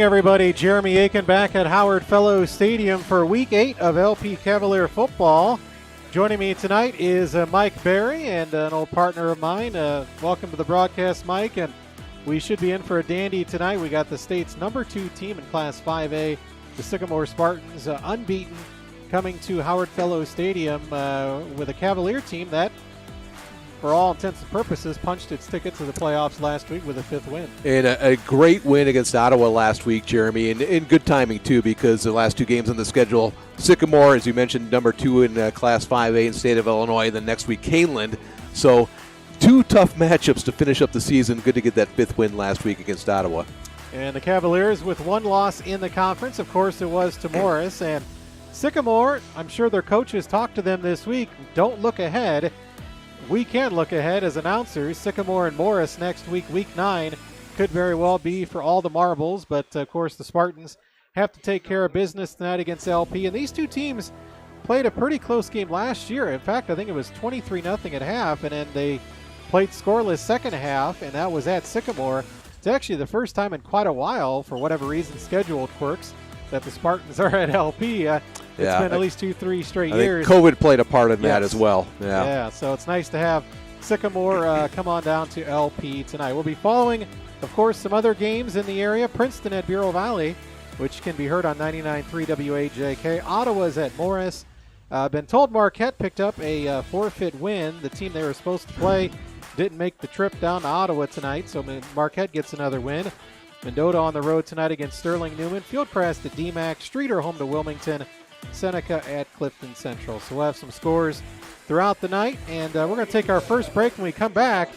Everybody, Jeremy Aiken back at Howard Fellows Stadium for Week 8 of LP Cavalier football. Joining me tonight is Mike Berry and an old partner of mine. Welcome to the broadcast, Mike. And we should be in for a dandy tonight. We got the state's number 2 team in Class 5A, the Sycamore Spartans, unbeaten, coming to Howard Fellows Stadium with a Cavalier team that, for all intents and purposes, punched its ticket to the playoffs last week with a 5th win. And a great win against Ottawa last week, Jeremy, and good timing, too, because the last 2 games on the schedule, Sycamore, as you mentioned, number 2 in Class 5A in the state of Illinois, then next week, Caneland. So 2 tough matchups to finish up the season. Good to get that 5th win last week against Ottawa. And the Cavaliers with 1 loss in the conference. Of course, it was to Morris. And Sycamore, I'm sure their coaches talked to them this week. Don't look ahead. We can look ahead as announcers. Sycamore and Morris next week, Week 9, could very well be for all the marbles. But, of course, the Spartans have to take care of business tonight against LP. And these 2 teams played a pretty close game last year. In fact, I think it was 23-0 at half, and then they played scoreless second half, and that was at Sycamore. It's actually the first time in quite a while, for whatever reason, schedule quirks, that the Spartans are at LP. It's been at least 2-3 straight years. I think COVID played a part in that as well. Yeah, so it's nice to have Sycamore come on down to LP tonight. We'll be following, of course, some other games in the area. Princeton at Bureau Valley, which can be heard on 99.3 WAJK. Ottawa's at Morris. Been told Marquette picked up a forfeit win. The team they were supposed to play didn't make the trip down to Ottawa tonight, so Marquette gets another win. Mendota on the road tonight against Sterling Newman. Fieldcrest at DMAC. Streeter home to Wilmington. Seneca at Clifton Central. So we'll have some scores throughout the night, and we're going to take our first break. When we come back,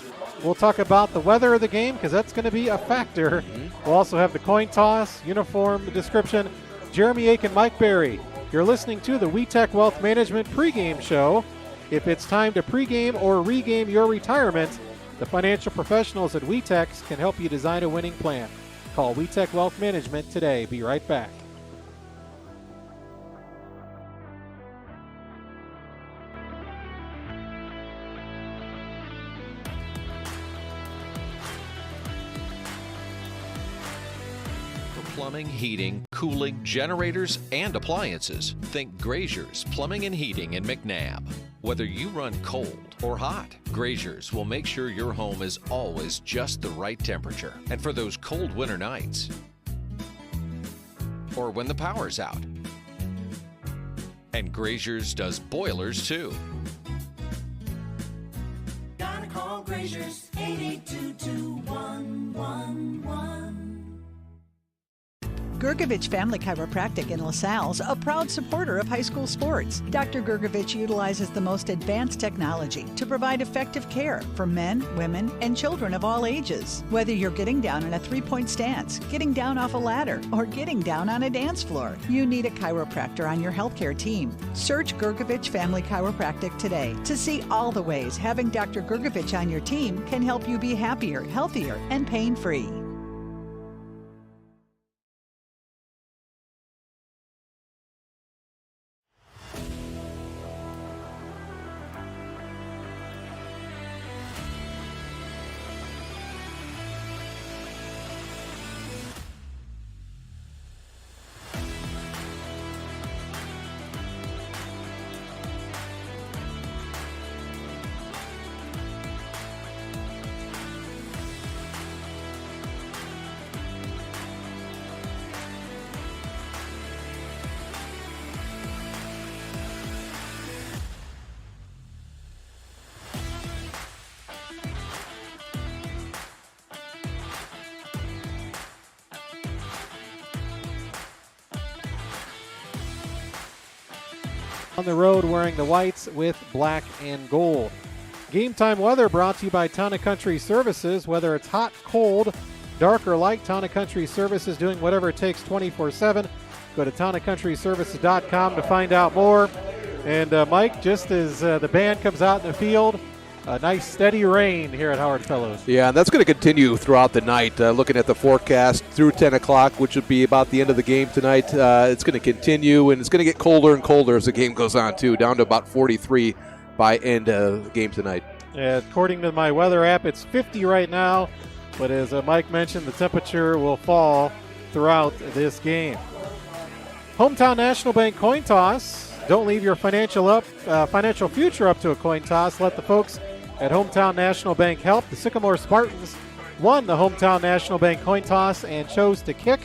we'll talk about the weather of the game, because that's going to be a factor. We'll also have the coin toss, uniform description. Jeremy Aiken, Mike Berry. You're listening to the WeTech Wealth Management pregame show. If it's time to pregame or regame your retirement, the financial professionals at WeTech can help you design a winning plan. Call WeTech Wealth Management today. Be right back. Plumbing, heating, cooling, generators, and appliances. Think Grazier's Plumbing and Heating in McNabb. Whether you run cold or hot, Grazier's will make sure your home is always just the right temperature. And for those cold winter nights, or when the power's out. And Grazier's does boilers too. Gotta call Grazier's 882-2111. Gergovich Family Chiropractic in LaSalle's a proud supporter of high school sports. Dr. Gergovich utilizes the most advanced technology to provide effective care for men, women, and children of all ages. Whether you're getting down in a 3-point stance, getting down off a ladder, or getting down on a dance floor, you need a chiropractor on your healthcare team. Search Gergovich Family Chiropractic today to see all the ways having Dr. Gergovich on your team can help you be happier, healthier, and pain-free. On the road wearing the whites with black and gold. Game time weather brought to you by Town & Country Services. Whether it's hot, cold, dark, or light, Town & Country Services doing whatever it takes 24/7. Go to townandcountryservices.com to find out more. And Mike, just as the band comes out in the field, a nice steady rain here at Howard Fellows. Yeah, and that's going to continue throughout the night. Looking at the forecast through 10 o'clock, which would be about the end of the game tonight, it's going to continue, and it's going to get colder and colder as the game goes on, too, down to about 43 by end of the game tonight. Yeah, according to my weather app, it's 50 right now, but as Mike mentioned, the temperature will fall throughout this game. Hometown National Bank coin toss. Don't leave your financial future up to a coin toss. Let the folks at Hometown National Bank help. The Sycamore Spartans won the Hometown National Bank coin toss and chose to kick,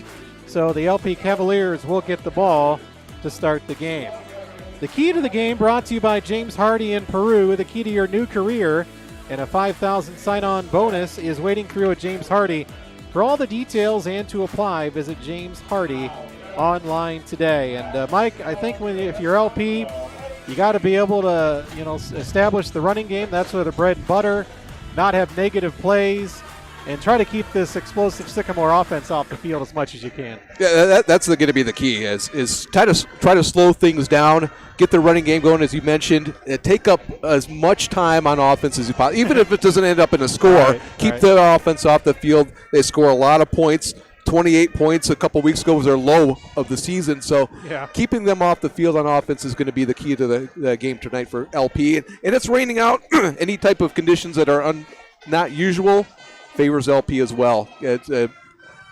so the LP Cavaliers will get the ball to start the game. The key to the game brought to you by James Hardy in Peru. The key to your new career and a $5,000 sign-on bonus is waiting for you at James Hardy. For all the details and to apply, visit James Hardy online today. And Mike, I think if you're LP, you got to be able to establish the running game. That's where the bread and butter, not have negative plays, and try to keep this explosive Sycamore offense off the field as much as you can. Yeah, that's going to be the key. Is try to slow things down, get the running game going, as you mentioned, take up as much time on offense as you possibly. Even if it doesn't end up in a score, keep the offense off the field. They score a lot of points. 28 points a couple weeks ago was their low of the season. So keeping them off the field on offense is going to be the key to the game tonight for LP. And it's raining out. Any type of conditions that are not usual favors LP as well. It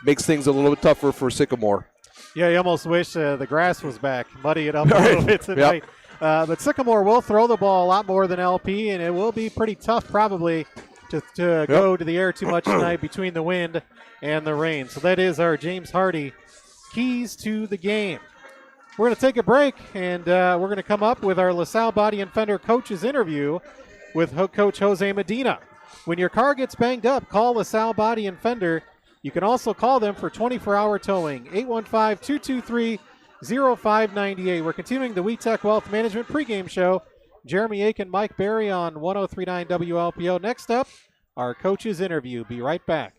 makes things a little bit tougher for Sycamore. Yeah, you almost wish the grass was back. Muddy it up a little bit tonight. Yep. But Sycamore will throw the ball a lot more than LP, and it will be pretty tough probably to go to the air too much tonight between the wind and the rain. So that is our James Hardy keys to the game. We're going to take a break, and we're going to come up with our LaSalle Body and Fender coaches interview with Coach Jose Medina. When your car gets banged up, call LaSalle Body and Fender. You can also call them for 24-hour towing, 815-223-0598. We're continuing the WeTech Wealth Management pregame show. Jeremy Aiken, Mike Berry on 103.9 WLPO. Next up, our coaches interview. Be right back.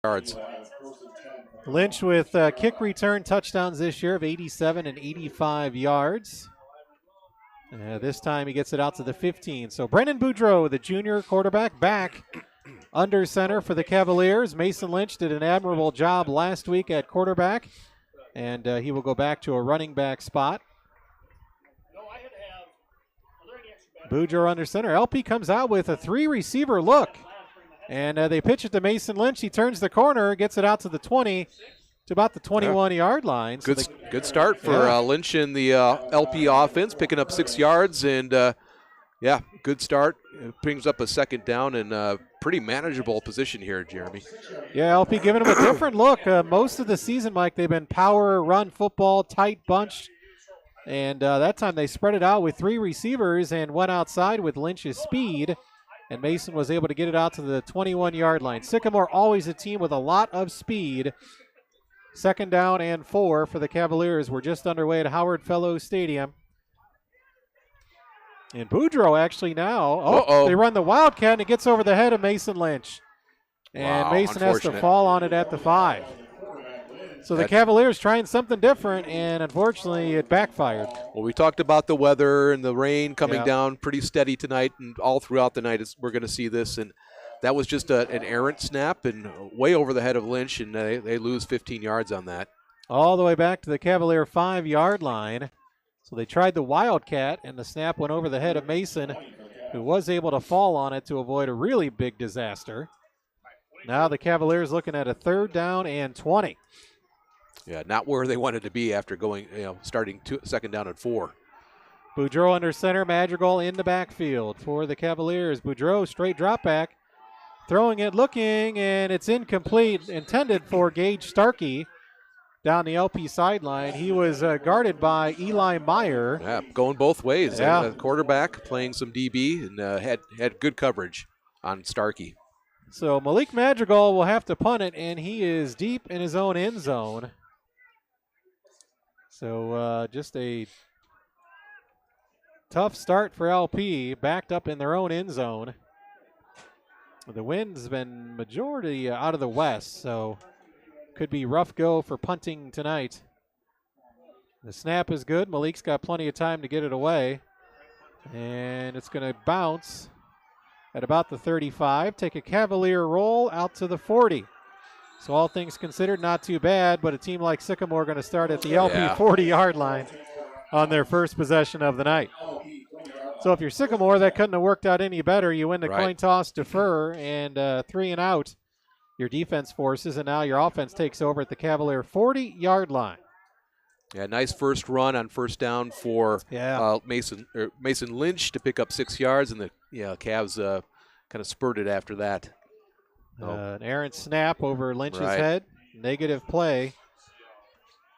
yards. Lynch with kick return touchdowns this year of 87 and 85 yards. This time he gets it out to the 15. So Brennan Boudreau, the junior quarterback, back under center for the Cavaliers. Mason Lynch did an admirable job last week at quarterback, and he will go back to a running back spot. Boudreau under center. LP comes out with a 3-receiver look, and they pitch it to Mason Lynch. He turns the corner, gets it out to the 20, to about the 21-yard line. So good start for Lynch in the LP offense, picking up 6 yards, and good start. It brings up a second down and pretty manageable position here, Jeremy. Yeah, LP giving him a different look. Most of the season, Mike, they've been power, run football, tight bunch. And that time they spread it out with 3 receivers and went outside with Lynch's speed. And Mason was able to get it out to the 21-yard line. Sycamore always a team with a lot of speed. 2nd down and 4 for the Cavaliers. We're just underway at Howard Fellows Stadium. And Boudreau actually now, they run the Wildcat, and it gets over the head of Mason Lynch. And Mason has to fall on it at the 5. So the Cavaliers trying something different, and unfortunately it backfired. Well, we talked about the weather and the rain coming down pretty steady tonight, and all throughout the night we're going to see this. And that was just an errant snap and way over the head of Lynch, and they lose 15 yards on that. All the way back to the Cavalier 5-yard line. So they tried the Wildcat, and the snap went over the head of Mason, who was able to fall on it to avoid a really big disaster. Now the Cavaliers looking at a 3rd down and 20. Yeah, not where they wanted to be after going, starting 2nd down and 4. Boudreau under center, Madrigal in the backfield for the Cavaliers. Boudreau straight drop back, throwing it, looking, and it's incomplete, intended for Gage Starkey down the LP sideline. He was guarded by Eli Meyer. Yeah, going both ways. Yeah. Quarterback playing some DB and had good coverage on Starkey. So Malik Madrigal will have to punt it, and he is deep in his own end zone. So just a tough start for LP, backed up in their own end zone. The wind's been majority out of the west, so could be rough go for punting tonight. The snap is good. Malik's got plenty of time to get it away. And it's going to bounce at about the 35. Take a Cavalier roll out to the 40. So all things considered, not too bad, but a team like Sycamore going to start at the LP 40-yard line on their first possession of the night. So if you're Sycamore, that couldn't have worked out any better. You win the coin toss, defer, and 3 and out your defense forces, and now your offense takes over at the Cavalier 40-yard line. Yeah, nice first run on 1st down for Mason Lynch to pick up 6 yards, and the Cavs kind of spurted after that. An errant snap over Lynch's head. Negative play.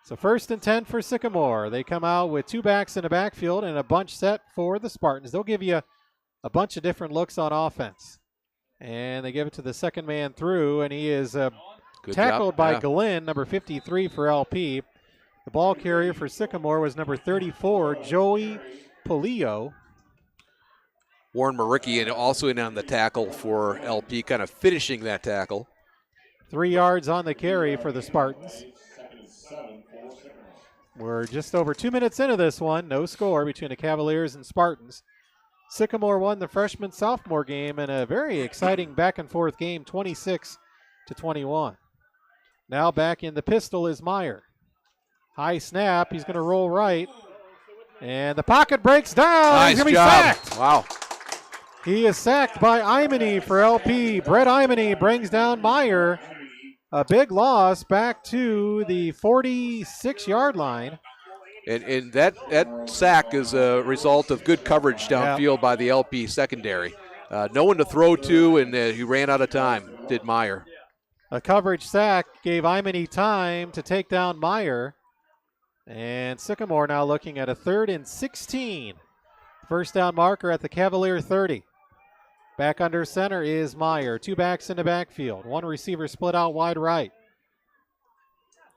So 1st and 10 for Sycamore. They come out with 2 backs in the backfield and a bunch set for the Spartans. They'll give you a bunch of different looks on offense. And they give it to the second man through, and he is tackled by Glenn, number 53 for LP. The ball carrier for Sycamore was number 34, Joey Polillo. Warren Maricki and also in on the tackle for LP, kind of finishing that tackle. 3 yards on the carry for the Spartans. We're just over 2 minutes into this one. No score between the Cavaliers and Spartans. Sycamore won the freshman-sophomore game in a very exciting back-and-forth game, 26-21. Now back in the pistol is Meyer. High snap. He's going to roll right. And the pocket breaks down. Nice He's going to be job. sacked. Wow. He is sacked by Imany for LP. Brett Imany brings down Meyer. A big loss back to the 46-yard line. And that sack is a result of good coverage downfield by the LP secondary. No one to throw to, and he ran out of time, did Meyer. A coverage sack gave Imany time to take down Meyer. And Sycamore now looking at a 3rd and 16. First down marker at the Cavalier 30. Back under center is Meyer. 2 backs in the backfield. 1 receiver split out wide right.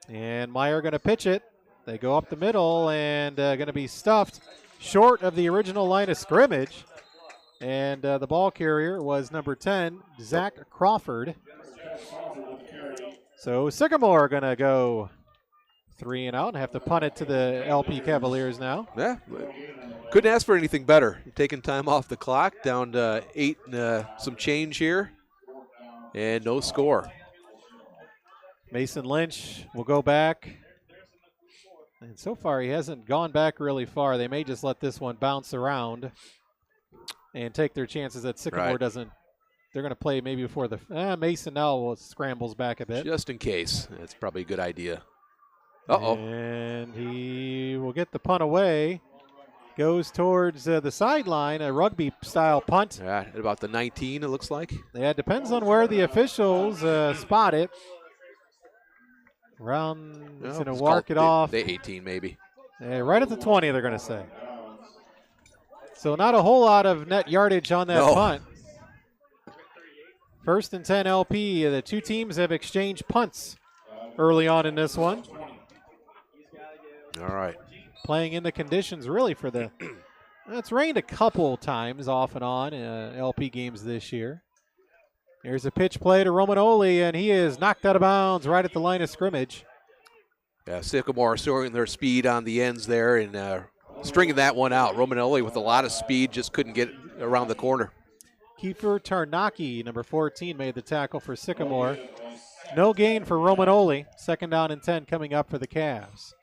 And Meyer going to pitch it. They go up the middle and going to be stuffed short of the original line of scrimmage. And the ball carrier was number 10, Zach Crawford. So Sycamore going to go 3 and out and have to punt it to the LP Cavaliers now. Yeah, couldn't ask for anything better. Taking time off the clock, down to 8 and some change here, and no score. Mason Lynch will go back. And so far, he hasn't gone back really far. They may just let this one bounce around and take their chances that Sycamore doesn't. They're going to play maybe before the Mason now scrambles back a bit. Just in case. That's probably a good idea. Uh-oh. And he will get the punt away. Goes towards the sideline, a rugby-style punt. Yeah, at about the 19, it looks like. Yeah, it depends on where the officials spot it. Around, he's going to walk it off. The 18, maybe. Yeah, right at the 20, they're going to say. So not a whole lot of net yardage on that punt. First and 10 LP. The two teams have exchanged punts early on in this one. All right. Playing in the conditions really for the it's rained a couple times off and on LP games this year. Here's a pitch play to Romanoli, and he is knocked out of bounds right at the line of scrimmage. Yeah, Sycamore showing their speed on the ends there and stringing that one out. Romanoli with a lot of speed just couldn't get around the corner. Kiefer Tarnaki, number 14, made the tackle for Sycamore. No gain for Romanoli. Second down and 10 coming up for the Cavs.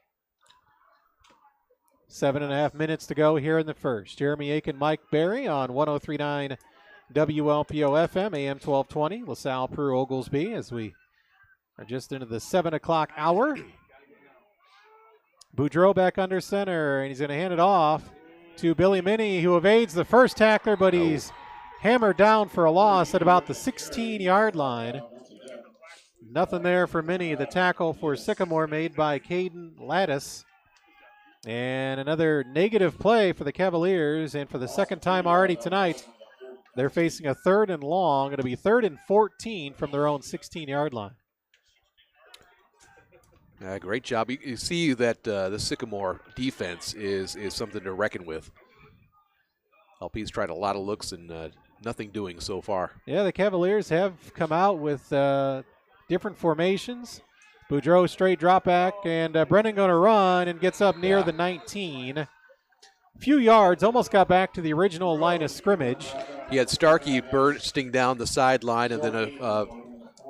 7.5 minutes to go here in the first. Jeremy Aiken, Mike Berry on 103.9 WLPO FM, AM 1220, LaSalle-Peru, Oglesby, as we are just into the 7 o'clock hour. Boudreau back under center, and he's going to hand it off to Billy Minnie, who evades the first tackler, but he's hammered down for a loss at about the 16-yard line. Nothing there for Minnie. The tackle for Sycamore made by Caden Lattis. And another negative play for the Cavaliers, and for the second time already tonight, they're facing a 3rd and long. It'll be 3rd and 14 from their own 16-yard line. Great job. You see that the Sycamore defense is something to reckon with. LP's tried a lot of looks and nothing doing so far. Yeah, the Cavaliers have come out with different formations. Boudreau straight drop back, and Brennan going to run and gets up near the 19. Few yards, almost got back to the original line of scrimmage. He had Starkey bursting down the sideline, and then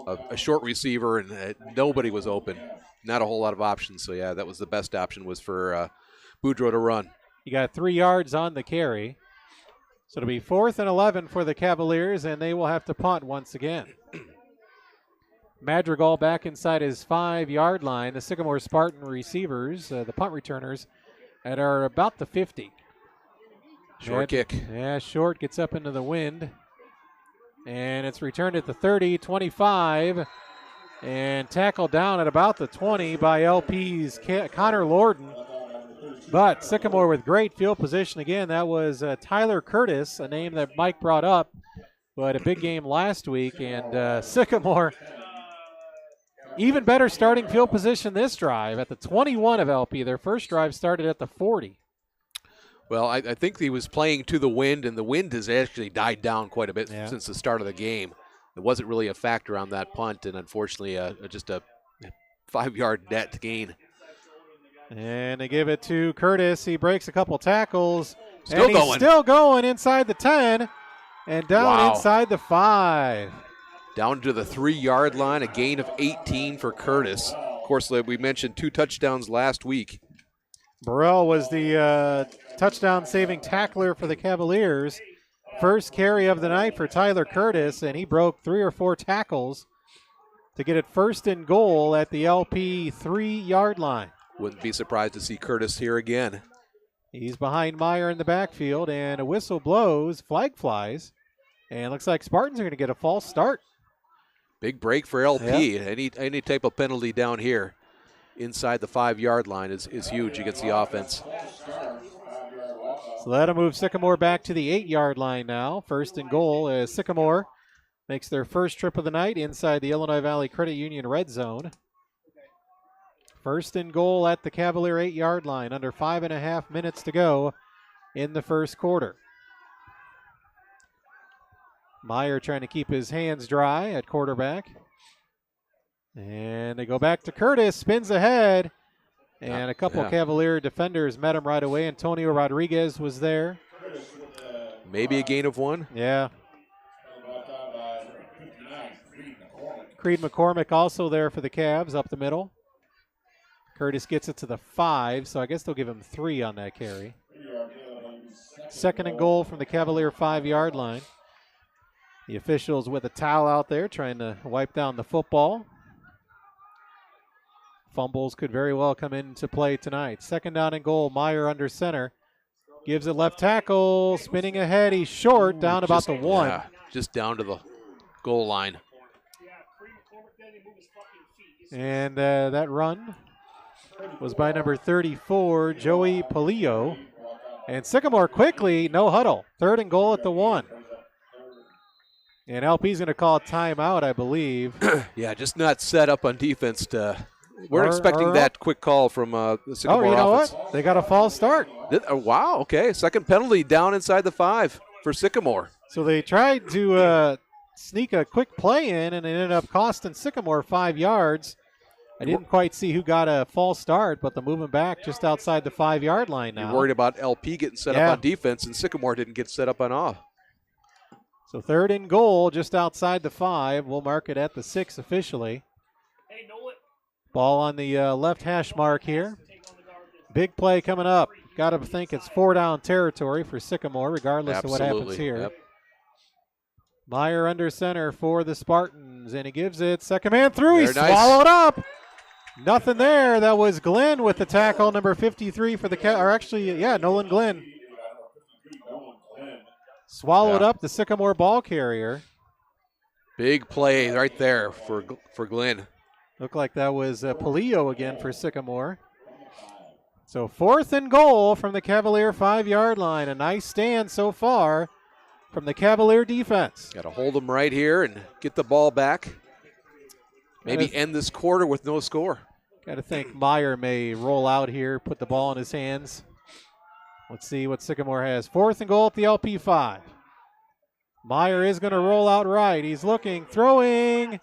a short receiver, and nobody was open. Not a whole lot of options. So, yeah, that was the best option was for Boudreau to run. He got 3 yards on the carry. So it'll be 4th and 11 for the Cavaliers, and they will have to punt once again. Madrigal back inside his 5-yard line. The Sycamore Spartan receivers, the punt returners, are about the 50. Short kick. Yeah, short, gets up into the wind. And it's returned at the 30, 25, and tackled down at about the 20 by LP's Connor Lorden. But Sycamore with great field position again. That was Tyler Curtis, a name that Mike brought up, who had a big game last week. And Sycamore, even better starting field position this drive at the 21 of LP. Their first drive started at the 40. Well, I think he was playing to the wind, and the wind has actually died down quite a bit since the start of the game. It wasn't really a factor on that punt, and unfortunately just a 5-yard net gain. And they give it to Curtis. He breaks a couple tackles. He's still going inside the 10 and down inside the 5. Down to the 3-yard line, a gain of 18 for Curtis. Of course, we mentioned 2 touchdowns last week. Burrell was the touchdown-saving tackler for the Cavaliers. First carry of the night for Tyler Curtis, and he broke 3 or 4 tackles to get it 1st and goal at the LP 3-yard line. Wouldn't be surprised to see Curtis here again. He's behind Meyer in the backfield, and a whistle blows, flag flies, and looks like Spartans are going to get a false start. Big break for LP. Yep. Any type of penalty down here inside the 5-yard line is huge against the offense. So that'll move Sycamore back to the 8-yard line now. 1st and goal as Sycamore makes their first trip of the night inside the Illinois Valley Credit Union red zone. 1st and goal at the Cavalier 8-yard line. Under 5.5 minutes to go in the first quarter. Meyer trying to keep his hands dry at quarterback. And they go back to Curtis, spins ahead. And a couple of Cavalier defenders met him right away. Antonio Rodriguez was there. Maybe a gain of 1. Yeah. Creed McCormick also there for the Cavs up the middle. Curtis gets it to the 5, so I guess they'll give him 3 on that carry. 2nd and goal from the Cavalier 5-yard line. The officials with a towel out there trying to wipe down the football. Fumbles could very well come into play tonight. 2nd down and goal, Meyer under center. Gives it left tackle, spinning ahead. He's short, down about the 1. Yeah, just down to the goal line. And that run was by number 34, Joey Palillo. And Sycamore quickly, no huddle. 3rd and goal at the 1. And LP's going to call a timeout, I believe. Yeah, just not set up on defense to... We're expecting that quick call from the Sycamore offense. Oh, you know offense. what? They got a false start. Wow, okay. 2nd penalty down inside the 5 for Sycamore. So they tried to sneak a quick play in, and it ended up costing Sycamore 5 yards. I didn't quite see who got a false start, but they're moving back just outside the 5-yard line now. You're worried about LP getting set up on defense, and Sycamore didn't get set up on off. So 3rd and goal just outside the 5. We'll mark it at the 6 officially. Ball on the left hash mark here. Big play coming up. Got to think it's 4-down territory for Sycamore, regardless of what happens here. Yep. Meyer under center for the Spartans, and he gives it. Second man through. He's nice. Swallowed up. Nothing there. That was Glenn with the tackle, number 53 for the or actually, Nolan Glenn. Swallowed up the Sycamore ball carrier. Big play right there for Glenn. Looked like that was Palillo again for Sycamore. So 4th and goal from the Cavalier 5-yard line. A nice stand so far from the Cavalier defense. Got to hold them right here and get the ball back. Maybe end this quarter with no score. Got to think Meyer may roll out here, put the ball in his hands. Let's see what Sycamore has. 4th and goal at the LP 5. Meyer is going to roll out right. He's looking, throwing.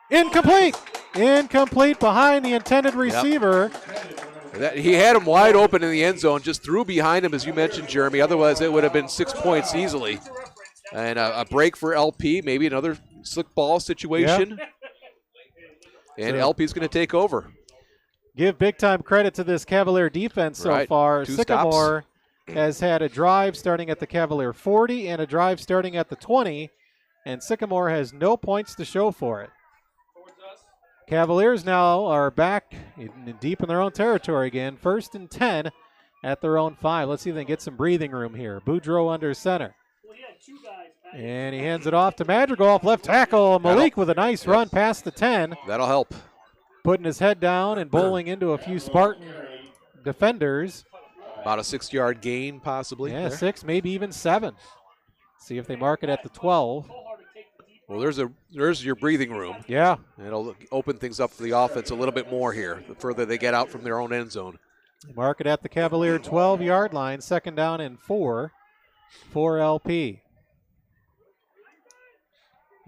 Incomplete. Incomplete behind the intended receiver. He had him wide open in the end zone, just threw behind him, as you mentioned, Jeremy. Otherwise, it would have been 6 points easily. And a break for LP, maybe another slick ball situation. Yep. And LP's going to take over. Give big-time credit to this Cavalier defense so far. Sycamore has had a drive starting at the Cavalier 40 and a drive starting at the 20, and Sycamore has no points to show for it. Cavaliers now are back deep in their own territory again. 1st and 10 at their own 5. Let's see if they can get some breathing room here. Boudreau under center. And he hands it off to Madrigal, left tackle. Malik with a nice run past the 10. That'll help. Putting his head down and bowling into a few Spartan defenders. About a 6-yard gain, possibly. Yeah, there. 6, maybe even 7. See if they mark it at the 12. Well, there's your breathing room. Yeah. It'll open things up for the offense a little bit more here, the further they get out from their own end zone. Mark it at the Cavalier 12-yard line. 2nd down and 4 for LP.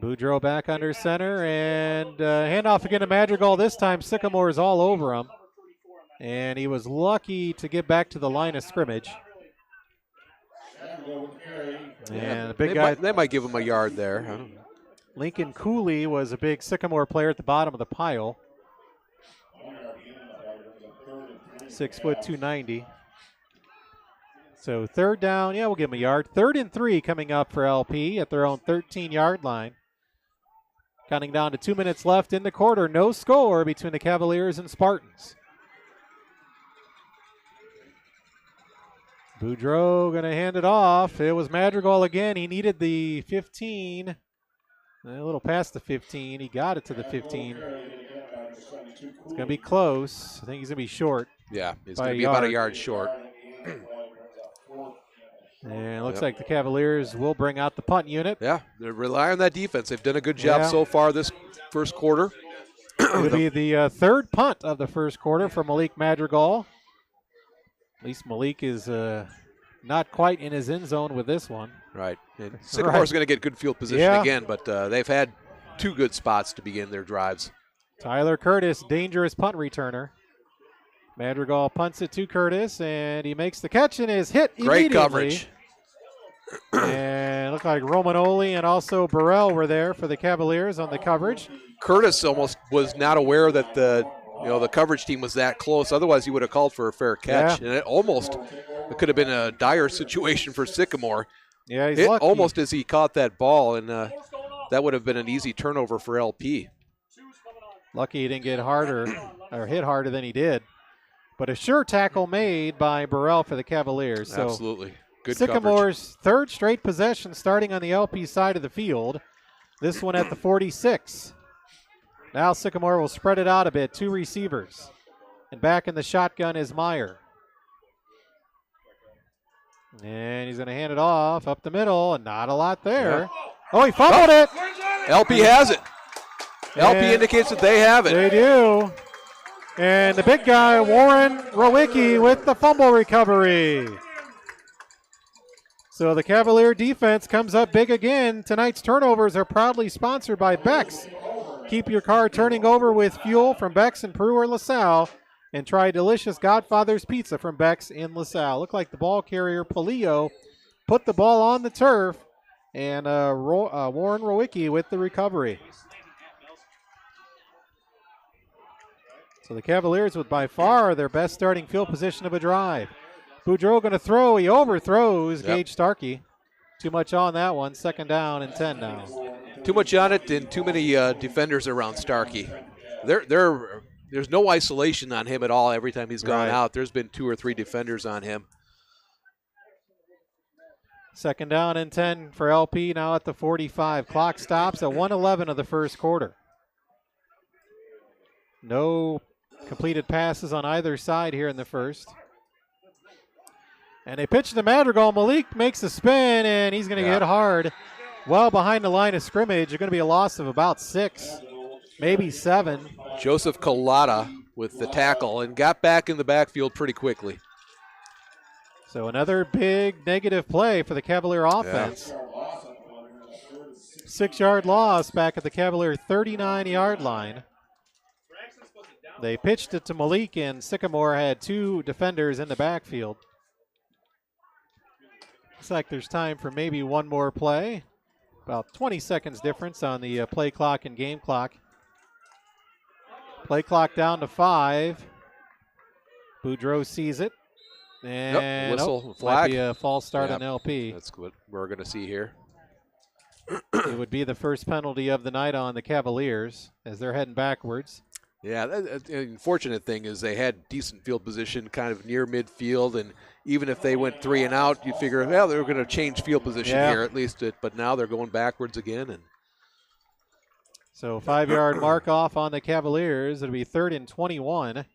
Boudreau back under center, and handoff again to Madrigal. This time Sycamore is all over him, and he was lucky to get back to the line of scrimmage. And the big guy. They might give him a yard there. I don't know. Lincoln Cooley was a big Sycamore player at the bottom of the pile. 6 foot 290. So 3rd down, we'll give him a yard. 3rd and 3 coming up for LP at their own 13-yard line. Counting down to 2 minutes left in the quarter. No score between the Cavaliers and Spartans. Boudreau going to hand it off. It was Madrigal again. He needed the 15. A little past the 15. He got it to the 15. It's going to be close. I think he's going to be short. Yeah, he's going to be about a yard short. And it looks like the Cavaliers will bring out the punt unit. Yeah, they rely on that defense. They've done a good job so far this first quarter. It'll be the 3rd punt of the first quarter for Malik Madrigal. At least Malik is not quite in his end zone with this one. Right. And Sycamore's going to get good field position again, but they've had 2 good spots to begin their drives. Tyler Curtis, dangerous punt returner. Madrigal punts it to Curtis, and he makes the catch and is hit immediately. Great coverage. And it looked like Romanoli and also Burrell were there for the Cavaliers on the coverage. Curtis almost was not aware that the coverage team was that close. Otherwise, he would have called for a fair catch. Yeah. And it could have been a dire situation for Sycamore. Yeah, he's lucky. Almost as he caught that ball, and that would have been an easy turnover for LP. Lucky he didn't get hit harder than he did. But a sure tackle made by Burrell for the Cavaliers. So absolutely. Good Sycamore's coverage. third straight possession starting on the LP side of the field. This one at the 46. Now Sycamore will spread it out a bit. 2 receivers. And back in the shotgun is Meyer. And he's going to hand it off up the middle, and not a lot there. Yeah. Oh, he fumbled it. LP has it. LP And indicates that they have it. They do. And the big guy, Warren Rowicki, with the fumble recovery. So the Cavalier defense comes up big again. Tonight's turnovers are proudly sponsored by Beck's. Keep your car turning over with fuel from Beck's in Peru or LaSalle, and try delicious Godfather's Pizza from Beck's in LaSalle. Looked like the ball carrier, Polillo, put the ball on the turf, and Warren Rowicki with the recovery. So the Cavaliers with by far their best starting field position of a drive. Boudreau going to throw. He overthrows Gage Starkey. Too much on that one. 2nd down and 10 now. Too much on it and too many defenders around Starkey. There's no isolation on him at all every time he's gone out. There's been 2 or 3 defenders on him. 2nd down and 10 for LP now at the 45. Clock stops at 1:11 of the first quarter. No completed passes on either side here in the first. And they pitch to Madrigal. Malik makes a spin, and he's going to get hit hard. Well behind the line of scrimmage. There's going to be a loss of about 6, maybe 7. Joseph Collada with the tackle and got back in the backfield pretty quickly. So another big negative play for the Cavalier offense. 6-yard loss back at the Cavalier 39-yard line. They pitched it to Malik, and Sycamore had 2 defenders in the backfield. Looks like there's time for maybe one more play. About 20 seconds difference on the play clock and game clock. Play clock down to 5. Boudreau sees it. And whistle, flag. Might be a false start on LP. That's what we're going to see here. It would be the first penalty of the night on the Cavaliers as they're heading backwards. Yeah, the unfortunate thing is they had decent field position kind of near midfield, and even if they went 3 and out, you'd figure, well, they were going to change field position here at least, but now they're going backwards again. And so 5-yard mark off on the Cavaliers. It'll be 3rd and 21.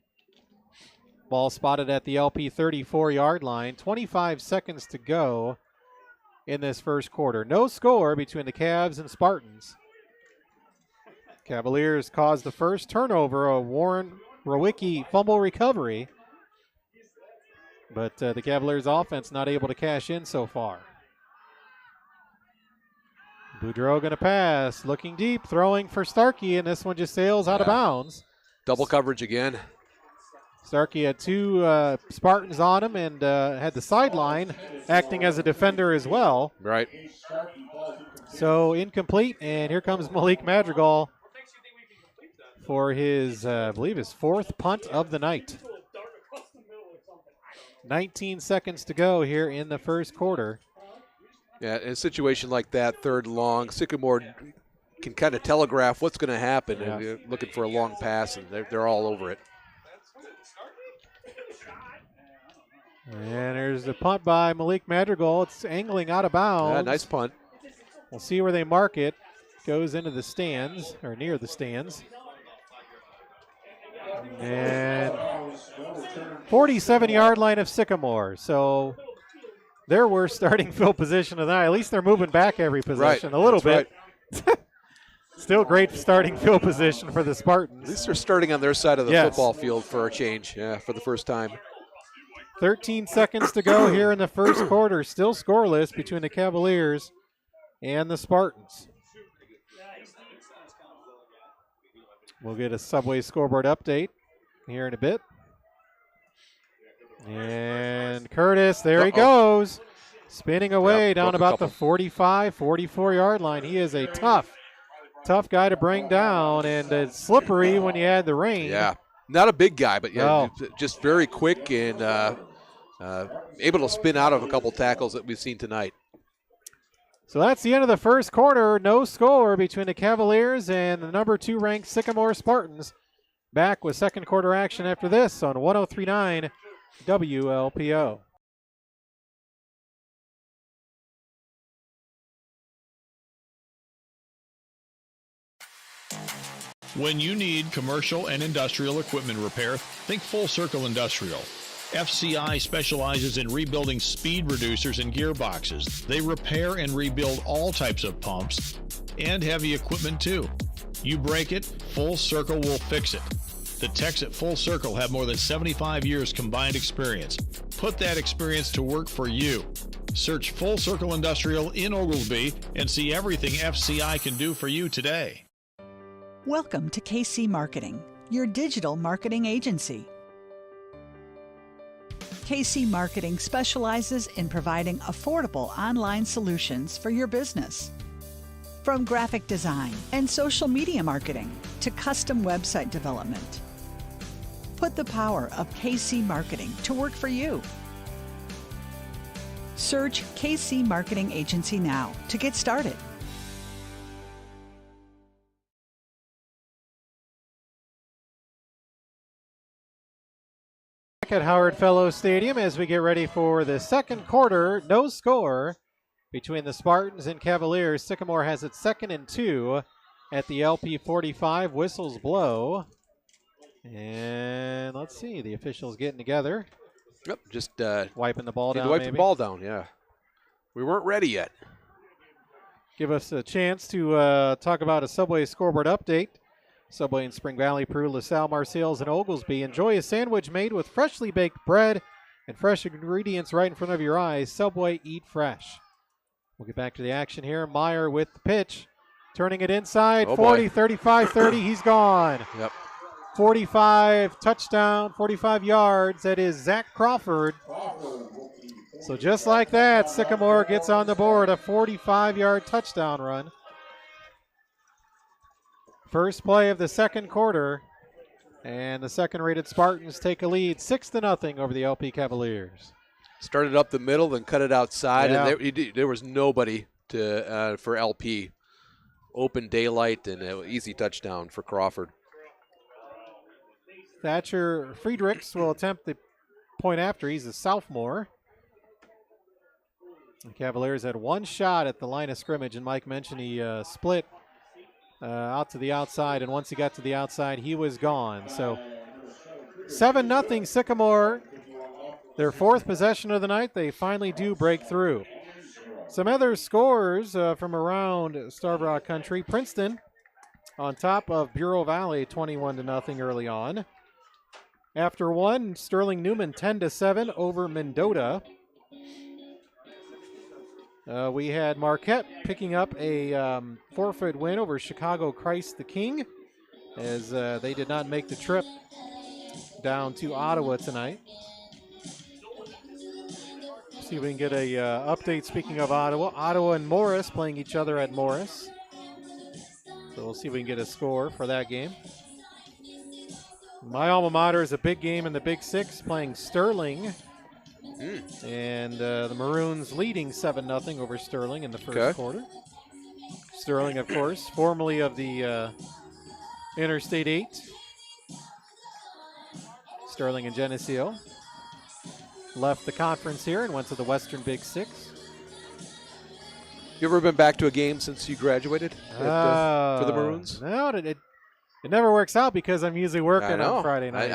Ball spotted at the LP 34-yard line. 25 seconds to go in this first quarter. No score between the Cavs and Spartans. Cavaliers caused the first turnover, a Warren Rowicki fumble recovery. But the Cavaliers offense not able to cash in so far. Boudreau going to pass, looking deep, throwing for Starkey, and this one just sails out of bounds. Double coverage again. Starkey had 2 Spartans on him and had the sideline acting as a defender as well. Right. So incomplete, and here comes Malik Madrigal for his, I believe, his 4th punt of the night. 19 seconds to go here in the first quarter. Yeah, in a situation like that, 3rd long, Sycamore can kind of telegraph what's going to happen. Yeah. And looking for a long pass, and they're all over it. And there's the punt by Malik Madrigal. It's angling out of bounds. Yeah, nice punt. We'll see where they mark it. Goes into the stands, or near the stands. And 47-yard line of Sycamore. So their worst starting field position of the night. At least they're moving back every possession a little bit. Right. Still great starting field position for the Spartans. At least they're starting on their side of the football field for a change, for the first time. 13 seconds to go here in the first quarter. Still scoreless between the Cavaliers and the Spartans. We'll get a Subway scoreboard update here in a bit. And Curtis, there he goes. Spinning away down about the 45, 44-yard line. He is a tough guy to bring down, and it's slippery when you add the rain. Yeah, not a big guy, but just very quick and able to spin out of a couple tackles that we've seen tonight. So that's the end of the first quarter. No score between the Cavaliers and the number 2 ranked Sycamore Spartans. Back with second quarter action after this on 103.9 WLPO. When you need commercial and industrial equipment repair, think Full Circle Industrial. FCI specializes in rebuilding speed reducers and gearboxes. They repair and rebuild all types of pumps and heavy equipment too. You break it, Full Circle will fix it. The techs at Full Circle have more than 75 years combined experience. Put that experience to work for you. Search Full Circle Industrial in Oglesby and see everything FCI can do for you today. Welcome to KC Marketing, your digital marketing agency. KC Marketing specializes in providing affordable online solutions for your business. From graphic design and social media marketing to custom website development. Put the power of KC Marketing to work for you. Search KC Marketing Agency now to get started. At Howard Fellows Stadium as we get ready for the second quarter. No score between the Spartans and Cavaliers. Sycamore has it 2nd and 2 at the LP 45. Whistles blow. And let's see, the officials getting together. Yep, just wiping the ball down. Wipe the ball down, yeah. We weren't ready yet. Give us a chance to talk about a Subway scoreboard update. Subway in Spring Valley, Peru, LaSalle, Marseilles, and Oglesby. Enjoy a sandwich made with freshly baked bread and fresh ingredients right in front of your eyes. Subway, eat fresh. We'll get back to the action here. Meyer with the pitch. Turning it inside. 40, 35, 30. He's gone. Yep. 45, touchdown, 45 yards. That is Zach Crawford. So just like that, Sycamore gets on the board. A 45-yard touchdown run. First play of the second quarter, and the second-rated Spartans take a lead 6-0 over the LP Cavaliers. Started up the middle, then cut it outside, yeah. And there was nobody for LP. Open daylight and an easy touchdown for Crawford. Thatcher Friedrichs will attempt the point after. He's a sophomore. The Cavaliers had one shot at the line of scrimmage, and Mike mentioned he split out to the outside, and once he got to the outside, he was gone. So 7-0 Sycamore, their fourth possession of the night. They finally do break through. Some other scores from around Starved Rock Country. Princeton on top of Bureau Valley 21-0 early on. After one, Sterling Newman 10-7 over Mendota. We had Marquette picking up a forfeit win over Chicago Christ the King, as they did not make the trip down to Ottawa tonight. See if we can get a update. Speaking of Ottawa and Morris playing each other at Morris. So we'll see if we can get a score for that game. My alma mater is a big game in the Big Six, playing Sterling. And the Maroons leading 7-0 over Sterling in the first quarter. Sterling, of course, formerly of the Interstate 8. Sterling and Geneseo left the conference here and went to the Western Big Six. You ever been back to a game since you graduated for the Maroons? No, it never works out because I'm usually working on Friday nights.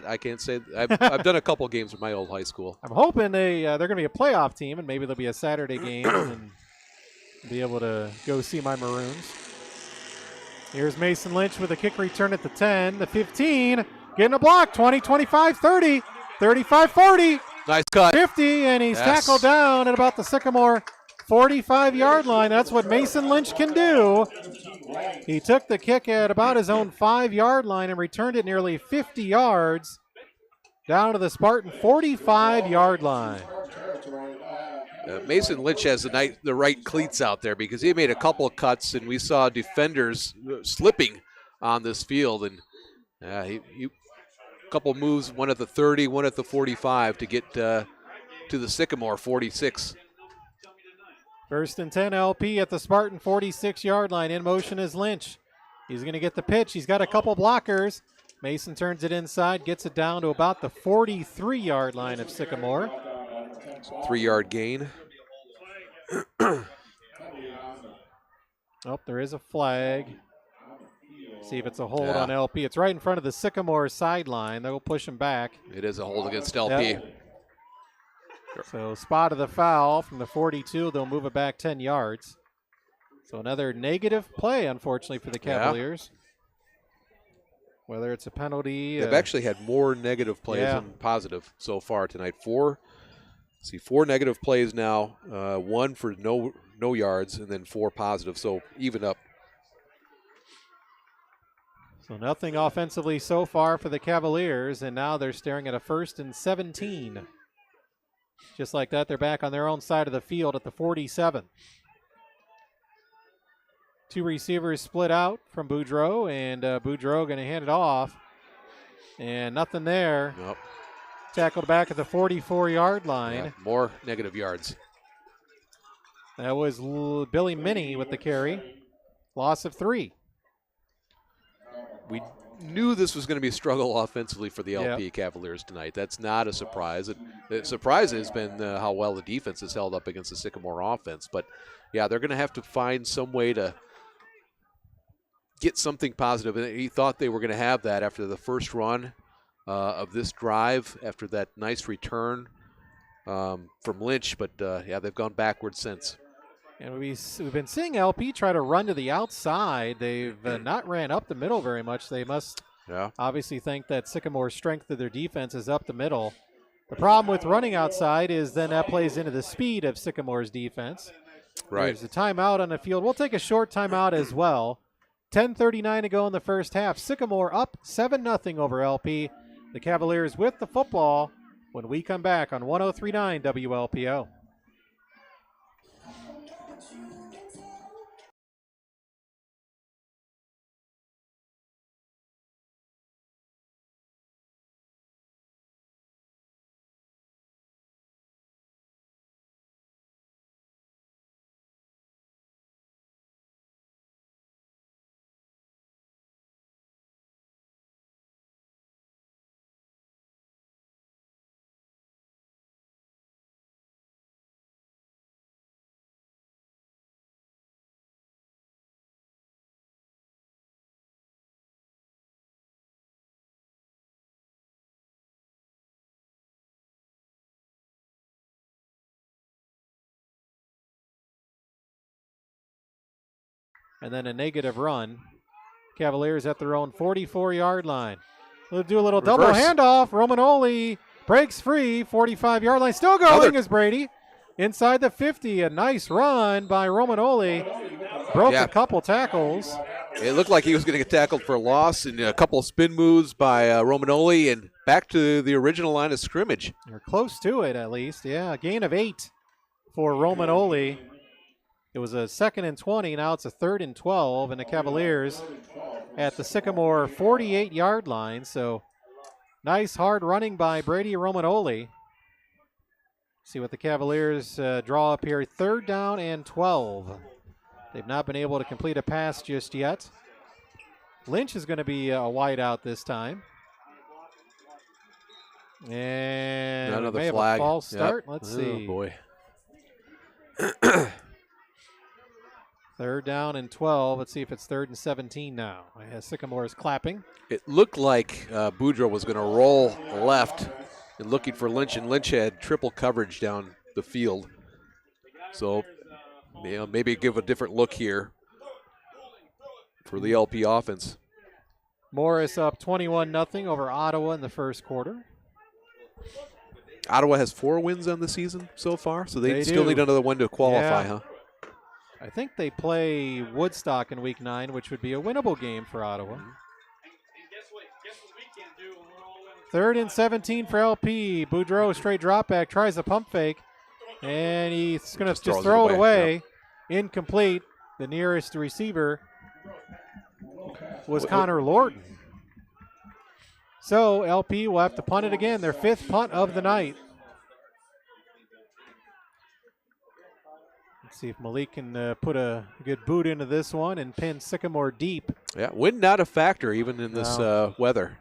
I can't say. I've done a couple games with my old high school. I'm hoping they're going to be a playoff team, and maybe there'll be a Saturday game and be able to go see my Maroons. Here's Mason Lynch with a kick return at the 10, the 15, getting a block, 20, 25, 30, 35, 40. Nice cut. 50, and he's tackled down at about the Sycamore 45-yard line. That's what Mason Lynch can do. He took the kick at about his own 5-yard line and returned it nearly 50 yards down to the Spartan 45-yard line. Mason Lynch has the right cleats out there because he made a couple of cuts, and we saw defenders slipping on this field. And he a couple moves, one at the 30, one at the 45 to get to the Sycamore 46. First and 10 LP at the Spartan 46-yard line. In motion is Lynch. He's going to get the pitch. He's got a couple blockers. Mason turns it inside, gets it down to about the 43-yard line of Sycamore. 3-yard gain. Oh, there is a flag. See if it's a hold on LP. It's right in front of the Sycamore sideline. They'll push him back. It is a hold against LP. Yep. So spot of the foul from the 42. They'll move it back 10 yards. So another negative play, unfortunately, for the Cavaliers. Whether it's a penalty. They've actually had more negative plays than positive so far tonight. Four negative plays now. One for no yards, and then 4 positive. So even up. So nothing offensively so far for the Cavaliers, and now they're staring at a 1st and 17. Just like that, they're back on their own side of the field at the 47. 2 receivers split out from Boudreau, and Boudreau going to hand it off. And nothing there. Nope. Tackled back at the 44-yard line. Yeah, more negative yards. That was Billy Minnie with the carry. Loss of 3. We knew this was going to be a struggle offensively for the LP Cavaliers tonight. That's not a surprise. The surprise has been how well the defense has held up against the Sycamore offense. But, yeah, they're going to have to find some way to get something positive. And he thought they were going to have that after the first run of this drive, after that nice return from Lynch. But, yeah, they've gone backwards since. And we've been seeing LP try to run to the outside. They've not ran up the middle very much. They must obviously think that Sycamore's strength of their defense is up the middle. The problem with running outside is then that plays into the speed of Sycamore's defense. Right. There's a timeout on the field. We'll take a short timeout as well. 10:39 to go in the first half. Sycamore up 7-0 over LP. The Cavaliers with the football when we come back on 103.9 WLPO. And then a negative run. Cavaliers at their own 44-yard line. We'll do a little double handoff. Romanoli breaks free, 45-yard line. Still going is Brady. Inside the 50, a nice run by Romanoli. Broke a couple tackles. It looked like he was going to get tackled for a loss, and a couple of spin moves by Romanoli, and back to the original line of scrimmage. You're close to it, at least. Yeah, a gain of 8 for Romanoli. It was a 2nd and 20. Now it's a 3rd and 12, and the Cavaliers at the Sycamore 48-yard line. So nice hard running by Brady Romanoli. See what the Cavaliers draw up here. 3rd down and 12. They've not been able to complete a pass just yet. Lynch is going to be a wide out this time. And another may flag. Have a false start. Let's see. Oh, boy. 3rd down and 12. Let's see if it's 3rd and 17 now. Sycamore is clapping. It looked like Boudreau was going to roll left and looking for Lynch, and Lynch had triple coverage down the field. So, maybe give a different look here for the LP offense. Morris up 21-0 over Ottawa in the first quarter. Ottawa has 4 wins on the season so far, so they still do. need another one to qualify, Yeah. huh? I think they play Woodstock in Week 9, which would be a winnable game for Ottawa. 3rd and 17 for LP. Boudreau, straight drop back, tries a pump fake, and he's going to just throw it away. Incomplete. The nearest receiver was Connor Lorton. So LP will have to punt it again, their 5th punt of the night. Let's see if Malik can put a good boot into this one and pin Sycamore deep. Yeah, wind not a factor even in this weather.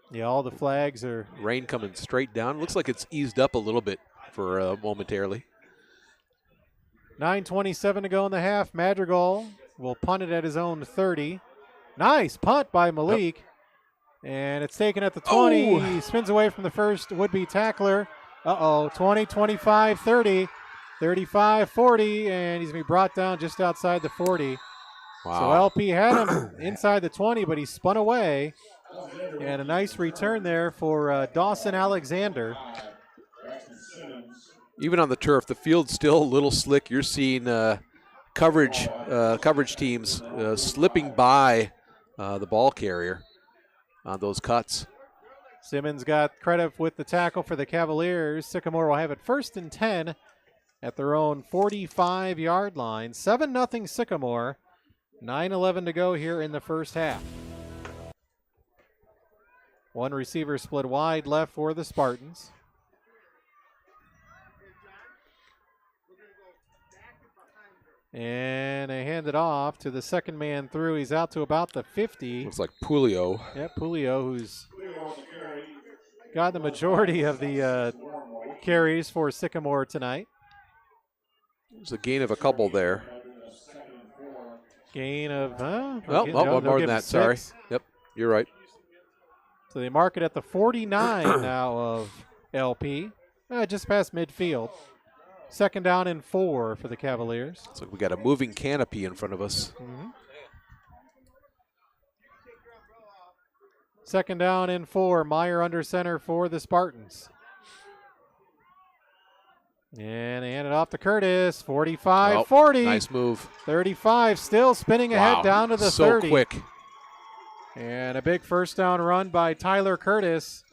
Yeah, all the flags are. Rain coming straight down. Looks like it's eased up a little bit for momentarily. 9:27 to go in the half. Madrigal will punt it at his own 30. Nice punt by Malik. And it's taken at the 20. Oh. He spins away from the first would-be tackler. 20, 25, 30, 35, 40, and he's going to be brought down just outside the 40. Wow. So LP had him inside the 20, but he spun away. And a nice return there for Dawson Alexander. Even on the turf, the field's still a little slick. You're seeing coverage teams slipping by the ball carrier on those cuts. Simmons got credit with the tackle for the Cavaliers. Sycamore will have it 1st and 10 at their own 45-yard line. 7-0 Sycamore. 9:11 to go here in the first half. One receiver split wide left for the Spartans. And they hand it off to the second man through. He's out to about the 50. Looks like Pulio. Yep, Pulio, who's got the majority of the carries for Sycamore tonight. There's a gain of a couple there. Gain of, one more than that, sorry. Yep, you're right. So they mark it at the 49 now of LP, just past midfield. 2nd down and 4 for the Cavaliers. Looks like we got a moving canopy in front of us. 2nd down and 4. Meyer under center for the Spartans. And they hand it off to Curtis. 45-40. Nice move. 35 still spinning ahead down to the 30. So quick. And a big first down run by Tyler Curtis.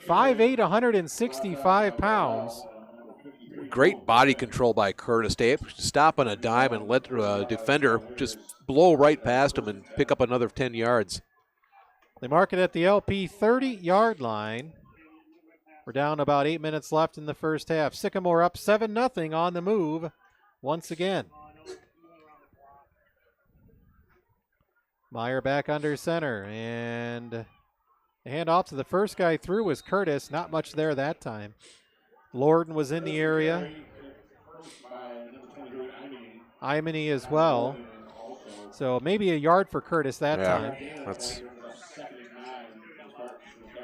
5'8", 165 pounds. Great body control by Curtis. They stop on a dime and let defender just blow right past him and pick up another 10 yards. They mark it at the LP 30-yard line. We're down about 8 minutes left in the first half. Sycamore up 7-0 on the move once again. Meyer back under center, and the handoff to the first guy through was Curtis. Not much there that time. Lorden was in the area. Imani as well. So maybe a yard for Curtis that time. That's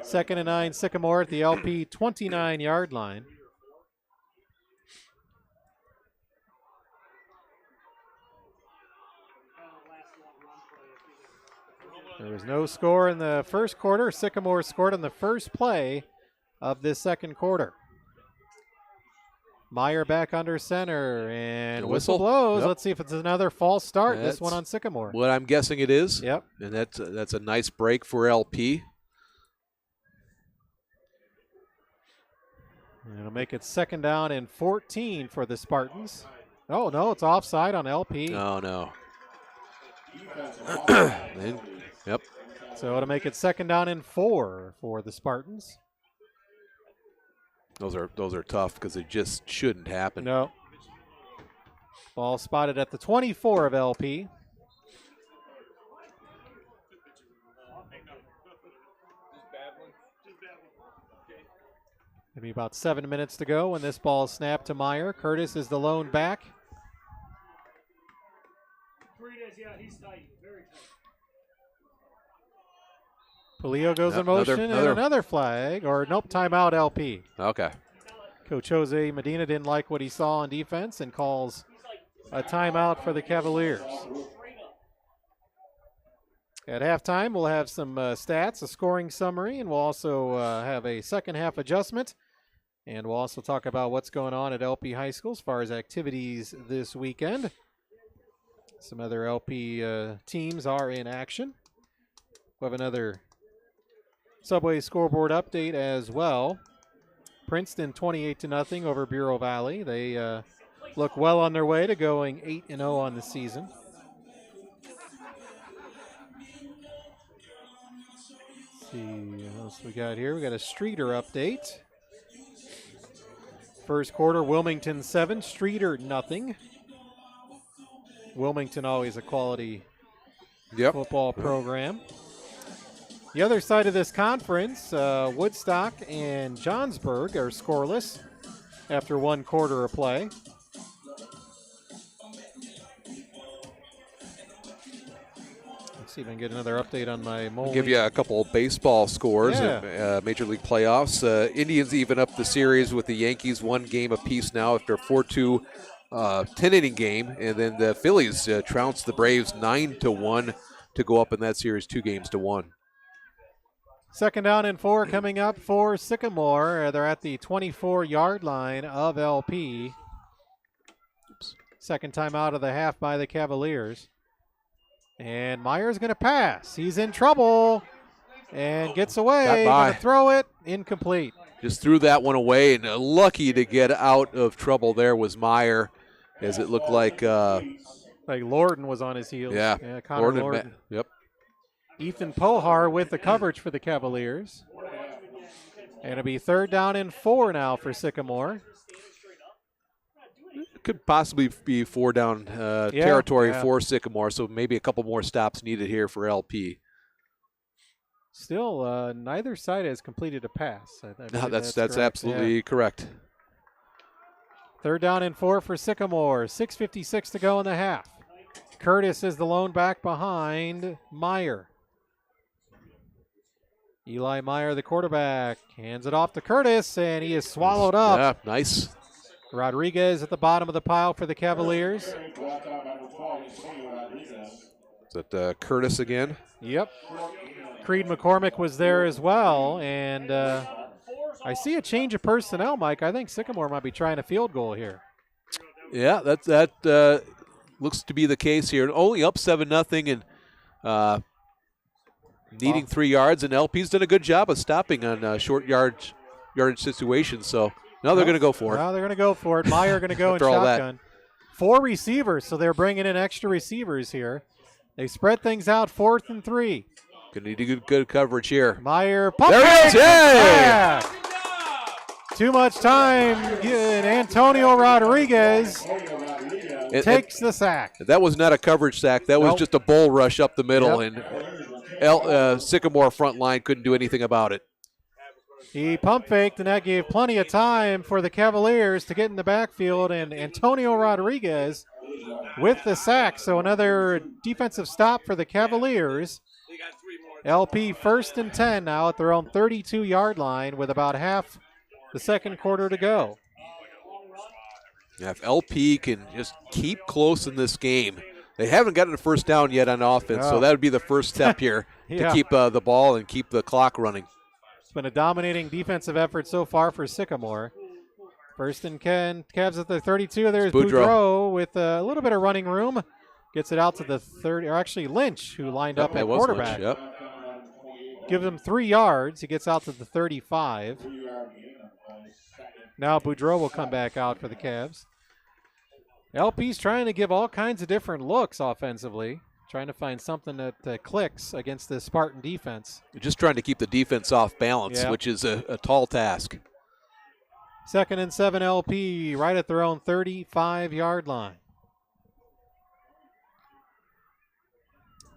2nd and 9, Sycamore at the LP 29-yard line. There was no score in the first quarter. Sycamore scored on the first play of this second quarter. Meyer back under center, and whistle blows. Yep. Let's see if it's another false start. This one on Sycamore. What I'm guessing it is. Yep. And that's a nice break for LP. And it'll make it 2nd down and 14 for the Spartans. Oh, no, it's offside on LP. Oh, no. Yep. So it'll make it 2nd down and 4 for the Spartans. Those are tough because they just shouldn't happen. No. Ball spotted at the 24 of LP. Maybe about 7 minutes to go when this ball is snapped to Meyer. Curtis is the lone back. Pulio goes in motion, and another flag, or nope, timeout LP. Okay. Coach Jose Medina didn't like what he saw on defense and calls a timeout for the Cavaliers. At halftime, we'll have some stats, a scoring summary, and we'll also have a second half adjustment And we'll also talk about what's going on at LP High School as far as activities this weekend. Some other LP teams are in action. We'll have another Subway scoreboard update as well. Princeton 28-0 over Bureau Valley. They look well on their way to going 8-0 on the season. Let's see what else we got here. We got a Streeter update. First quarter, Wilmington 7, Streeter nothing. Wilmington always a quality football program. The other side of this conference, Woodstock and Johnsburg are scoreless after one quarter of play. See if I can get another update on my Mole. I'll give you a couple of baseball scores in Major League playoffs. Indians even up the series with the Yankees 1 game apiece now after a 4-2 10-inning game. And then the Phillies trounced the Braves 9-1 to go up in that series 2-1. Second down and 4 coming up for Sycamore. They're at the 24-yard line of LP. Second time out of the half by the Cavaliers. And Meyer's going to pass. He's in trouble and gets away. Going to throw it. Incomplete. Just threw that one away, and lucky to get out of trouble there was Meyer, as it looked like Lorden was on his heels. Yeah, Connor Lorden. Yep. Ethan Pohar with the coverage for the Cavaliers. And it'll be third down and 4 now for Sycamore. Could possibly be 4 down territory for Sycamore, so maybe a couple more stops needed here for LP. Still, neither side has completed a pass. No, that's absolutely correct. Third down and 4 for Sycamore. 6:56 to go in the half. Curtis is the lone back behind Meyer. Eli Meyer, the quarterback, hands it off to Curtis, and he is swallowed up. Yeah, nice. Rodriguez at the bottom of the pile for the Cavaliers. Is that Curtis again? Yep. Creed McCormick was there as well, and I see a change of personnel, Mike. I think Sycamore might be trying a field goal here. Yeah, that looks to be the case here. Only up 7-0 and needing 3 yards, and LP's done a good job of stopping on short yardage situations, so now they're going to go for it. Now they're going to go for it. Meyer going to go in shotgun. 4 receivers, so they're bringing in extra receivers here. They spread things out, 4th and 3. Going to need good coverage here. Meyer, pump there it is! Yay! Too much time, and Antonio Rodriguez takes the sack. That was not a coverage sack. That was just a bull rush up the middle, and Sycamore front line couldn't do anything about it. He pump faked, and that gave plenty of time for the Cavaliers to get in the backfield, and Antonio Rodriguez with the sack. So another defensive stop for the Cavaliers. LP 1st and 10 now at their own 32-yard line with about half the second quarter to go. Yeah, if LP can just keep close in this game. They haven't gotten a first down yet on offense, so that would be the first step here to keep the ball and keep the clock running. It's been a dominating defensive effort so far for Sycamore. 1st and 10, Cavs at the 32. There's Boudreau with a little bit of running room. Gets it out to the 30, or actually Lynch, who lined up at quarterback. Lynch, Gives him 3 yards. He gets out to the 35. Now Boudreau will come back out for the Cavs. LP's trying to give all kinds of different looks offensively, trying to find something that clicks against the Spartan defense. Just trying to keep the defense off balance, which is a tall task. 2nd and 7 LP right at their own 35-yard line.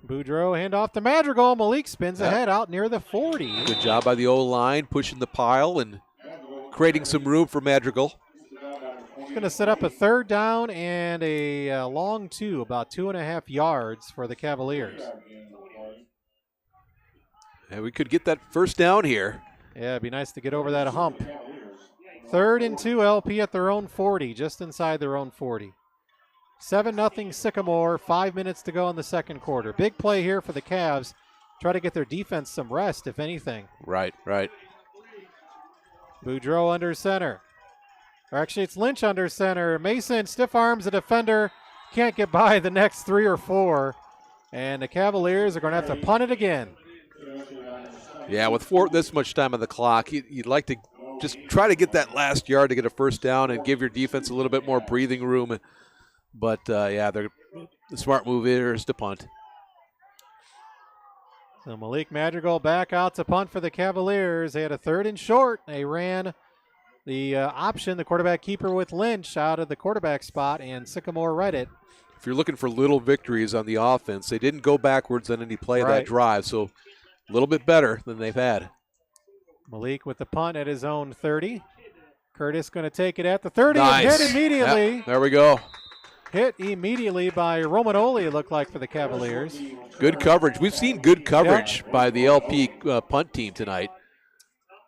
Boudreau, handoff to Madrigal. Malik spins ahead out near the 40. Good job by the O-line, pushing the pile and creating some room for Madrigal. Going to set up a 3rd down and a long 2, about 2.5 yards for the Cavaliers. And we could get that first down here. Yeah, it'd be nice to get over that hump. 3rd and 2, LP at their own 40, just inside their own 40. 7-0 Sycamore, 5 minutes to go in the second quarter. Big play here for the Cavs. Try to get their defense some rest, if anything. Right. Boudreau under center. Or actually, it's Lynch under center. Mason stiff arms a defender. Can't get by the next 3 or 4. And the Cavaliers are going to have to punt it again. Yeah, with this much time on the clock, you'd like to just try to get that last yard to get a first down and give your defense a little bit more breathing room. But, the smart move here is to punt. So Malik Madrigal back out to punt for the Cavaliers. They had a 3rd and short. They ran the option, the quarterback keeper with Lynch out of the quarterback spot, and Sycamore read it. If you're looking for little victories on the offense, they didn't go backwards on any play of that drive, so a little bit better than they've had. Malik with the punt at his own 30. Curtis going to take it at the 30 nice. And hit immediately. Yep, there we go. Hit immediately by Romanoli, it looked like, for the Cavaliers. Good coverage. We've seen good coverage by the LP punt team tonight.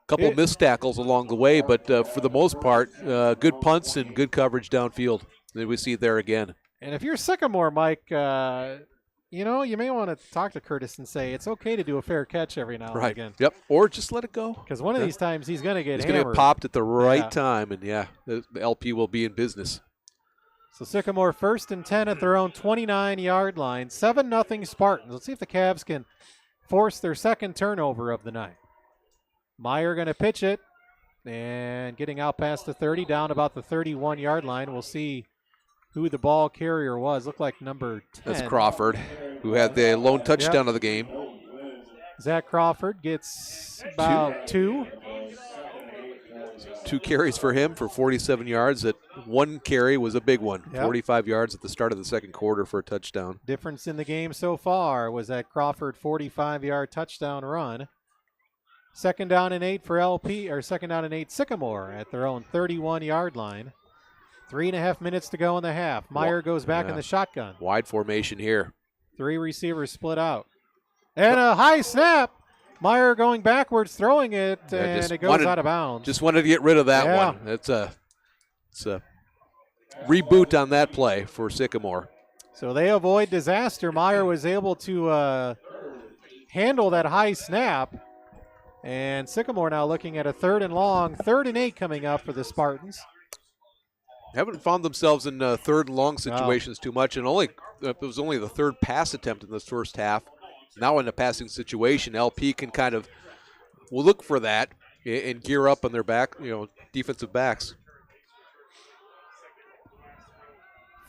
Couple missed tackles along the way, but for the most part, good punts and good coverage downfield. Then we see it there again. And if you're Sycamore, Mike, you may want to talk to Curtis and say it's okay to do a fair catch every now and again. Yep, or just let it go. Because one of these times he's going to get He's hammered. going to get popped at the right time, and the LP will be in business. So Sycamore 1st and 10 at their own 29-yard line. 7-0 Spartans. Let's see if the Cavs can force their second turnover of the night. Meyer going to pitch it and getting out past the 30, down about the 31-yard line. We'll see who the ball carrier was. Looked like number 10. That's Crawford, who had the lone touchdown of the game. Zach Crawford gets about 2. 2 carries for him for 47 yards. That one carry was a big one. 45 yards at the start of the second quarter for a touchdown. Difference in the game so far was that Crawford 45-yard touchdown run. 2nd down and 8 for LP, or 2nd down and 8 Sycamore at their own 31-yard line. 3.5 minutes to go in the half. Meyer goes back in the shotgun. Wide formation here. 3 receivers split out. And a high snap. Meyer going backwards, throwing it, and it goes out of bounds. Just wanted to get rid of that one. It's a reboot on that play for Sycamore. So they avoid disaster. Meyer was able to handle that high snap. And Sycamore now looking at a 3rd and long, 3rd and 8 coming up for the Spartans. Haven't found themselves in 3rd and long situations too much, and it was only the 3rd pass attempt in this first half. Now in a passing situation, LP can will look for that and gear up on their back, defensive backs.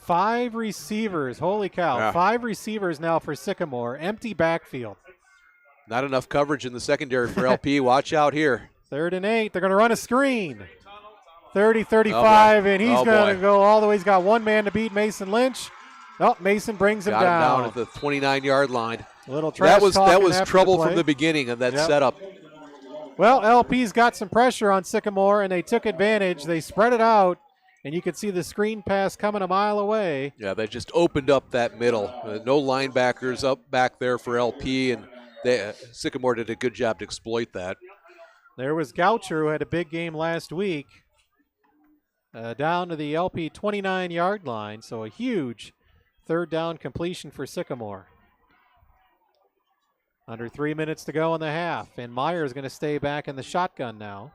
5 receivers, holy cow! Yeah. 5 receivers now for Sycamore. Empty backfield. Not enough coverage in the secondary for LP. Watch out here. 3rd and 8. They're going to run a screen. 30, 35, and he's going to go all the way. He's got one man to beat, Mason Lynch. Oh, Mason brings him down. At the 29-yard line. A little trash that was trouble from the beginning of that setup. Well, LP's got some pressure on Sycamore, and they took advantage. They spread it out, and you could see the screen pass coming a mile away. Yeah, they just opened up that middle. No linebackers up back there for LP, and Sycamore did a good job to exploit that. There was Goucher, who had a big game last week, down to the LP 29-yard line, so a huge 3rd down completion for Sycamore. Under 3 minutes to go in the half, and Meyer's going to stay back in the shotgun now.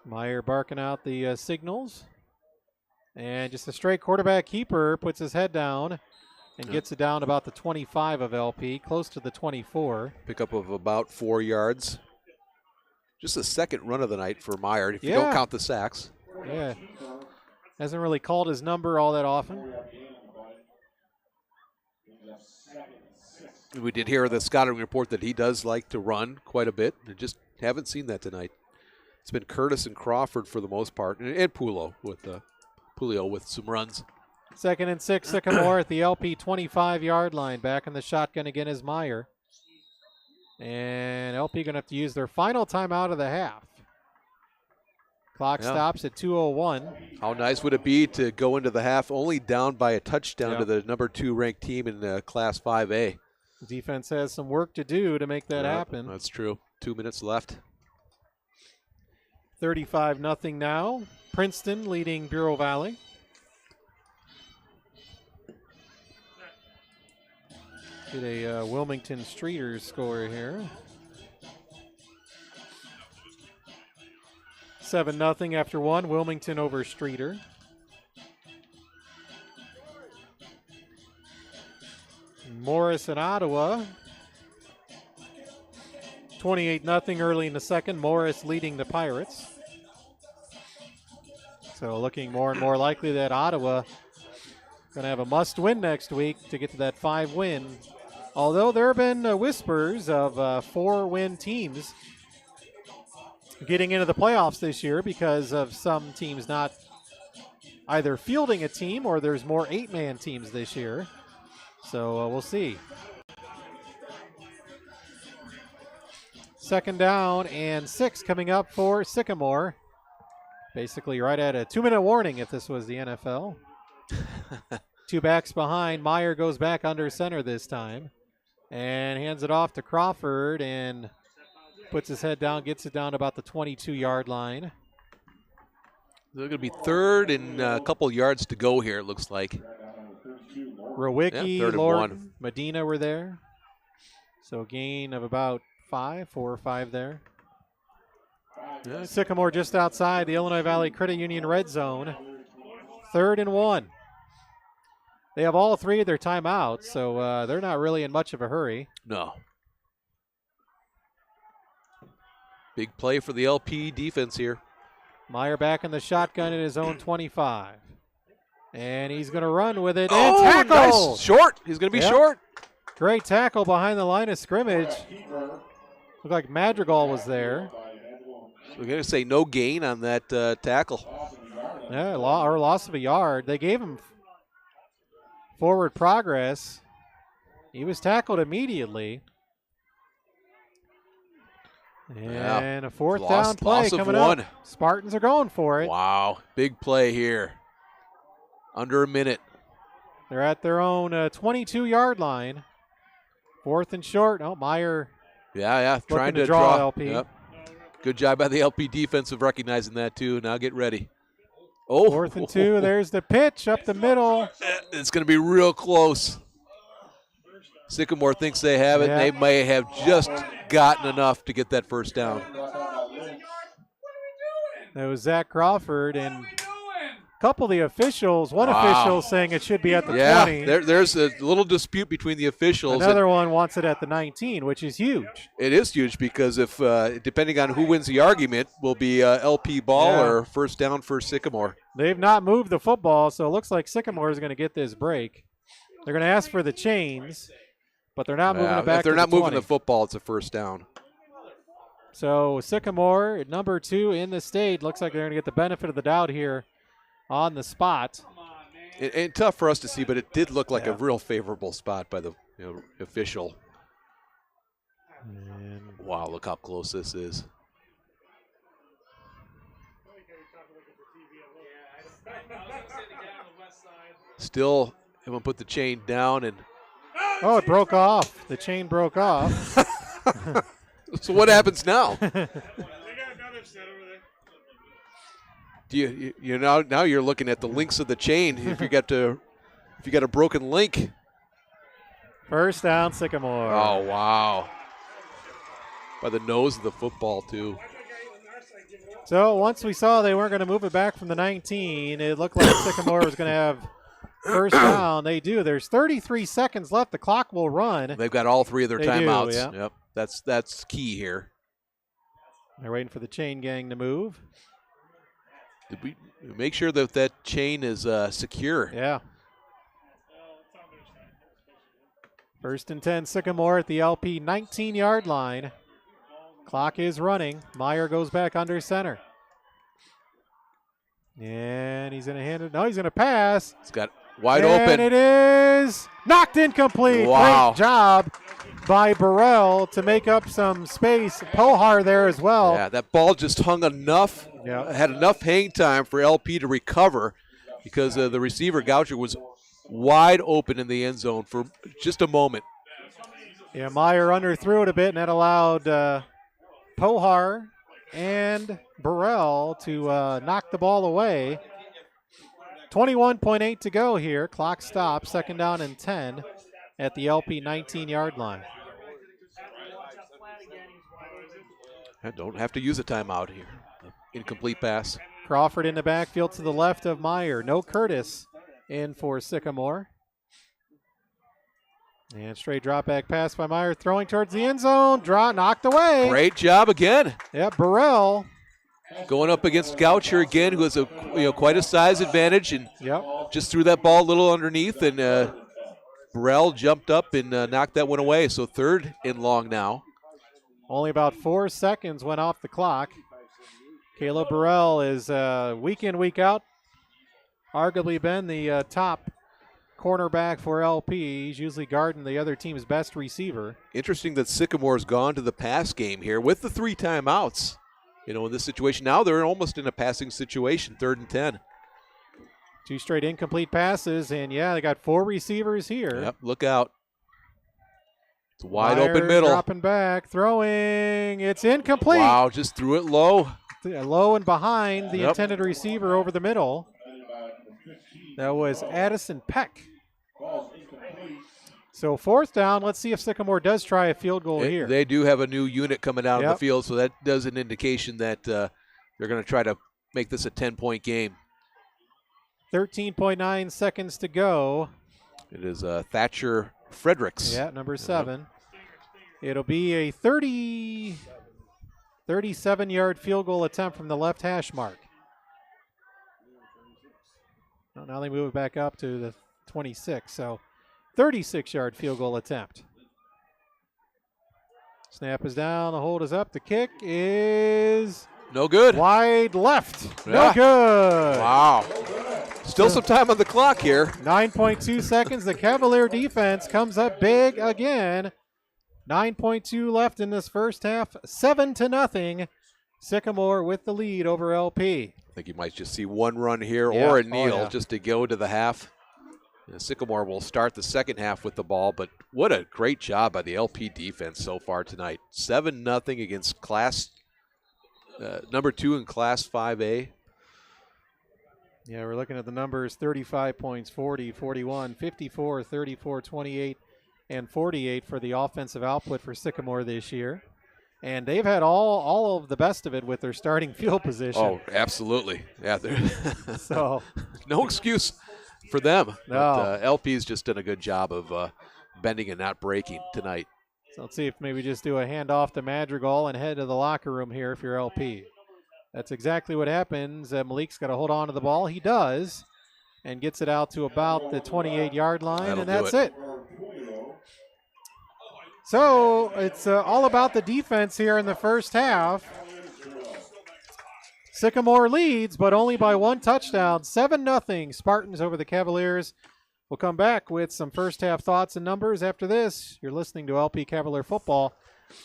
Meyer barking out the signals. And just a straight quarterback keeper puts his head down and gets it down about the 25 of LP, close to the 24. Pickup of about 4 yards. Just the 2nd run of the night for Meyer, if you don't count the sacks. Yeah. Hasn't really called his number all that often. We did hear the scouting report that he does like to run quite a bit. I just haven't seen that tonight. It's been Curtis and Crawford for the most part, and Pulio with some runs. 2nd and 6, Sycamore at the LP 25-yard line. Back in the shotgun again is Meyer. And LP going to have to use their final timeout of the half. Clock stops at 2:01. How nice would it be to go into the half only down by a touchdown to the number 2 ranked team in Class 5A? The defense has some work to do to make that happen. That's true. 2 minutes left. 35-0 now. Princeton leading Bureau Valley. Get a Wilmington Streeters score here. 7-0 after one. Wilmington over Streeter. Morris and Ottawa. 28-0 early in the second. Morris leading the Pirates. So looking more and more likely that Ottawa going to have a must-win next week to get to that 5-win. Although there have been whispers of 4-win teams getting into the playoffs this year because of some teams not either fielding a team or there's more 8-man teams this year. So we'll see. Second down and 6 coming up for Sycamore. Basically right at a 2-minute warning if this was the NFL. 2 backs behind. Meyer goes back under center this time and hands it off to Crawford and puts his head down, gets it down about the 22-yard line. They're going to be third and a couple yards to go here, it looks like. Rowicki, Yep, Lord, Medina were there. So gain of about 4 or 5 there. Yeah. Sycamore just outside the Illinois Valley Credit Union red zone. 3rd and 1. They have all 3 of their timeouts, so they're not really in much of a hurry. No. Big play for the LP defense here. Meyer back in the shotgun at his own 25. And he's going to run with it and tackle! Nice. Short. He's going to be short. Great tackle behind the line of scrimmage. Looked like Madrigal was there. We're going to say no gain on that tackle. Yeah, or loss of a yard. They gave him forward progress. He was tackled immediately. And a 4th down play coming up. Spartans are going for it. Wow, big play here. Under a minute. They're at their own 22-yard line. 4th and short. Oh, Meyer. Yeah, trying to draw LP. Yep. Good job by the LP defense of recognizing that too. Now get ready. Oh, 4th and 2. There's the pitch up the middle. It's going to be real close. Sycamore thinks they have it. Yeah. They may have just gotten enough to get that first down. That was Zach Crawford and a couple of the officials. One official saying it should be at the 20. There's a little dispute between the officials. Another one wants it at the 19, which is huge. It is huge because if depending on who wins the argument, will be LP ball or first down for Sycamore. They've not moved the football, so it looks like Sycamore is going to get this break. They're going to ask for the chains, but they're not moving it back. If they're to not the moving 20. the football, it's a first down. So Sycamore, at number 2 in the state, looks like they're going to get the benefit of the doubt here on the spot. And tough for us to see, but it did look like a real favorable spot by the official. And wow, look how close this is. Still haven't put the chain down, and oh, it broke off. The chain broke off. so what happens now? Do you now you're looking at the links of the chain. If you got a broken link. First down, Sycamore. Oh wow! By the nose of the football too. So once we saw they weren't going to move it back from the 19, it looked like Sycamore was going to have first down. They do. There's 33 seconds left. The clock will run. They've got all 3 of their They timeouts. do, yeah. Yep, that's key here. They're waiting for the chain gang to move. Did we make sure that chain is secure? Yeah. First and 10, Sycamore at the LP 19-yard line. Clock is running. Meyer goes back under center. And he's going to hand it. No, he's going to pass. It's got wide and open. And it is knocked incomplete. Wow. Great job by Burrell to make up some space. Pohar there as well. Yeah, that ball just hung enough. Yeah. Had enough hang time for LP to recover because the receiver, Goucher, was wide open in the end zone for just a moment. Yeah, Meyer underthrew it a bit, and that allowed Pohar and Burrell to knock the ball away. 21.8 to go here. Clock stops. Second down and 10. at the LP 19-yard line. I don't have to use a timeout here. Incomplete pass. Crawford in the backfield to the left of Meyer. No Curtis in for Sycamore. And straight drop back pass by Meyer, throwing towards the end zone. Knocked away. Great job again. Yeah, Burrell. Going up against Goucher again, who has quite a size advantage, and just threw that ball a little underneath, and Burrell jumped up and knocked that one away. So 3rd and long now. Only about 4 seconds went off the clock. Caleb Burrell is week in, week out, arguably been the top cornerback for LP. He's usually guarding the other team's best receiver. Interesting that Sycamore's gone to the pass game here with the 3 timeouts. In this situation now, they're almost in a passing situation, 3rd and 10. 2 straight incomplete passes, and they got 4 receivers here. Yep, look out. It's a wide Myers open middle. Dropping back, throwing. It's incomplete. Wow, just threw it low. Low and behind the intended receiver over the middle. That was Addison Peck. So 4th down. Let's see if Sycamore does try a field goal here. They do have a new unit coming out of the field, so that does an indication that they're going to try to make this a 10-point game. 13.9 seconds to go. It is Thatcher Fredericks. Yeah, number 7. It'll be a 37-yard field goal attempt from the left hash mark. Now they move it back up to the 26, so 36-yard field goal attempt. Snap is down, the hold is up, the kick is no good. Wide left. No good. Wow. Still some time on the clock here. 9.2 seconds. The Cavalier defense comes up big again. 9.2 left in this first half. 7-0. Sycamore with the lead over LP. I think you might just see one run here or a kneel just to go to the half. Sycamore will start the second half with the ball, but what a great job by the LP defense so far tonight. 7-0 against class number 2 in Class 5A. Yeah, we're looking at the numbers: 35 points, 40, 41, 54, 34, 28, and 48 for the offensive output for Sycamore this year. And they've had all of the best of it with their starting field position. Oh, absolutely. Yeah, so no excuse for them. No. But, LP's just done a good job of bending and not breaking tonight. So let's see if maybe just do a handoff to Madrigal and head to the locker room here if you're LP. That's exactly what happens. Malik's got to hold on to the ball. He does, and gets it out to about the 28-yard line, and that's it. So it's all about the defense here in the first half. Sycamore leads, but only by 1 touchdown. 7-0 Spartans over the Cavaliers. We'll come back with some first half thoughts and numbers after this. You're listening to LP Cavalier Football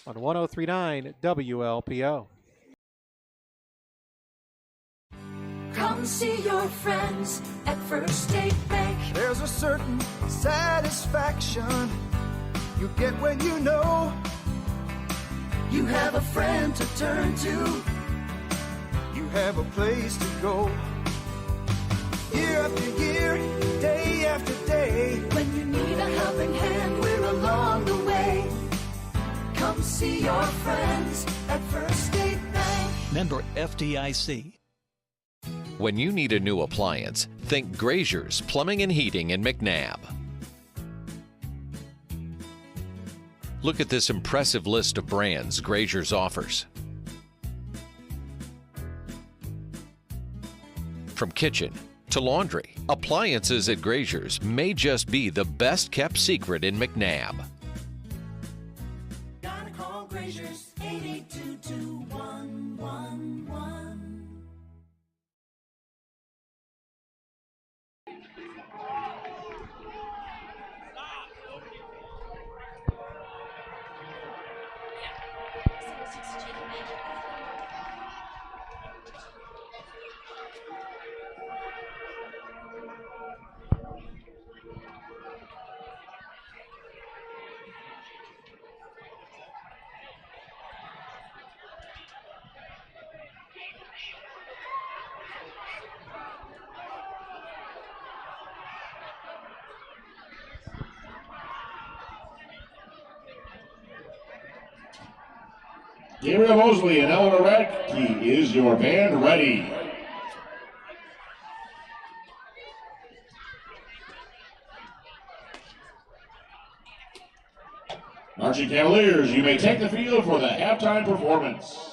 on 103.9 WLPO. Come see your friends at First State Bank. There's a certain satisfaction you get when you know you have a friend to turn to. You have a place to go. Year after year, day after day. When you need a helping hand, we're along the way. Come see your friends at First State Bank. Member FDIC. When you need a new appliance, think Grazier's Plumbing and Heating in McNabb. Look at this impressive list of brands Grazier's offers. From kitchen to laundry, appliances at Grazier's may just be the best kept secret in McNabb. Gotta call Grazier's 8822111. Gabriel Mosley and Eleanor Radke, is your band ready? Marching Cavaliers, you may take the field for the halftime performance.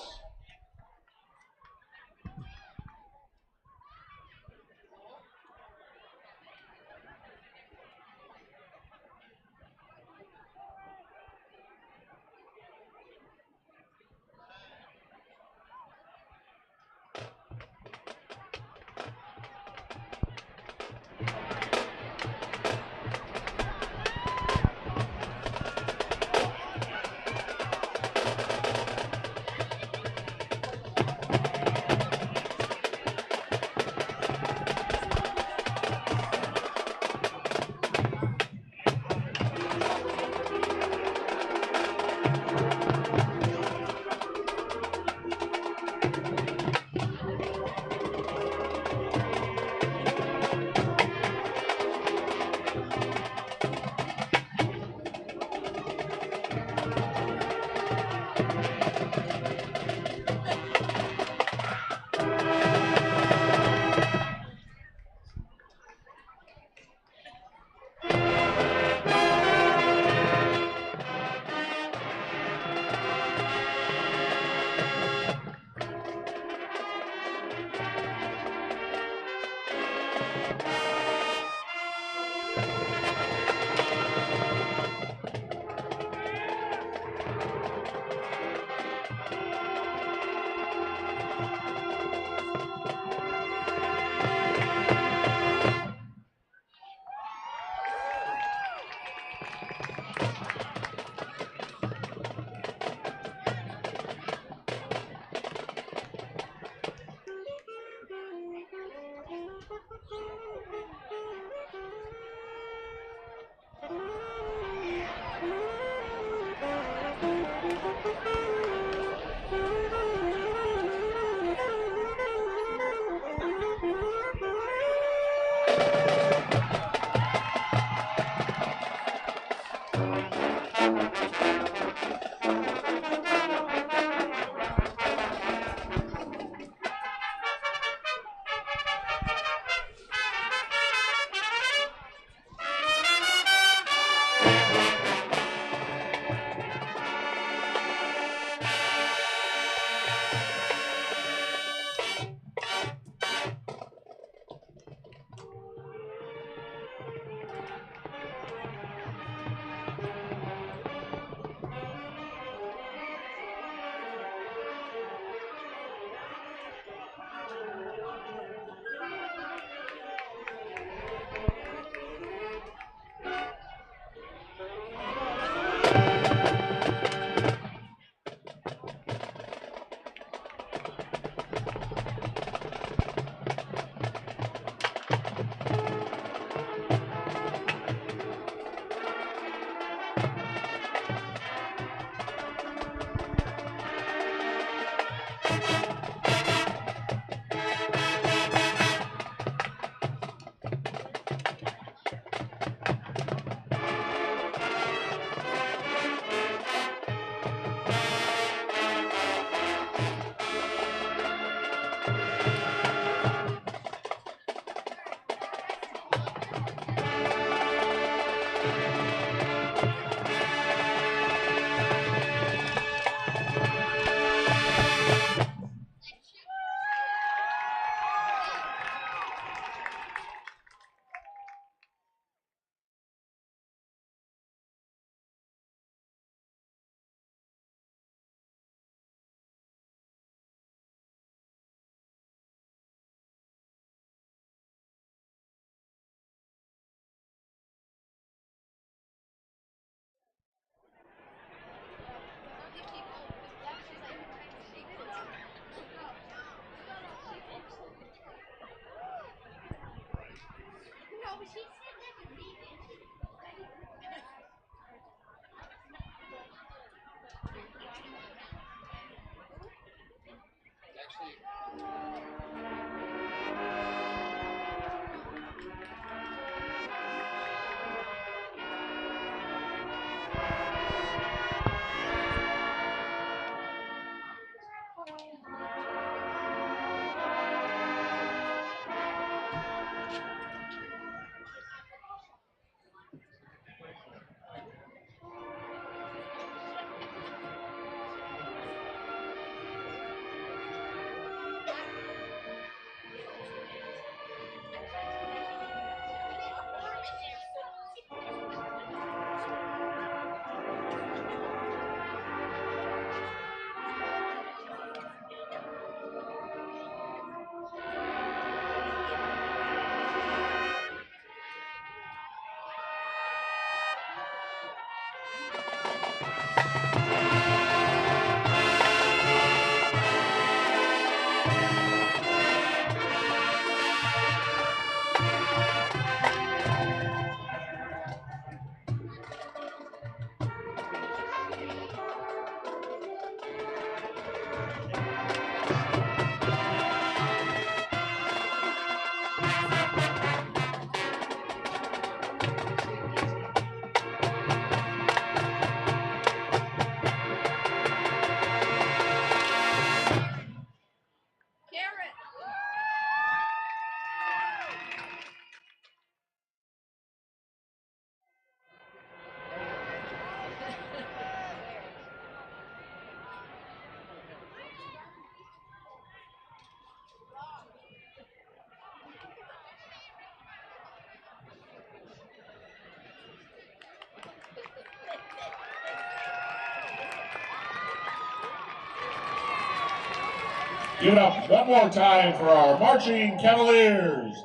Give it up one more time for our marching Cavaliers.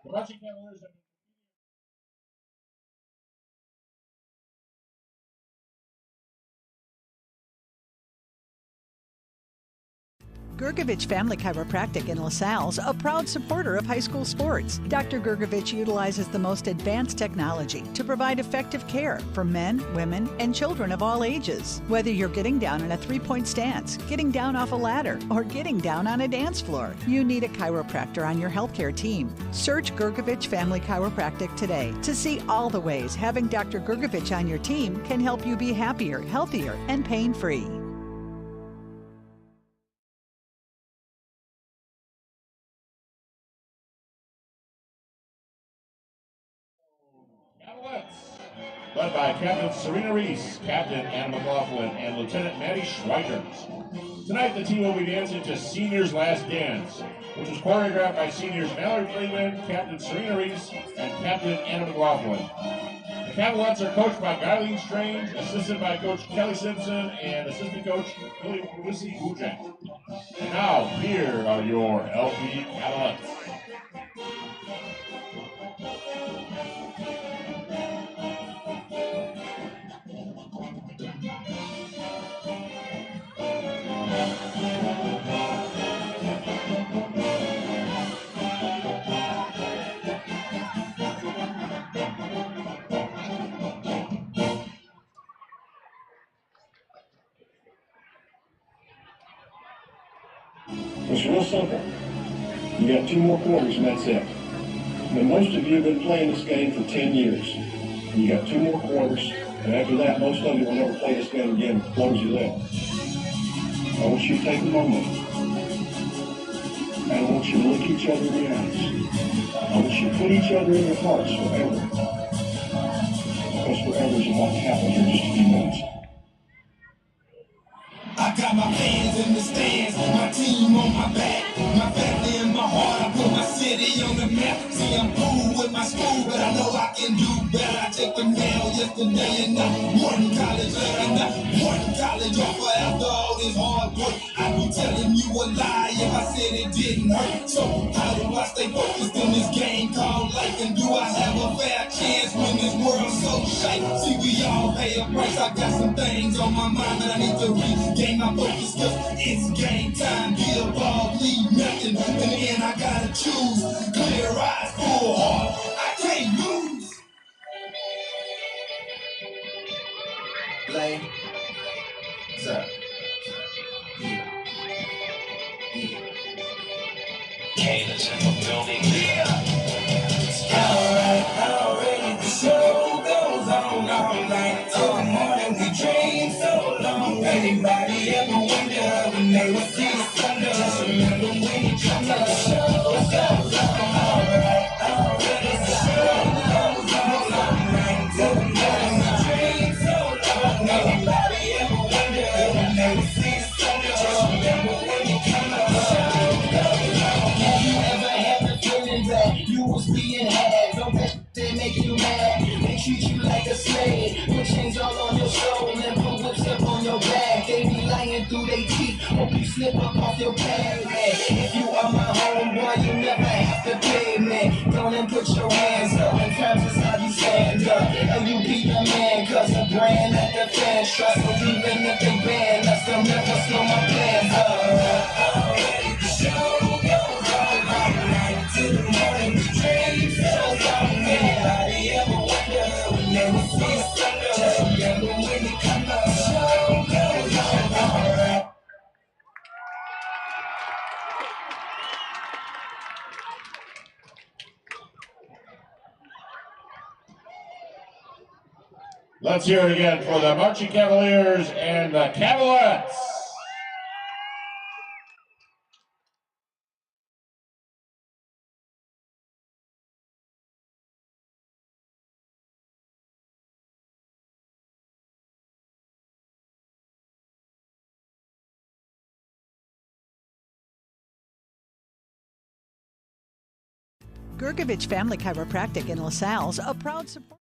The marching Cavaliers have Gergovich Family Chiropractic in LaSalle's a proud supporter of high school sports. Dr. Gergovich utilizes the most advanced technology to provide effective care for men, women, and children of all ages. Whether you're getting down in a three-point stance, getting down off a ladder, or getting down on a dance floor, you need a chiropractor on your healthcare team. Search Gergovich Family Chiropractic today to see all the ways having Dr. Gergovich on your team can help you be happier, healthier, and pain-free. Cavaliers, led by Captain Serena Reese, Captain Anna McLaughlin, and Lieutenant Maddie Schweikers. Tonight, the team will be dancing to Senior's Last Dance, which was choreographed by seniors Mallory Freeman, Captain Serena Reese, and Captain Anna McLaughlin. The Cavaliers are coached by Guyleen Strange, assisted by Coach Kelly Simpson, and assistant coach Billy Wujak. And now, here are your LP Cavaliers. It's real simple. You got 2 more quarters and that's it. Now, most of you have been playing this game for 10 years. You got 2 more quarters, and after that, most of you will never play this game again as long as you live. I want you to take a moment, and I want you to look each other in the eyes. I want you to put each other in your hearts forever. Because forever is about to happen here in just a few minutes. I got my fans in the stands, my team on my back, my family in my heart. I put my city on the map. See, I'm cool with my school, but I know I can do better. I take the mail yesterday and not one college letter, not one college offer. After all this hard work, I'd be telling you a lie if I said it didn't hurt. So how do I stay focused in this game called life? And do I have a fair chance when this world's so shite? See, we all pay a price. I got some things on my mind that I need to regain my focus, cause it's game time. Give all, leave nothing. In the end, I gotta choose. Clear eyes, full heart. I can't lose. Blame. Sir. Kayla's in the building. Yeah. Already the show goes on all night. Till the morning we dream so long. Anybody ever wonder when they would see the thunder? Just remember when you come to the show goes on. Already the show goes on all night. Till the morning we dream so long. Anybody ever wonder when they would see the thunder? Just remember when you come to the show goes on. Have you ever had the feeling that you was being had? Don't let they make you mad. They treat you like a slave. Put chains all on your soul and put whips up on your back. They be lying through their teeth. Hope you slip up off your path. If you are my homeboy, you never have to pay me. Don't and put your hands up. In times is how you stand up. And you be the man, cause the brand that the fans trust. So even if they ban us, they'll never slow my plans up. Already the show goes on all night. Till the morning we dream so long. Anybody ever wonder when they will see the thunder? Just remember when you come up. The show goes on all right. Let's hear it again for the marching Cavaliers and the Cavaliers. Gergovich Family Chiropractic in LaSalle's a proud supporter.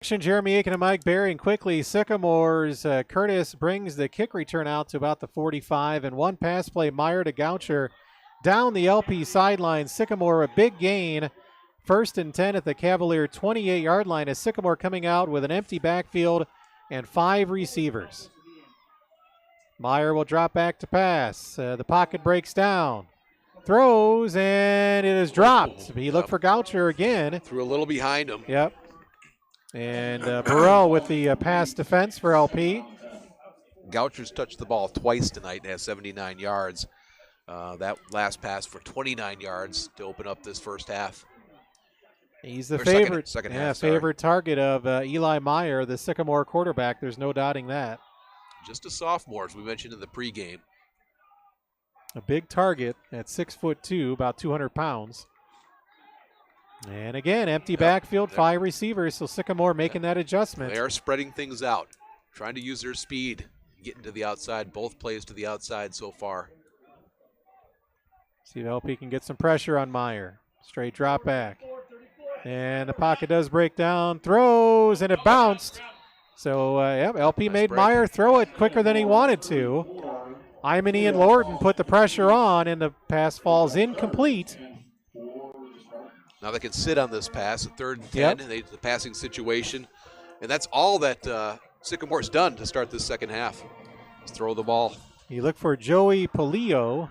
Jeremy Aiken and Mike Berry, and quickly Sycamore's Curtis brings the kick return out to about the 45, and one pass play, Meyer to Goucher down the LP sideline. Sycamore a big gain, 1st and 10 at the Cavalier 28-yard line, as Sycamore coming out with an empty backfield and 5 receivers. Meyer will drop back to pass. The pocket breaks down. Throws, and it is dropped. He looked for Goucher again. Threw a little behind him. Yep. And Burrell with the pass defense for LP. Goucher's touched the ball twice tonight and has 79 yards. That last pass for 29 yards to open up this first half. He's the favorite, second half, favorite target of Eli Meyer, the Sycamore quarterback. There's no doubting that. Just a sophomore, as we mentioned in the pregame. A big target at 6'2", about 200 pounds. And again, empty backfield, 5 receivers, so Sycamore making that adjustment. They are spreading things out, trying to use their speed, getting to the outside, both plays to the outside so far. See if LP can get some pressure on Meyer. Straight drop back. And the pocket does break down, throws, and it bounced. So, LP made Meyer throw it quicker than he wanted to. Imany and Lorden put the pressure on, and the pass falls incomplete. Now they can sit on this pass, 3rd and 10, and the passing situation. And that's all that Sycamore's done to start this second half. Just throw the ball. You look for Joey Polillo.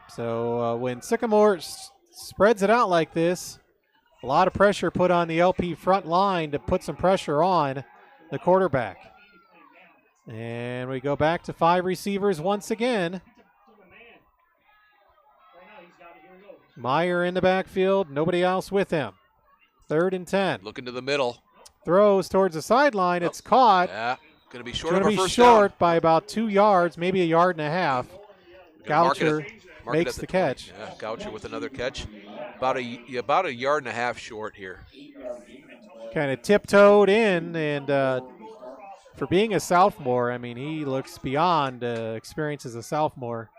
So when Sycamore spreads it out like this, a lot of pressure put on the LP front line to put some pressure on the quarterback. And we go back to 5 receivers once again. Meyer in the backfield, nobody else with him. 3rd and 10. Looking to the middle. Throws towards the sideline. It's caught. Yeah, going to be short. Going to be short by about 2 yards, maybe 1.5 yards. Goucher makes the catch. Yeah, Goucher with another catch. About a 1.5 yards short here. Kind of tiptoed in, and for being a sophomore, I mean, he looks beyond experience as a sophomore.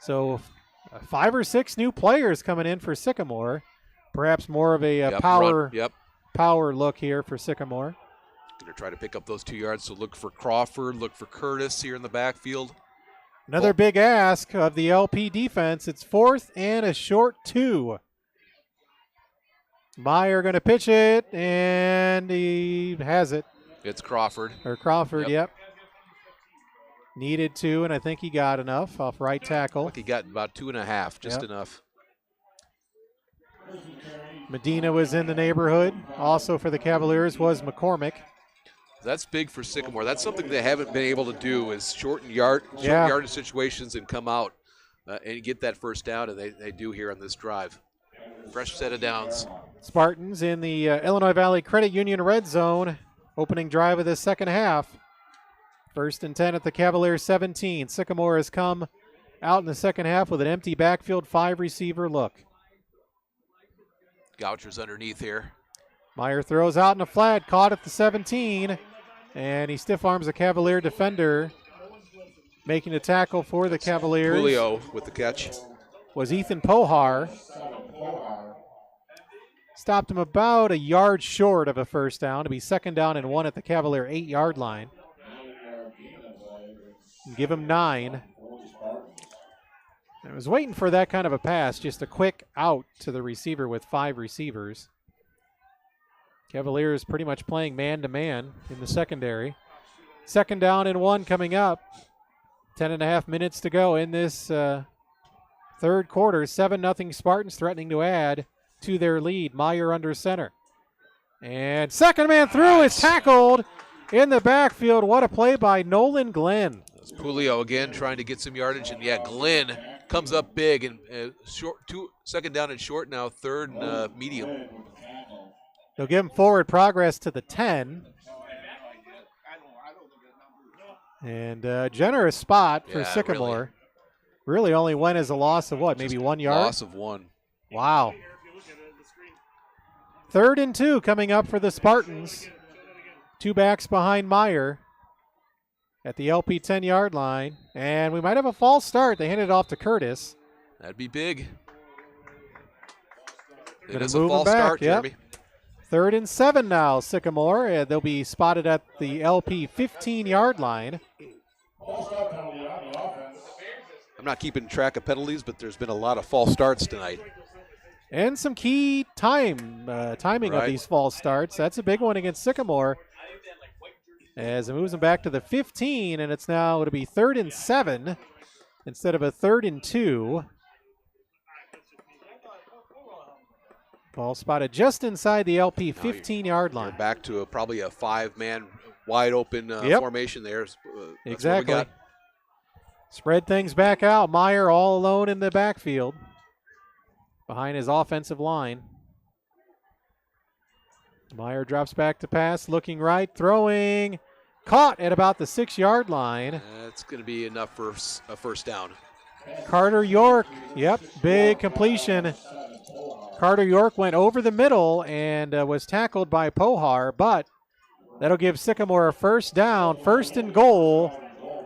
So 5 or 6 new players coming in for Sycamore. Perhaps more of a power look here for Sycamore. Going to try to pick up those 2 yards, so look for Crawford, look for Curtis here in the backfield. Another big ask of the LP defense. It's 4th and a short 2. Meyer going to pitch it, and he has it. It's Crawford. Yep. Needed 2, and I think he got enough off right tackle. He got about 2.5, just enough. Medina was in the neighborhood. Also for the Cavaliers was McCormick. That's big for Sycamore. That's something they haven't been able to do, is shorten yardage situations and come out and get that first down, and they do here on this drive. Fresh set of downs. Spartans in the Illinois Valley Credit Union red zone. Opening drive of the second half. 1st and 10 at the Cavaliers 17. Sycamore has come out in the second half with an empty backfield, 5 receiver look. Goucher's underneath here. Meyer throws out in a flat, caught at the 17, and he stiff arms a Cavalier defender. Making a tackle for the Cavaliers. Julio with the catch. Was Ethan Pohar. Stopped him about a yard short of a first down to be 2nd down and 1 at the Cavalier 8-yard line. Give him 9. I was waiting for that kind of a pass, just a quick out to the receiver with 5 receivers. Cavaliers pretty much playing man-to-man in the secondary. 2nd down and 1 coming up. 10.5 minutes to go in this third quarter. 7-0 Spartans threatening to add to their lead. Meyer under center. And second man through is tackled in the backfield. What a play by Nolan Glenn. It's Julio again trying to get some yardage, and Glenn comes up big and short. 2nd down and short now, 3rd and medium. They'll give him forward progress to the 10. And generous spot for Sycamore. Really only went as a loss of what, maybe 1 yard? Loss of 1. Wow. 3rd and 2 coming up for the Spartans. 2 backs behind Meyer at the LP 10-yard line. And we might have a false start. They handed it off to Curtis. That'd be big. It Gonna is a move false him back, start, Jeremy. 3rd and 7 now, Sycamore. They'll be spotted at the LP 15-yard line. I'm not keeping track of penalties, but there's been a lot of false starts tonight. And some key timing of these false starts. That's a big one against Sycamore. As it moves them back to the 15, and it's now going to be 3rd and 7 instead of a 3rd and 2. Ball spotted just inside the LP 15-yard line. Back to probably a 5-man wide open formation there. Exactly. Spread things back out. Meyer all alone in the backfield behind his offensive line. Meyer drops back to pass, looking right, throwing, caught at about the 6-yard line. That's going to be enough for a first down. Carter York, big completion. Carter York went over the middle and was tackled by Pohar, but that'll give Sycamore a first down, 1st and goal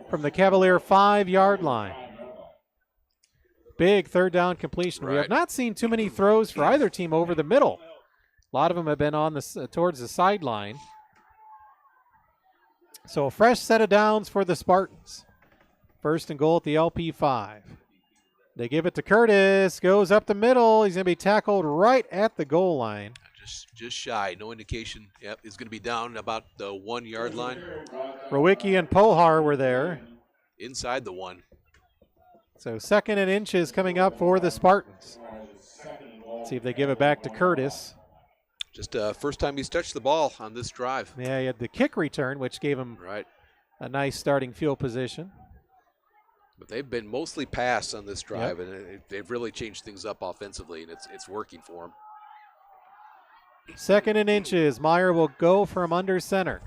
from the Cavalier 5-yard line. Big 3rd down completion. We have not seen too many throws for either team over the middle. A lot of them have been on towards the sideline. So a fresh set of downs for the Spartans. 1st and goal at the LP 5. They give it to Curtis, goes up the middle. He's going to be tackled right at the goal line. Just shy, no indication. Yep, he's going to be down about the 1-yard line. Rowicki and Pohar were there. Inside the 1. So 2nd and inches coming up for the Spartans. Let's see if they give it back to Curtis. Just first time he's touched the ball on this drive. Yeah, he had the kick return, which gave him a nice starting field position. But they've been mostly pass on this drive, and they've really changed things up offensively, and it's working for them. 2nd and inches. Meyer will go from under center.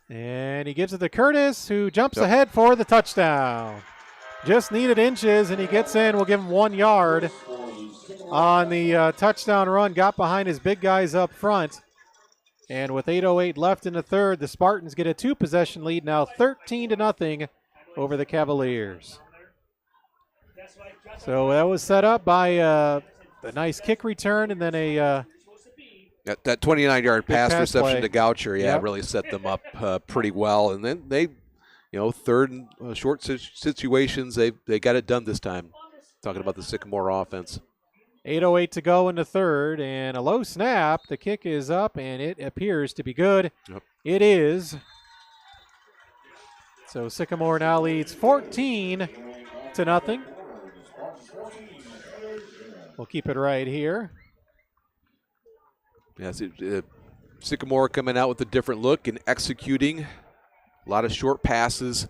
And he gives it to Curtis, who jumps ahead for the touchdown. Just needed inches, and he gets in. We'll give him 1 yard on the touchdown run. Got behind his big guys up front. And with 8:08 left in the 3rd, the Spartans get a 2-possession lead, now 13-0 over the Cavaliers. So that was set up by a nice kick return and then a that 29-yard pass reception play to Goucher, really set them up pretty well. And then they, 3rd and short situations, they got it done this time. Talking about the Sycamore offense. 8:08 to go in the 3rd, and a low snap. The kick is up, and it appears to be good. It is. So Sycamore now leads 14-0. We'll keep it right here. Yes, Sycamore coming out with a different look and executing. A lot of short passes.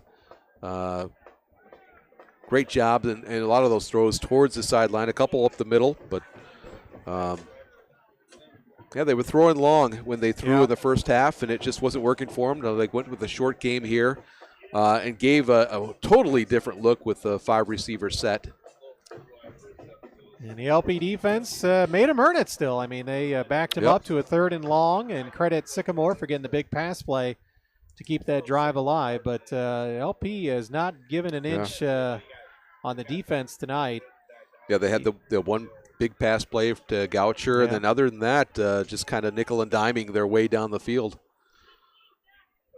Great job, and a lot of those throws towards the sideline, a couple up the middle, but they were throwing long when they threw in the first half, and it just wasn't working for them. Now they went with a short game here and gave a totally different look with a 5-receiver set. And the LP defense made them earn it still. I mean, they backed him up to a 3rd and long, and credit Sycamore for getting the big pass play to keep that drive alive. But LP has not given an inch on the defense tonight. Yeah, they had the one big pass play to Goucher, and then other than that, just kind of nickel and diming their way down the field.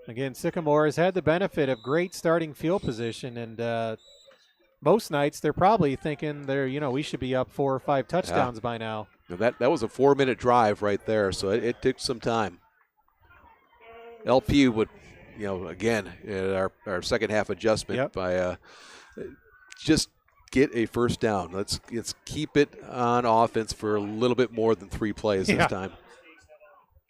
Again, Sycamore has had the benefit of great starting field position, and most nights they're probably thinking we should be up 4 or 5 touchdowns by now. And that was a 4-minute drive right there, so it took some time. LP would, again, our second half adjustment by just get a first down. Let's keep it on offense for a little bit more than 3 plays this time.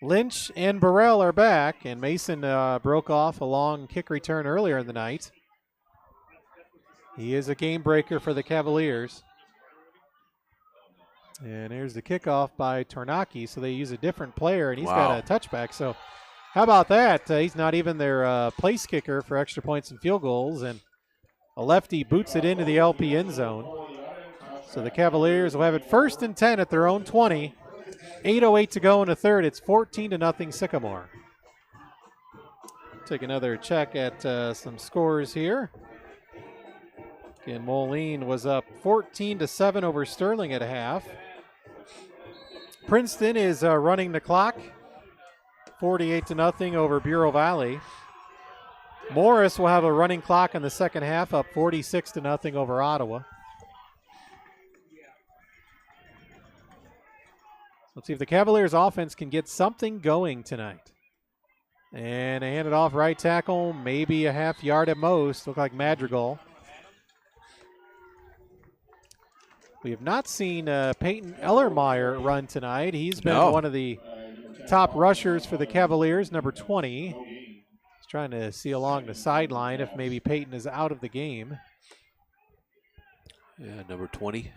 Lynch and Burrell are back, and Mason broke off a long kick return earlier in the night. He is a game breaker for the Cavaliers. And here's the kickoff by Tornacki, so they use a different player, and he's got a touchback. So how about that? He's not even their place kicker for extra points and field goals, and a lefty boots it into the LP end zone. So the Cavaliers will have it 1st and 10 at their own 20. 8:08 to go in the 3rd. It's 14-0 Sycamore. Take another check at some scores here. And Moline was up 14-7 over Sterling at half. Princeton is running the clock, 48-0 over Bureau Valley. Morris will have a running clock in the second half, up 46-0 over Ottawa. Let's see if the Cavaliers offense can get something going tonight. And they hand it off right tackle, maybe a half yard at most. Look like Madrigal. We have not seen Peyton Ellermeyer run tonight. He's been one of the top rushers for the Cavaliers, number 20. He's trying to see along the sideline if maybe Peyton is out of the game. Yeah, number 20.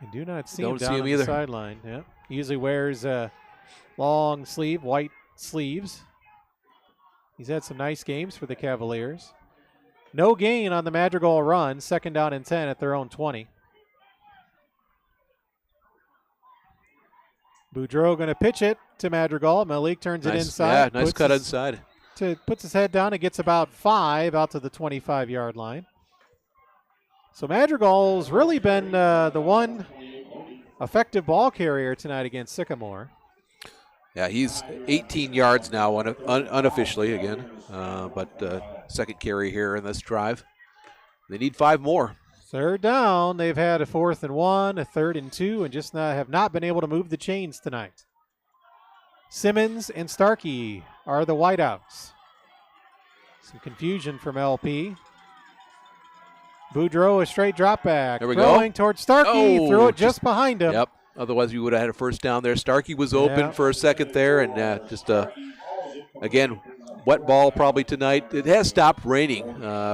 I do not see him down on the sideline. Yeah, he usually wears long sleeve, white sleeves. He's had some nice games for the Cavaliers. No gain on the Madrigal run, 2nd down and 10 at their own 20. Boudreau going to pitch it to Madrigal. Malik turns it inside. Yeah, nice cut inside. Puts his head down and gets about 5 out to the 25-yard line. So Madrigal's really been the one effective ball carrier tonight against Sycamore. Yeah, he's 18 yards now unofficially again, but second carry here in this drive. They need 5 more. 3rd down. They've had a 4th and 1, a 3rd and 2, and just have not been able to move the chains tonight. Simmons and Starkey are the wideouts. Some confusion from LP. Boudreau, a straight drop back. There we Throwing go. towards Starkey. Threw it just behind him. Yep. Otherwise, we would have had a first down there. Starkey was open for a second there, and again, wet ball probably tonight. It has stopped raining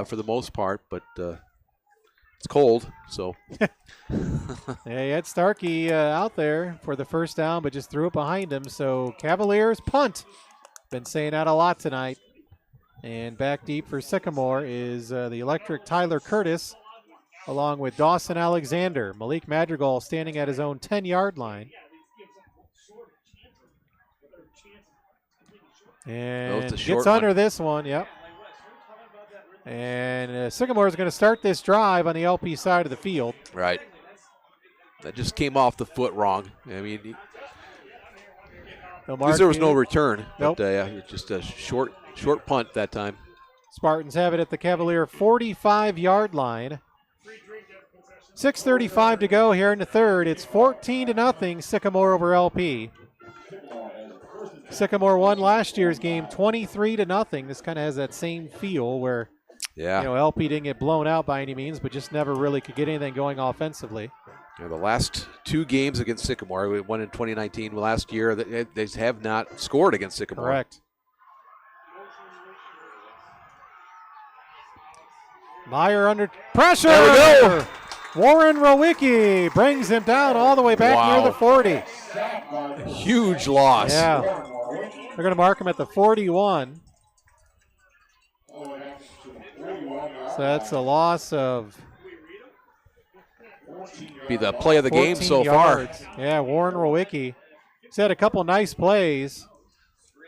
for the most part, but it's cold, so. Yeah, he had Starkey out there for the first down, but just threw it behind him. So Cavaliers punt. Been saying that a lot tonight. And back deep for Sycamore is the electric Tyler Curtis, along with Dawson Alexander. Malik Madrigal standing at his own 10-yard line. And gets under this one, yep. And Sycamore is going to start this drive on the LP side of the field. Right. That just came off the foot wrong. I mean, because there was no return. Nope. But, it's just a short punt that time. Spartans have it at the Cavalier 45-yard line. 6:35 to go here in the third. It's 14-0 Sycamore over LP. Sycamore won last year's game 23-0. This kind of has that same feel where LP didn't get blown out by any means, but just never really could get anything going offensively. The last 2 games against Sycamore, we won in 2019. Last year, they have not scored against Sycamore. Correct. Meyer under pressure. There we go. Warren Rowicki brings him down all the way back near the 40. Huge loss. Yeah. They're going to mark him at the 41. So that's a loss of be the play of the game so yards. far. Yeah, Warren Rowicki. He's had a couple nice plays.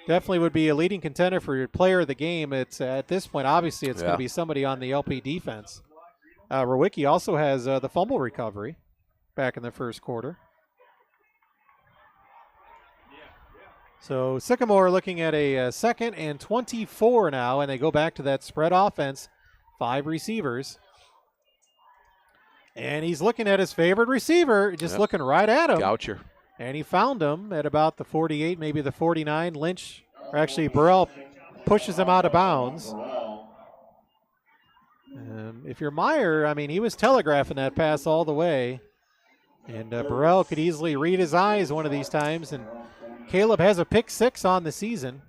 Definitely would be a leading contender for your player of the game. It's at this point, obviously, it's going to be somebody on the LP defense. Rowicki also has the fumble recovery back in the first quarter. So Sycamore looking at a 2nd and 24 now, and they go back to that spread offense, 5 receivers. And he's looking at his favorite receiver, just looking right at him. Goucher. And he found him at about the 48, maybe the 49. Lynch, or actually Burrell, pushes him out of bounds. If you're Meyer, I mean, he was telegraphing that pass all the way. And Burrell could easily read his eyes one of these times. And Caleb has a pick 6 on the season.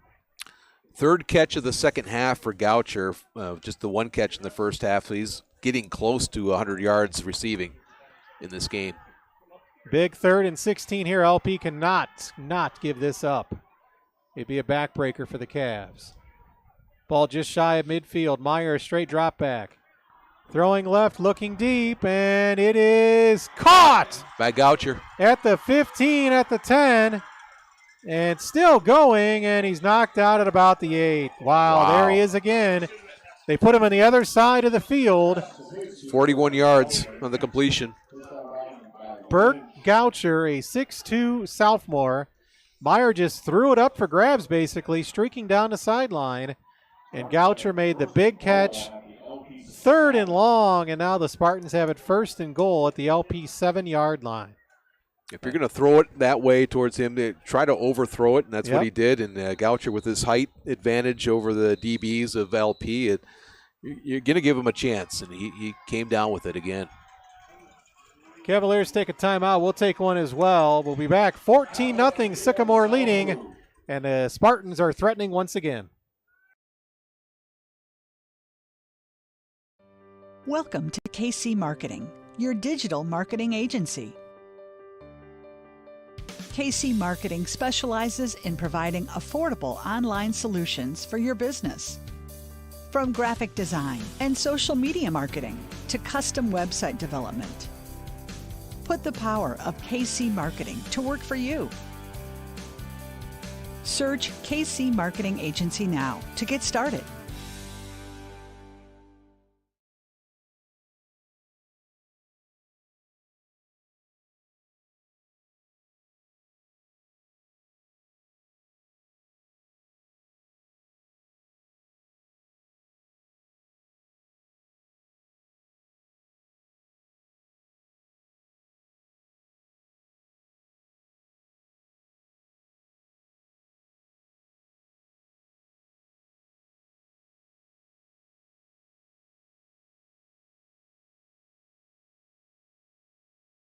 3rd catch of the second half for Goucher, just the 1 catch in the first half. So he's getting close to 100 yards receiving in this game. Big 3rd and 16 here. LP cannot give this up. It'd be a backbreaker for the Cavs. Ball just shy of midfield. Meyer, straight drop back. Throwing left, looking deep, and it is caught! By Goucher. At the 15, at the 10, and still going, and he's knocked out at about the 8. Wow. There he is again. They put him on the other side of the field. 41 yards on the completion. Burt Goucher, a 6'2 sophomore. Meyer just threw it up for grabs, basically, streaking down the sideline. And Goucher made the big catch. 3rd and long, and now the Spartans have it 1st and goal at the LP 7-yard line. If you're going to throw it that way towards him, try to overthrow it, and that's what he did. And Goucher, with his height advantage over the DBs of LP, you're going to give him a chance, and he came down with it again. Cavaliers take a timeout. We'll take one as well. We'll be back 14-0, Sycamore leading, and the Spartans are threatening once again. Welcome to KC Marketing, your digital marketing agency. KC Marketing specializes in providing affordable online solutions for your business. From graphic design and social media marketing to custom website development. Put the power of KC Marketing to work for you. Search KC Marketing Agency now to get started.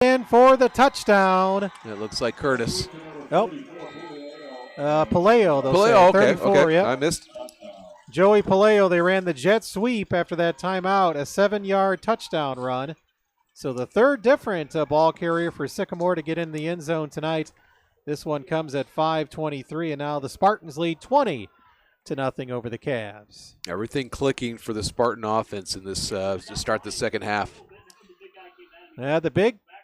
And for the touchdown. It looks like Curtis. Nope. Paleo, they'll say. Paleo, 34, yep. I missed. Joey Paleo, they ran the jet sweep after that timeout, a 7-yard touchdown run. So the 3rd different ball carrier for Sycamore to get in the end zone tonight. This one comes at 5:23, and now the Spartans lead 20-0 over the Cavs. Everything clicking for the Spartan offense in this to start the second half. The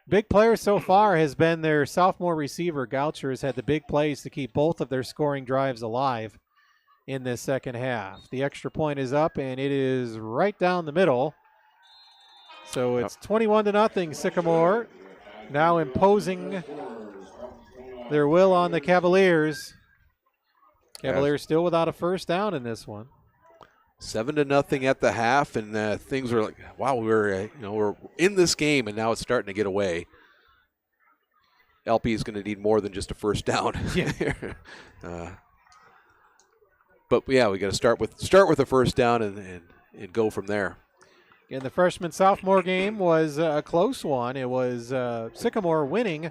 big player so far has been their sophomore receiver. Goucher has had the big plays to keep both of their scoring drives alive in this second half. The extra point is up, and it is right down the middle. So it's 21-0 Sycamore, now imposing their will on the Cavaliers. Cavaliers still without a first down in this one. 7-0 at the half, and things were like, wow, we're in this game, and now it's starting to get away. LP is going to need more than just a first down. But yeah, we got to start with a first down and go from there. And the freshman-sophomore game was a close one. It was Sycamore winning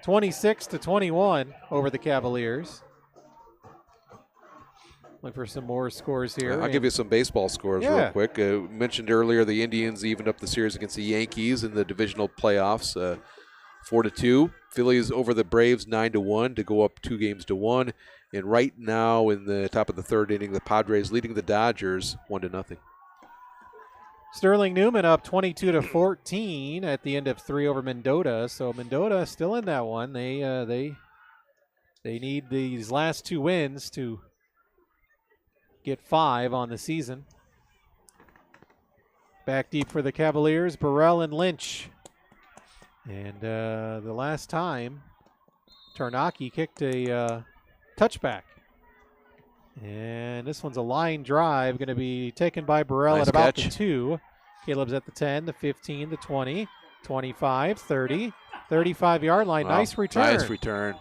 26-21 over the Cavaliers. Look for some more scores here. I'll give you some baseball scores real quick. Mentioned earlier the Indians evened up the series against the Yankees in the divisional playoffs, 4-2. Phillies over the Braves 9-1 to go up 2-1. And right now in the top of the 3rd inning, the Padres leading the Dodgers 1-0. Sterling Newman up 22-14 at the end of 3 over Mendota. So Mendota still in that one. They need these last 2 wins to get 5 on the season. Back deep for the Cavaliers, Burrell and Lynch. And the last time, Tarnaki kicked a touchback. And this one's a line drive, going to be taken by Burrell at about the 2. Caleb's at the 10, the 15, the 20, 25, 30, 35-yard line. Wow. Nice return. Nice return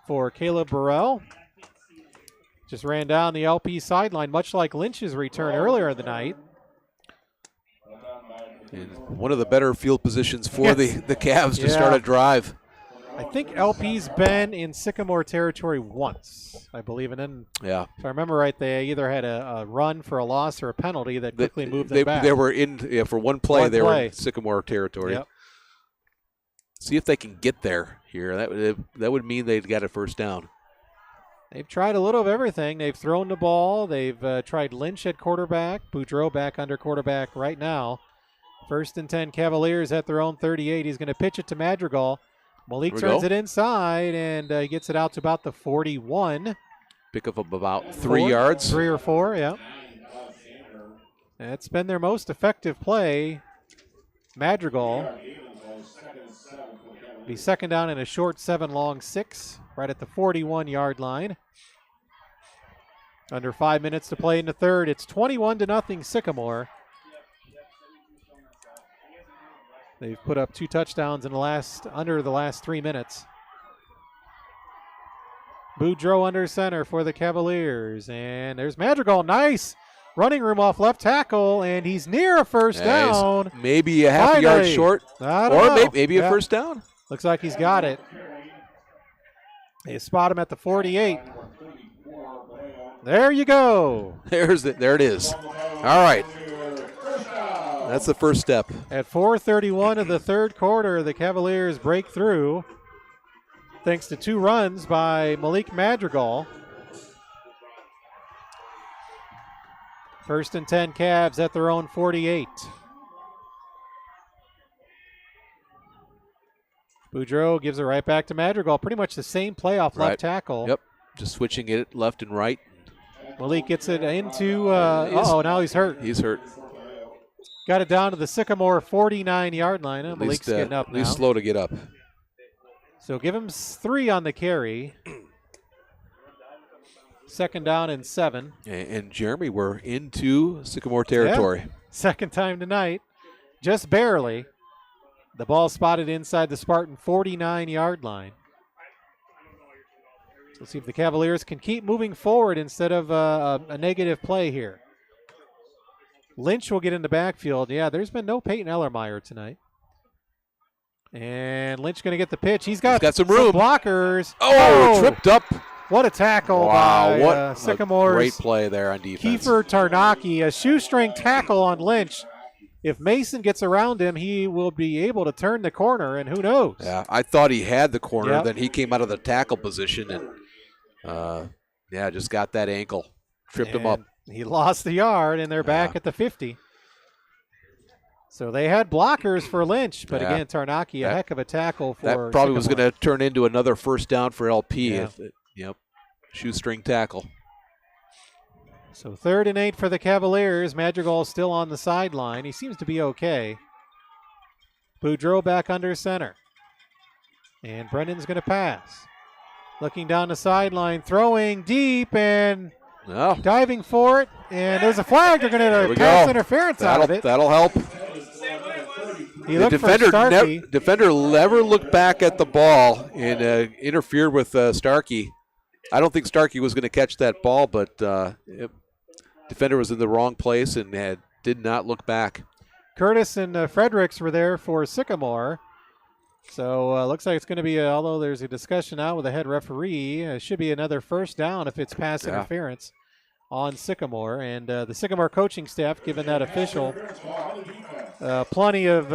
For Caleb Burrell. Just ran down the LP sideline, much like Lynch's return earlier in the night. And one of the better field positions for the Cavs to start a drive. I think LP's been in Sycamore territory once, I believe. And then, if I remember right, they either had a run for a loss or a penalty that quickly moved them back. They were in, for one play, they were in Sycamore territory. Yep. See if they can get there here. That would mean they'd got a first down. They've tried a little of everything. They've thrown the ball. They've tried Lynch at quarterback. Boudreau back under quarterback right now. 1st and 10 Cavaliers at their own 38. He's going to pitch it to Madrigal. Malik turns it inside, and he gets it out to about the 41. Pick up about 3 yards. 3 or 4, yeah. That's been their most effective play. Madrigal. Be second down and a short 7, long 6, right at the 41-yard line. Under 5 minutes to play in the third. It's 21-0 Sycamore. They've put up 2 touchdowns in under the last 3 minutes. Boudreaux under center for the Cavaliers. And there's Madrigal. Nice running room off left tackle, and he's near a first down. Maybe a half yard short. Or maybe a first down. Looks like he's got it. They spot him at the 48. There you go. There it is. All right. That's the first step. At 4:31 of the third quarter, the Cavaliers break through thanks to 2 runs by Malik Madrigal. First and 10 Cavs at their own 48. Boudreaux gives it right back to Madrigal. Pretty much the same play off left tackle. Yep, just switching it left and right. Malik gets it into, now he's hurt. He's hurt. Got it down to the Sycamore 49-yard line. Malik's getting up now. He's slow to get up. So give him 3 on the carry. Second down and 7. And Jeremy, we're into Sycamore territory. Yeah. Second time tonight. Just barely. The ball spotted inside the Spartan 49-yard line. Let's see if the Cavaliers can keep moving forward instead of a negative play here. Lynch will get in the backfield. Yeah, there's been no Peyton Ellermeyer tonight. And Lynch going to get the pitch. He's got some room. Blockers. Oh, tripped up. What a tackle by Sycamore's great play there on defense. Kiefer Tarnacki, a shoestring tackle on Lynch. If Mason gets around him, he will be able to turn the corner, and who knows? Yeah, I thought he had the corner. Then he came out of the tackle position and, just got that ankle. Tripped him up. He lost the yard, and they're back at the 50. So they had blockers for Lynch, but again, Tarnacki, a heck of a tackle for That probably Sycamore. was going to turn into another first down for LP. Shoestring tackle. So 3rd and 8 for the Cavaliers. Madrigal still on the sideline. He seems to be okay. Boudreaux back under center. And Brendan's going to pass. Looking down the sideline, throwing deep and diving for it. And there's a flag. They're going to pass interference out of it. That'll help. The defender never looked back at the ball and interfered with Starkey. I don't think Starkey was going to catch that ball, but defender was in the wrong place and did not look back. Curtis and Fredericks were there for Sycamore. So looks like it's going to be, although there's a discussion now with the head referee, it should be another first down if it's pass interference on Sycamore. And the Sycamore coaching staff giving that official plenty of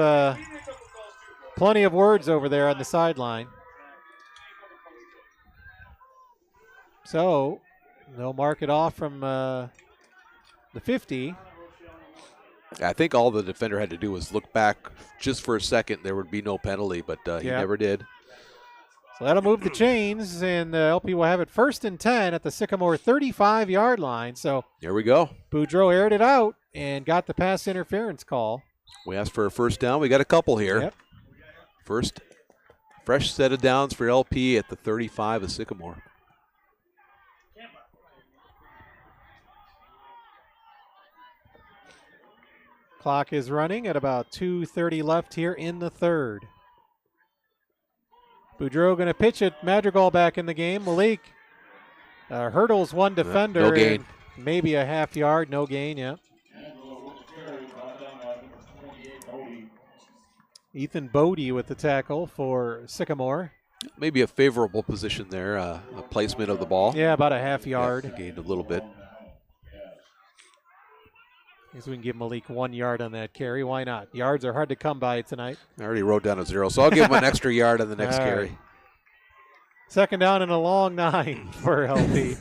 words over there on the sideline. So they'll mark it off from the 50. I think all the defender had to do was look back just for a second. There would be no penalty, but he never did. So that'll move the chains, and LP will have it 1st and 10 at the Sycamore 35-yard line. So here we go. Boudreaux aired it out and got the pass interference call. We asked for a first down. We got a couple here. Yep. First fresh set of downs for LP at the 35 of Sycamore. Clock is running at about 2:30 left here in the third. Boudreaux going to pitch it. Madrigal back in the game. Malik hurdles one defender. No gain. Maybe a half yard. No gain, Ethan Bodie with the tackle for Sycamore. Maybe a favorable position there, a placement of the ball. Yeah, about a half yard. Gained a little bit. I guess we can give Malik 1 yard on that carry. Why not? Yards are hard to come by tonight. I already wrote down a 0, so I'll give him an extra yard on the next carry. Right. Second down and a long 9 for LP.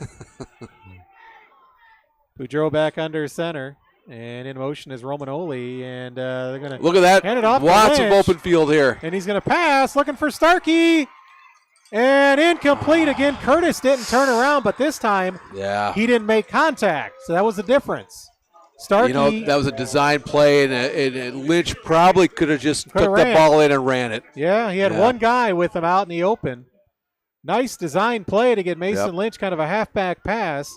Boudreaux back under center. And in motion is Romanoli. And they're going to look at that. Hand it off Lots to of Lynch. open field here. And he's going to pass, looking for Starkey. And incomplete again. Curtis didn't turn around, but this time he didn't make contact. So that was the difference. Starkey. That was a design play, and Lynch probably could have just took the ball in and ran it. Yeah, he had one guy with him out in the open. Nice design play to get Mason Lynch kind of a halfback pass.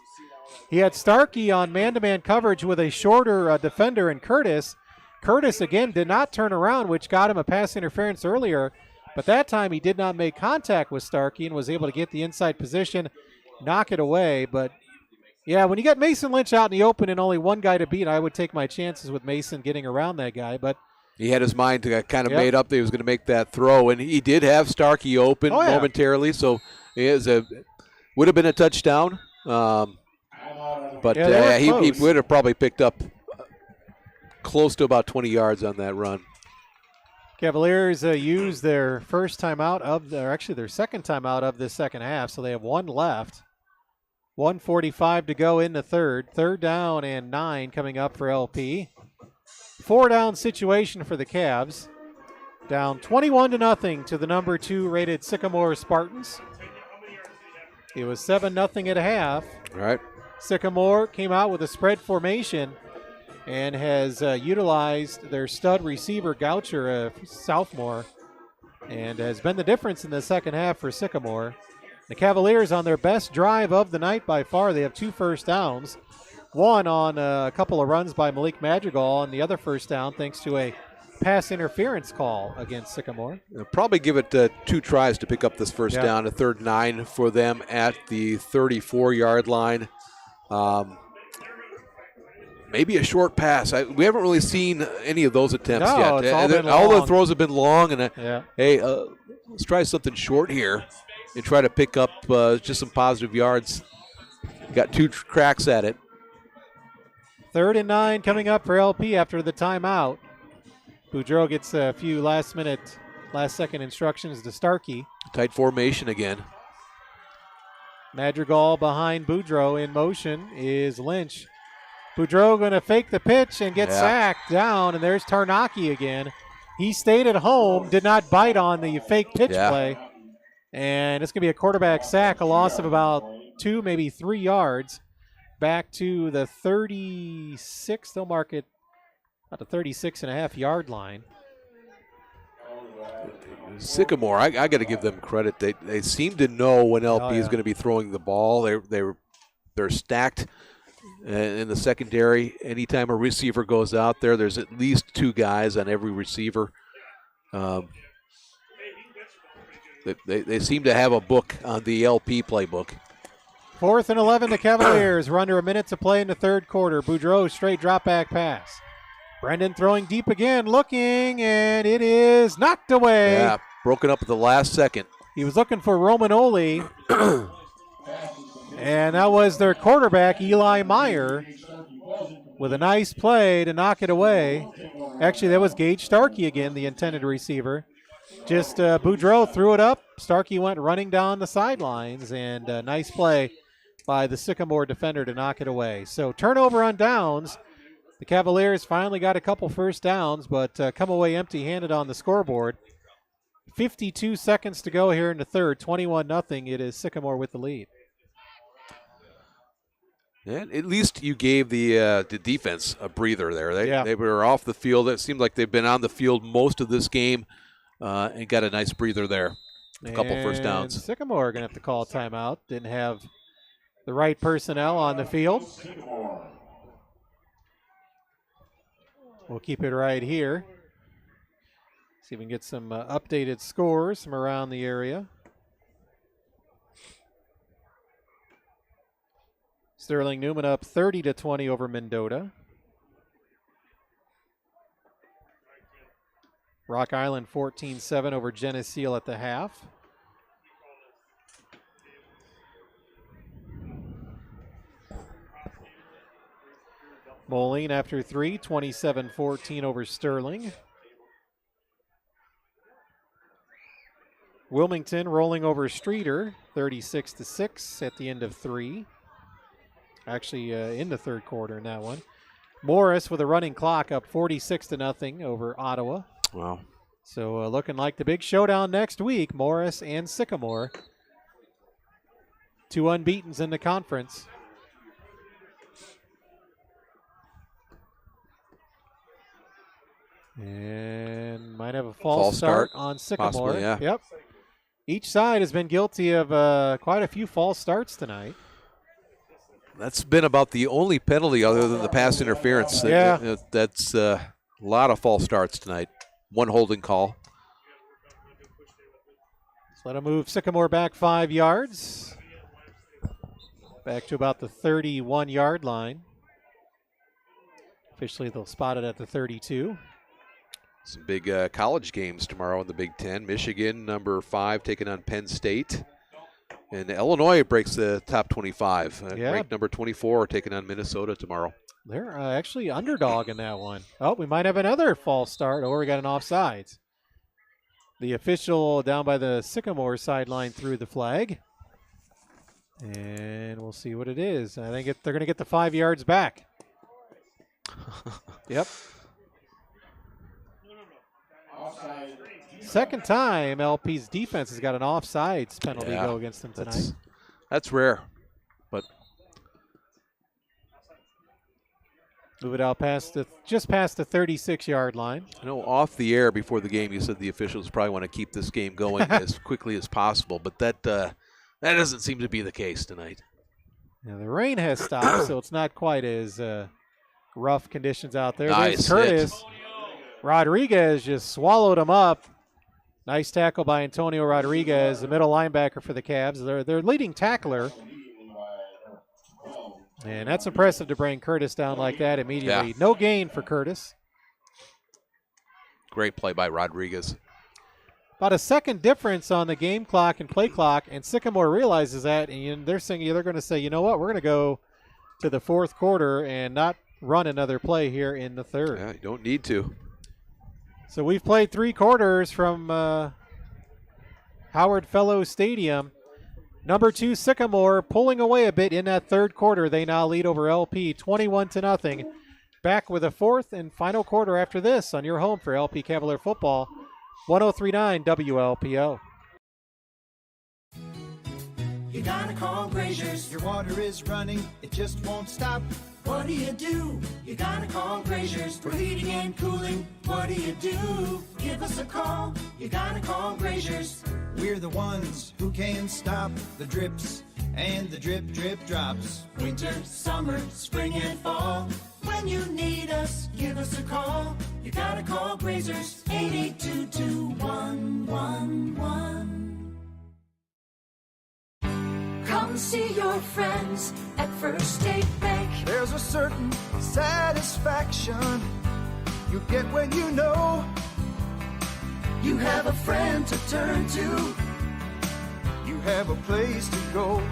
He had Starkey on man-to-man coverage with a shorter defender in Curtis. Curtis, again, did not turn around, which got him a pass interference earlier. But that time he did not make contact with Starkey and was able to get the inside position, knock it away. But, yeah, when you get Mason Lynch out in the open and only one guy to beat, I would take my chances with Mason getting around that guy. But he had his mind kind of made up that he was going to make that throw, and he did have Starkey open momentarily, so it would have been a touchdown. But he would have probably picked up close to about 20 yards on that run. Cavaliers used their first timeout their second timeout of this second half, so they have one left. 1:45 to go in the third. 3rd down and 9 coming up for LP. 4-down situation for the Cavs. Down 21-0 to the number 2 rated Sycamore Spartans. It was 7-0 at a half. All right. Sycamore came out with a spread formation and has utilized their stud receiver, Goucher, a sophomore, and has been the difference in the second half for Sycamore. The Cavaliers on their best drive of the night by far. They have 2 first downs. One on a couple of runs by Malik Madrigal, and the other first down thanks to a pass interference call against Sycamore. They'll probably give it 2 tries to pick up this first down, a 3rd and 9 for them at the 34-yard line. Maybe a short pass. We haven't really seen any of those attempts yet. All the throws have been long, and hey, let's try something short here and try to pick up just some positive yards. Got 2 cracks at it. 3rd and 9 coming up for LP after the timeout. Boudreau gets a few last-second instructions to Starkey. Tight formation again. Madrigal behind Boudreau. In motion is Lynch. Boudreau going to fake the pitch and get sacked down, and there's Tarnaki again. He stayed at home, did not bite on the fake pitch play, and it's going to be a quarterback sack, a loss of about 2, maybe 3 yards. Back to the 36. They'll mark it at the 36.5-yard line. Sycamore, I got to give them credit. They seem to know when LP is going to be throwing the ball. They're stacked in the secondary. Anytime a receiver goes out there, there's at least 2 guys on every receiver. They seem to have a book on the LP playbook. 4th and 11, the Cavaliers. We're under a minute to play in the 3rd quarter. Boudreau, straight drop back pass. Brendan throwing deep again, looking, and it is knocked away. Yeah, broken up at the last second. He was looking for Romanoli, and that was their quarterback, Eli Meyer, with a nice play to knock it away. Actually, that was Gage Starkey again, the intended receiver. Just Boudreau threw it up. Starkey went running down the sidelines, and a nice play by the Sycamore defender to knock it away. So turnover on downs. The Cavaliers finally got a couple first downs, but come away empty-handed on the scoreboard. 52 seconds to go here in the third. 21-0. It is Sycamore with the lead. And at least you gave the defense a breather there. They were off the field. It seemed like they've been on the field most of this game and got a nice breather there. A couple first downs. Sycamore are going to have to call a timeout. Didn't have the right personnel on the field. We'll keep it right here. See if we can get some updated scores from around the area. Sterling Newman up 30-20 over Mendota. Rock Island 14-7 over Geneseo at the half. Moline after 3, 27-14 over Sterling. Wilmington rolling over Streeter, 36-6 at the end of 3. Actually, in the third quarter in that one. Morris with a running clock up 46-0 over Ottawa. Wow. So looking like the big showdown next week, Morris and Sycamore. 2 unbeatens in the conference. And might have a false start on Sycamore. Possibly, yeah. Yep. Each side has been guilty of quite a few false starts tonight. That's been about the only penalty other than the pass interference. Yeah. That's a lot of false starts tonight. One holding call. So let him move Sycamore back 5 yards. Back to about the 31-yard line. Officially, they'll spot it at the 32. Some big college games tomorrow in the Big Ten. Michigan, number 5, taking on Penn State. And Illinois breaks the top 25. Ranked number 24, taking on Minnesota tomorrow. They're actually underdog in that one. Oh, we might have another false start, or we got an offsides. The official down by the Sycamore sideline threw the flag. And we'll see what it is. I think they're going to get the 5 yards back. Yep. Second time LP's defense has got an offsides penalty go against them tonight. That's rare, but move it out just past the 36-yard line. I know off the air before the game you said the officials probably want to keep this game going as quickly as possible, but that doesn't seem to be the case tonight. Yeah, the rain has stopped, so it's not quite as rough conditions out there. Nice There's Curtis. Rodriguez just swallowed him up. Nice tackle by Antonio Rodriguez, the middle linebacker for the Cavs. Their leading tackler. And that's impressive to bring Curtis down like that immediately. Yeah. No gain for Curtis. Great play by Rodriguez. About a second difference on the game clock and play clock, and Sycamore realizes that, and they're going to say, you know what, we're going to go to the fourth quarter and not run another play here in the third. Yeah, you don't need to. So we've played 3 quarters from Howard Fellows Stadium. Number 2 Sycamore pulling away a bit in that third quarter. They now lead over LP 21-0. Back with a fourth and final quarter after this on your home for LP Cavalier football. 103.9 WLPO. You gotta call Grazier's. Your water is running, it just won't stop. What do? You gotta call Grazier's. For heating and cooling, what do? Give us a call. You gotta call Grazier's. We're the ones who can stop the drips and the drip, drip drops. Winter, summer, spring, and fall. When you need us, give us a call. You gotta call Grazier's. 882-2111. Come see your friends at First State Bank. There's a certain satisfaction you get when you know you have a friend to turn to. You have a place to go.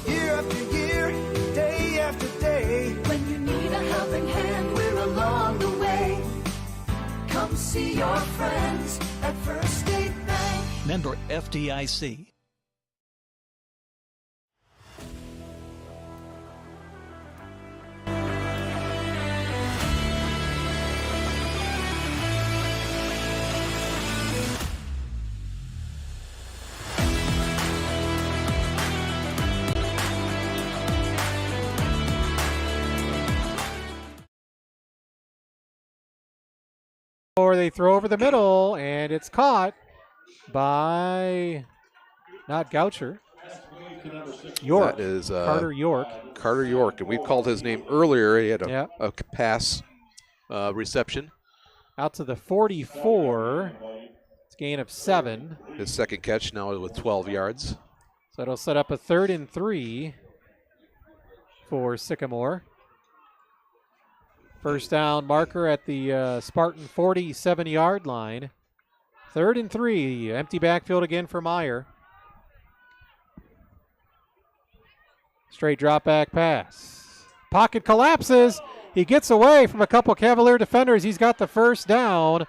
Year after year, day after day. When you need a helping hand, we're along the way. Come see your friends at First State Bank. Member FDIC. Or they throw over the middle, and it's caught by not Goucher. York. That is Carter York. Carter York, and we called his name earlier. He had a pass reception. Out to the 44. It's a gain of 7. His second catch now with 12 yards. So it'll set up a 3rd and 3 for Sycamore. First down marker at the Spartan 47-yard line. 3rd and 3. Empty backfield again for Meyer. Straight drop back pass. Pocket collapses. He gets away from a couple Cavalier defenders. He's got the first down.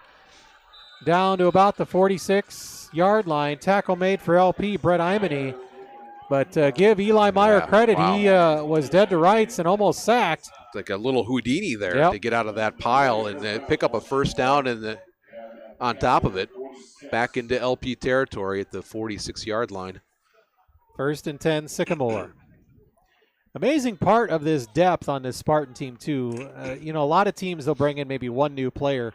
Down to about the 46-yard line. Tackle made for LP, Brett Imony. But give Eli Meyer credit. Wow. He was dead to rights and almost sacked. It's like a little Houdini there to get out of that pile and pick up a first down and on top of it, back into LP territory at the 46-yard line. 1st and 10, Sycamore. Amazing part of this depth on this Spartan team, too. A lot of teams, they'll bring in maybe one new player.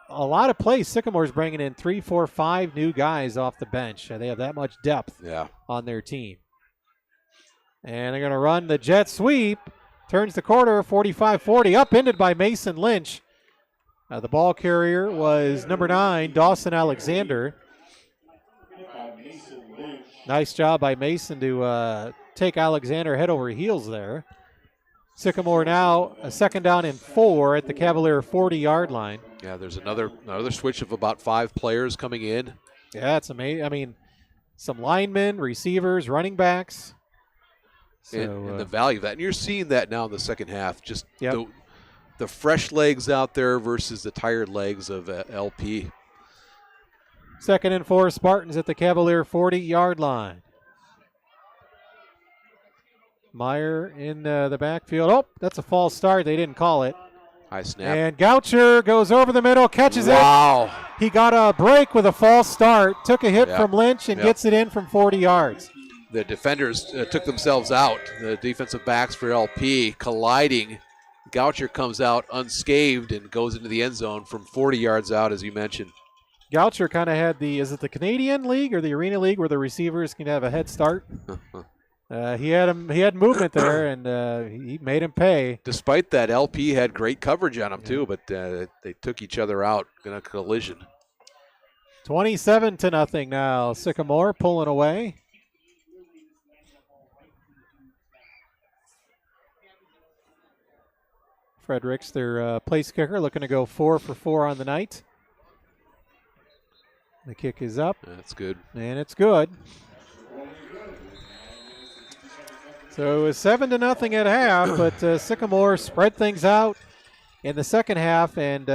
A lot of plays, Sycamore's bringing in 3, 4, 5 new guys off the bench. They have that much depth on their team. And they're going to run the jet sweep. Turns the corner, 45-40, upended by Mason Lynch. The ball carrier was number 9, Dawson Alexander. Nice job by Mason to take Alexander head over heels there. Sycamore now a 2nd down and 4 at the Cavalier 40-yard line. Yeah, there's another switch of about 5 players coming in. Yeah, it's amazing. I mean, some linemen, receivers, running backs. So, and the value of that. And you're seeing that now in the second half. Just the fresh legs out there versus the tired legs of LP. 2nd and 4, Spartans at the Cavalier 40-yard line. Meyer in the backfield. Oh, that's a false start. They didn't call it. High snap. And Goucher goes over the middle, catches it. He got a break with a false start, took a hit from Lynch, and gets it in from 40 yards. The defenders took themselves out. The defensive backs for LP colliding. Goucher comes out unscathed and goes into the end zone from 40 yards out, as you mentioned. Goucher kind of had is it the Canadian League or the Arena League where the receivers can have a head start? He had movement there, and he made him pay. Despite that, LP had great coverage on him too, but they took each other out in a collision. 27-0 now. Sycamore pulling away. Fredericks, their place kicker, looking to go 4 for 4 on the night. The kick is up. That's good. And it's good. So it was 7-0 at half, but Sycamore spread things out in the second half and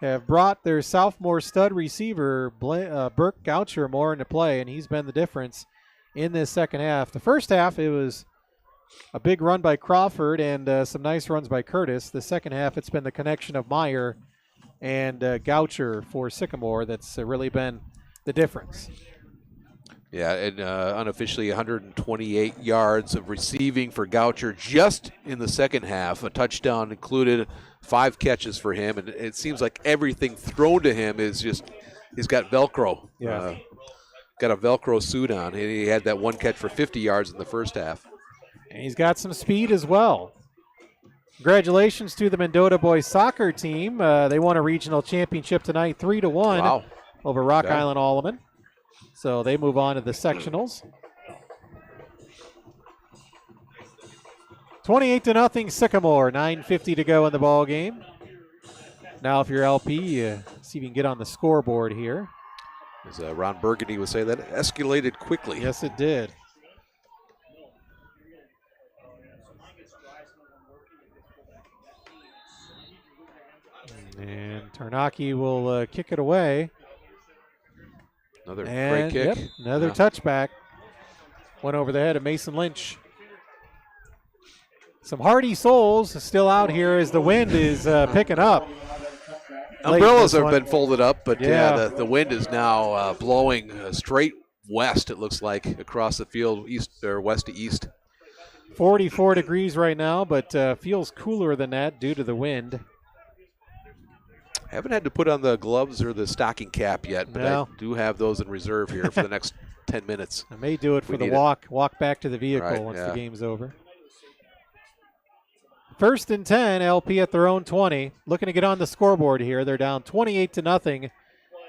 have brought their sophomore stud receiver, Burke Goucher, more into play, and he's been the difference in this second half. The first half, it was a big run by Crawford and some nice runs by Curtis. The second half, it's been the connection of Meyer and Goucher for Sycamore that's really been the difference. Yeah, and unofficially 128 yards of receiving for Goucher just in the second half. A touchdown included, 5 catches for him, and it seems like everything thrown to him is just, he's got Velcro. Yeah. Got a Velcro suit on, and he had that 1 catch for 50 yards in the first half. And he's got some speed as well. Congratulations to the Mendota boys soccer team. They won a regional championship tonight, 3-1 over Rock Island Alleman. So they move on to the sectionals. 28-0 Sycamore, 9:50 to go in the ball game. Now if you're LP, see if you can get on the scoreboard here. As Ron Burgundy would say, that escalated quickly. Yes, it did. And Tarnaki will kick it away. Another great kick. Yep, another touchback. Went over the head of Mason Lynch. Some hardy souls still out here as the wind is picking up. Umbrellas have been folded up, but the wind is now blowing straight west, it looks like, across the field, east or west to east. 44 degrees right now, but feels cooler than that due to the wind. Haven't had to put on the gloves or the stocking cap yet, but I do have those in reserve here for the next 10 minutes. I may do it for the walk back to the vehicle once the game's over. 1st and 10, LP at their own 20. Looking to get on the scoreboard here. They're down 28-0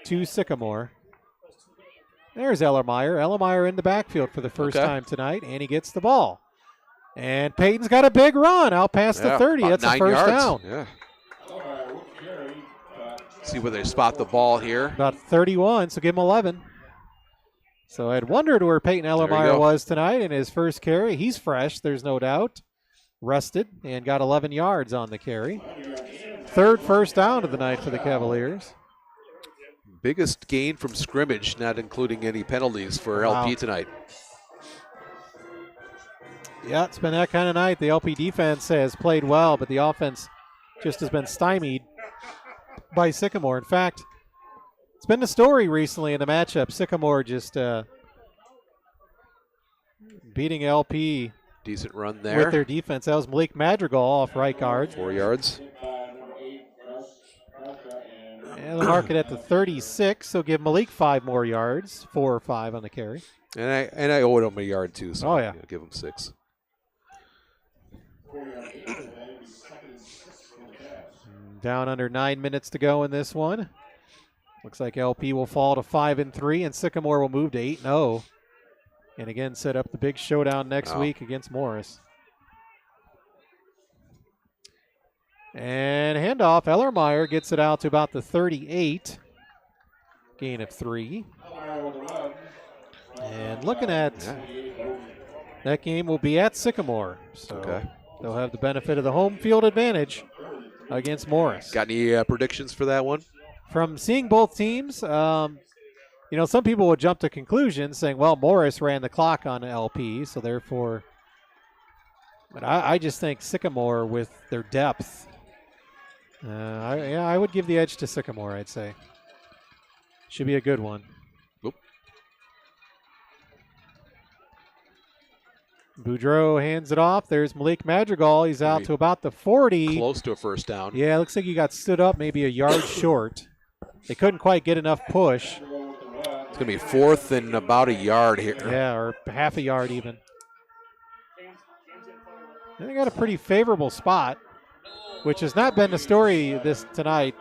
to Sycamore. There's Ellermeyer. Ellermeyer in the backfield for the first time tonight, and he gets the ball. And Peyton's got a big run out past the 30. That's a first down. Yeah. See where they spot the ball here. About 31, so give him 11. So I had wondered where Peyton Ellermeyer was tonight in his first carry. He's fresh, there's no doubt. Rested and got 11 yards on the carry. 3rd first down of the night for the Cavaliers. Biggest gain from scrimmage, not including any penalties for LP tonight. Yeah, it's been that kind of night. The LP defense has played well, but the offense just has been stymied by Sycamore. In fact, it's been the story recently in the matchup. Sycamore just beating LP Decent run there. With their defense. That was Malik Madrigal off right guard. 4 yards. And they'll mark it at the 36, so give Malik 5 more yards, 4 or 5 on the carry. And I owed him a yard too, so I'll give him 6. Down under 9 minutes to go in this one. Looks like LP will fall to 5-3, and Sycamore will move to 8-0. And again, set up the big showdown next week against Morris. And handoff, Ellermeyer gets it out to about the 38. Gain of 3. And looking at that game will be at Sycamore. So they'll have the benefit of the home field advantage against Morris. Got any predictions for that one? From seeing both teams, some people would jump to conclusions saying, well, Morris ran the clock on LP, so therefore. But I just think Sycamore with their depth. I would give the edge to Sycamore, I'd say. Should be a good one. Oop. Boudreaux hands it off. There's Malik Madrigal. He's out to about the 40. Close to a first down. Yeah, looks like he got stood up maybe a yard short. They couldn't quite get enough push. It's going to be 4th and about a yard here. Yeah, or half a yard even. And they got a pretty favorable spot, which has not been the story this tonight.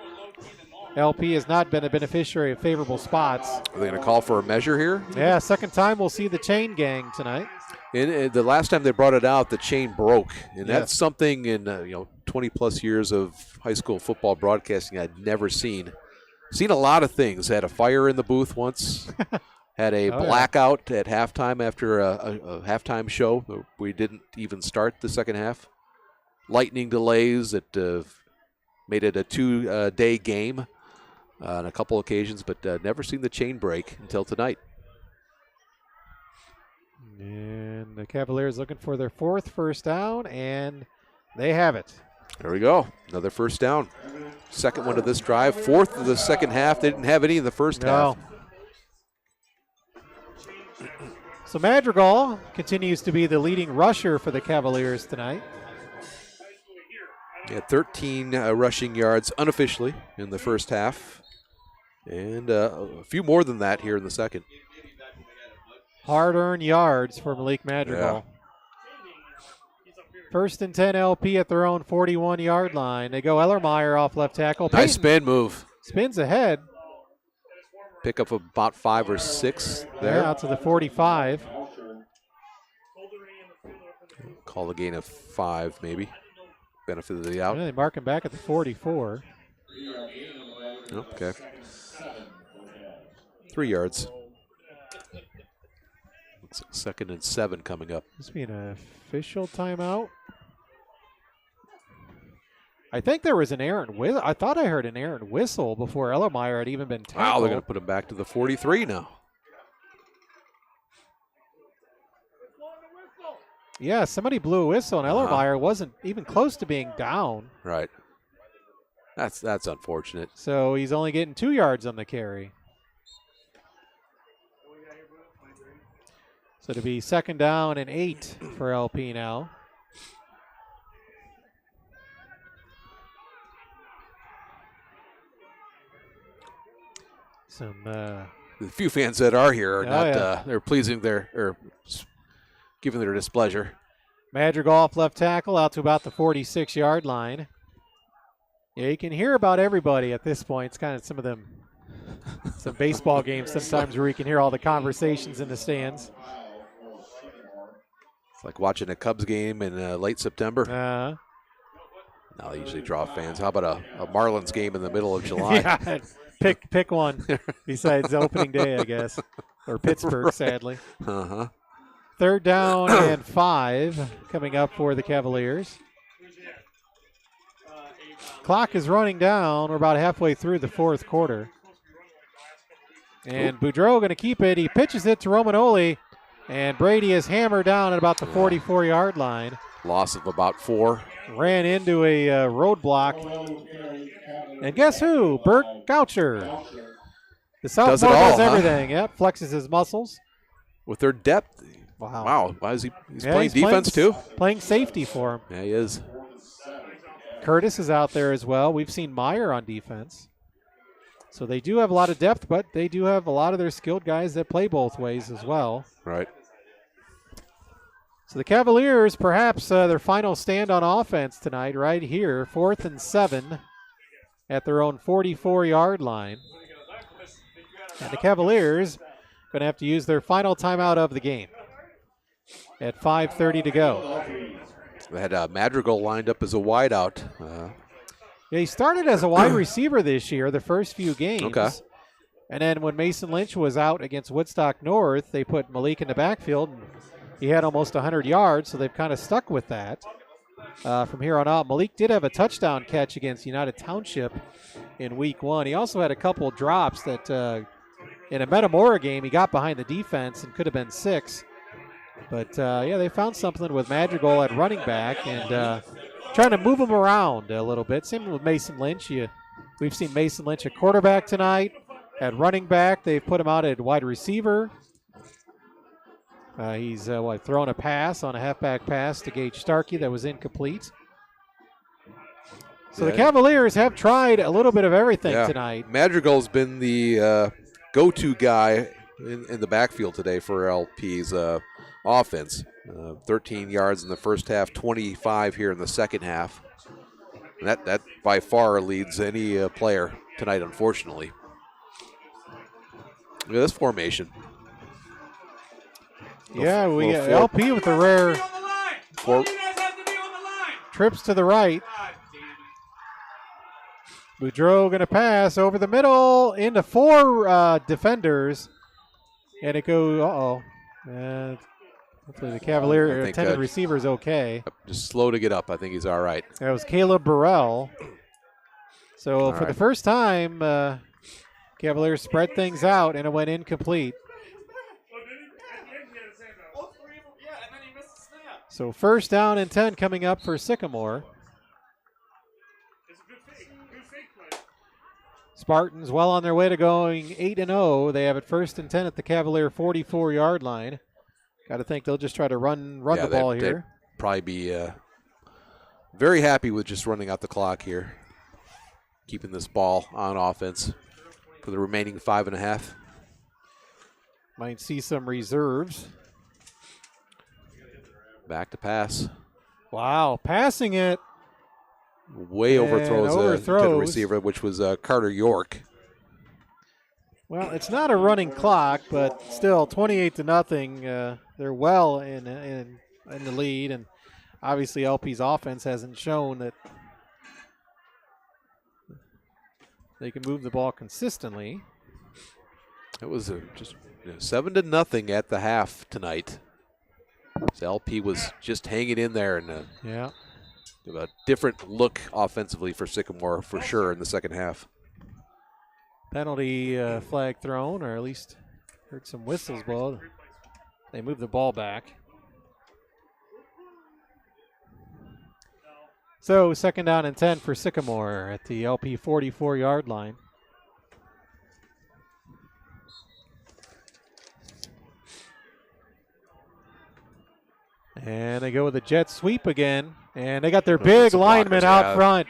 LP has not been a beneficiary of favorable spots. Are they going to call for a measure here? Yeah, second time we'll see the chain gang tonight. And the last time they brought it out, the chain broke. And that's something in 20-plus years of high school football broadcasting I'd never seen. Seen a lot of things. Had a fire in the booth once. Had a blackout at halftime after a halftime show. We didn't even start the second half. Lightning delays that made it a 2-day game on a couple occasions, but never seen the chain break until tonight. And the Cavaliers looking for their 4th first down, and they have it. There we go. Another first down. Second one of this drive. 4th of the second half. They didn't have any in the first half. So Madrigal continues to be the leading rusher for the Cavaliers tonight. Yeah, 13 rushing yards unofficially in the first half. And a few more than that here in the second. Hard-earned yards for Malik Madrigal. First and 10 LP at their own 41-yard line. They go Ellermeyer off left tackle. Nice spin move. Spins ahead. Pick up about 5 or 6 there. Yeah, out to the 45. Call the gain of 5 maybe. Benefit of the out. Yeah, they mark him back at the 44. Okay. 3 yards. Looks like 2nd and 7 coming up. This be an official timeout. I think there was an errant whistle. I thought I heard an errant whistle before Ellermeyer had even been tackled. Wow, they're going to put him back to the 43 now. Yeah, somebody blew a whistle, and Ellermeyer wasn't even close to being down. Right. That's unfortunate. So he's only getting 2 yards on the carry. So to be 2nd down and 8 for LP now. The few fans that are here are not. They're pleasing or giving their displeasure. Madrigal off left tackle out to about the 46-yard line. Yeah, you can hear about everybody at this point. It's kind of some baseball games sometimes where you can hear all the conversations in the stands. It's like watching a Cubs game in late September. Now they usually draw fans. How about a Marlins game in the middle of July? Yeah, pick one besides opening day, I guess, or Pittsburgh, sadly. 3rd down and 5 coming up for the Cavaliers. Clock is running down. We're about halfway through the 4th quarter. And Boudreaux going to keep it. He pitches it to Romanoli, and Brady is hammered down at about the 44-yard line. Loss of about 4. Ran into a roadblock. And guess who? Bert Goucher. The sophomore does everything. Yep, flexes his muscles. With their depth, Wow. Why is he's playing defense too? Playing safety for him. Yeah, he is. Curtis is out there as well. We've seen Meyer on defense. So they do have a lot of depth, but they do have a lot of their skilled guys that play both ways as well. Right. So the Cavaliers, perhaps their final stand on offense tonight, right here, 4th and 7 at their own 44-yard line. And the Cavaliers going to have to use their final timeout of the game at 5:30 to go. They had Madrigal lined up as a wideout. Yeah, he started as a wide receiver this year, the first few games. Okay. And then when Mason Lynch was out against Woodstock North, they put Malik in the backfield, and he had almost 100 yards, so they've kind of stuck with that from here on out. Malik did have a touchdown catch against United Township in Week 1. He also had a couple drops that in a Metamora game, he got behind the defense and could have been 6. But, yeah, they found something with Madrigal at running back and trying to move him around a little bit. Same with Mason Lynch. We've seen Mason Lynch at quarterback tonight. At running back, they've put him out at wide receiver. He's thrown a pass on a halfback pass to Gage Starkey that was incomplete. So the Cavaliers have tried a little bit of everything tonight. Madrigal's been the go-to guy in the backfield today for LP's offense. 13 yards in the first half, 25 here in the second half. And that by far leads any player tonight, unfortunately. Look at this formation. Yeah, we got LP with the rare trips to the right. Boudreau going to pass over the middle into 4 defenders. And it goes, hopefully the Cavalier intended receiver is okay. Just slow to get up. I think he's all right. That was Caleb Burrell. So for the first time, Cavaliers spread things out, and it went incomplete. So 1st down and 10 coming up for Sycamore. Spartans well on their way to going 8-0. They have it 1st and 10 at the Cavalier 44-yard line. Got to think they'll just try to run the ball here. They'd probably be very happy with just running out the clock here. Keeping this ball on offense for the remaining 5.5. Might see some reserves. Back to pass. Wow, passing it. Way overthrows the receiver, which was Carter York. Well, it's not a running clock, but still 28-0. They're well in the lead, and obviously LP's offense hasn't shown that they can move the ball consistently. It was just 7-0 at the half tonight. So LP was just hanging in there, and a different look offensively for Sycamore for sure in the second half. Penalty flag thrown, or at least heard some whistles blow. They moved the ball back. So 2nd down and 10 for Sycamore at the LP 44-yard line. And they go with a jet sweep again. And they got their big lineman out front,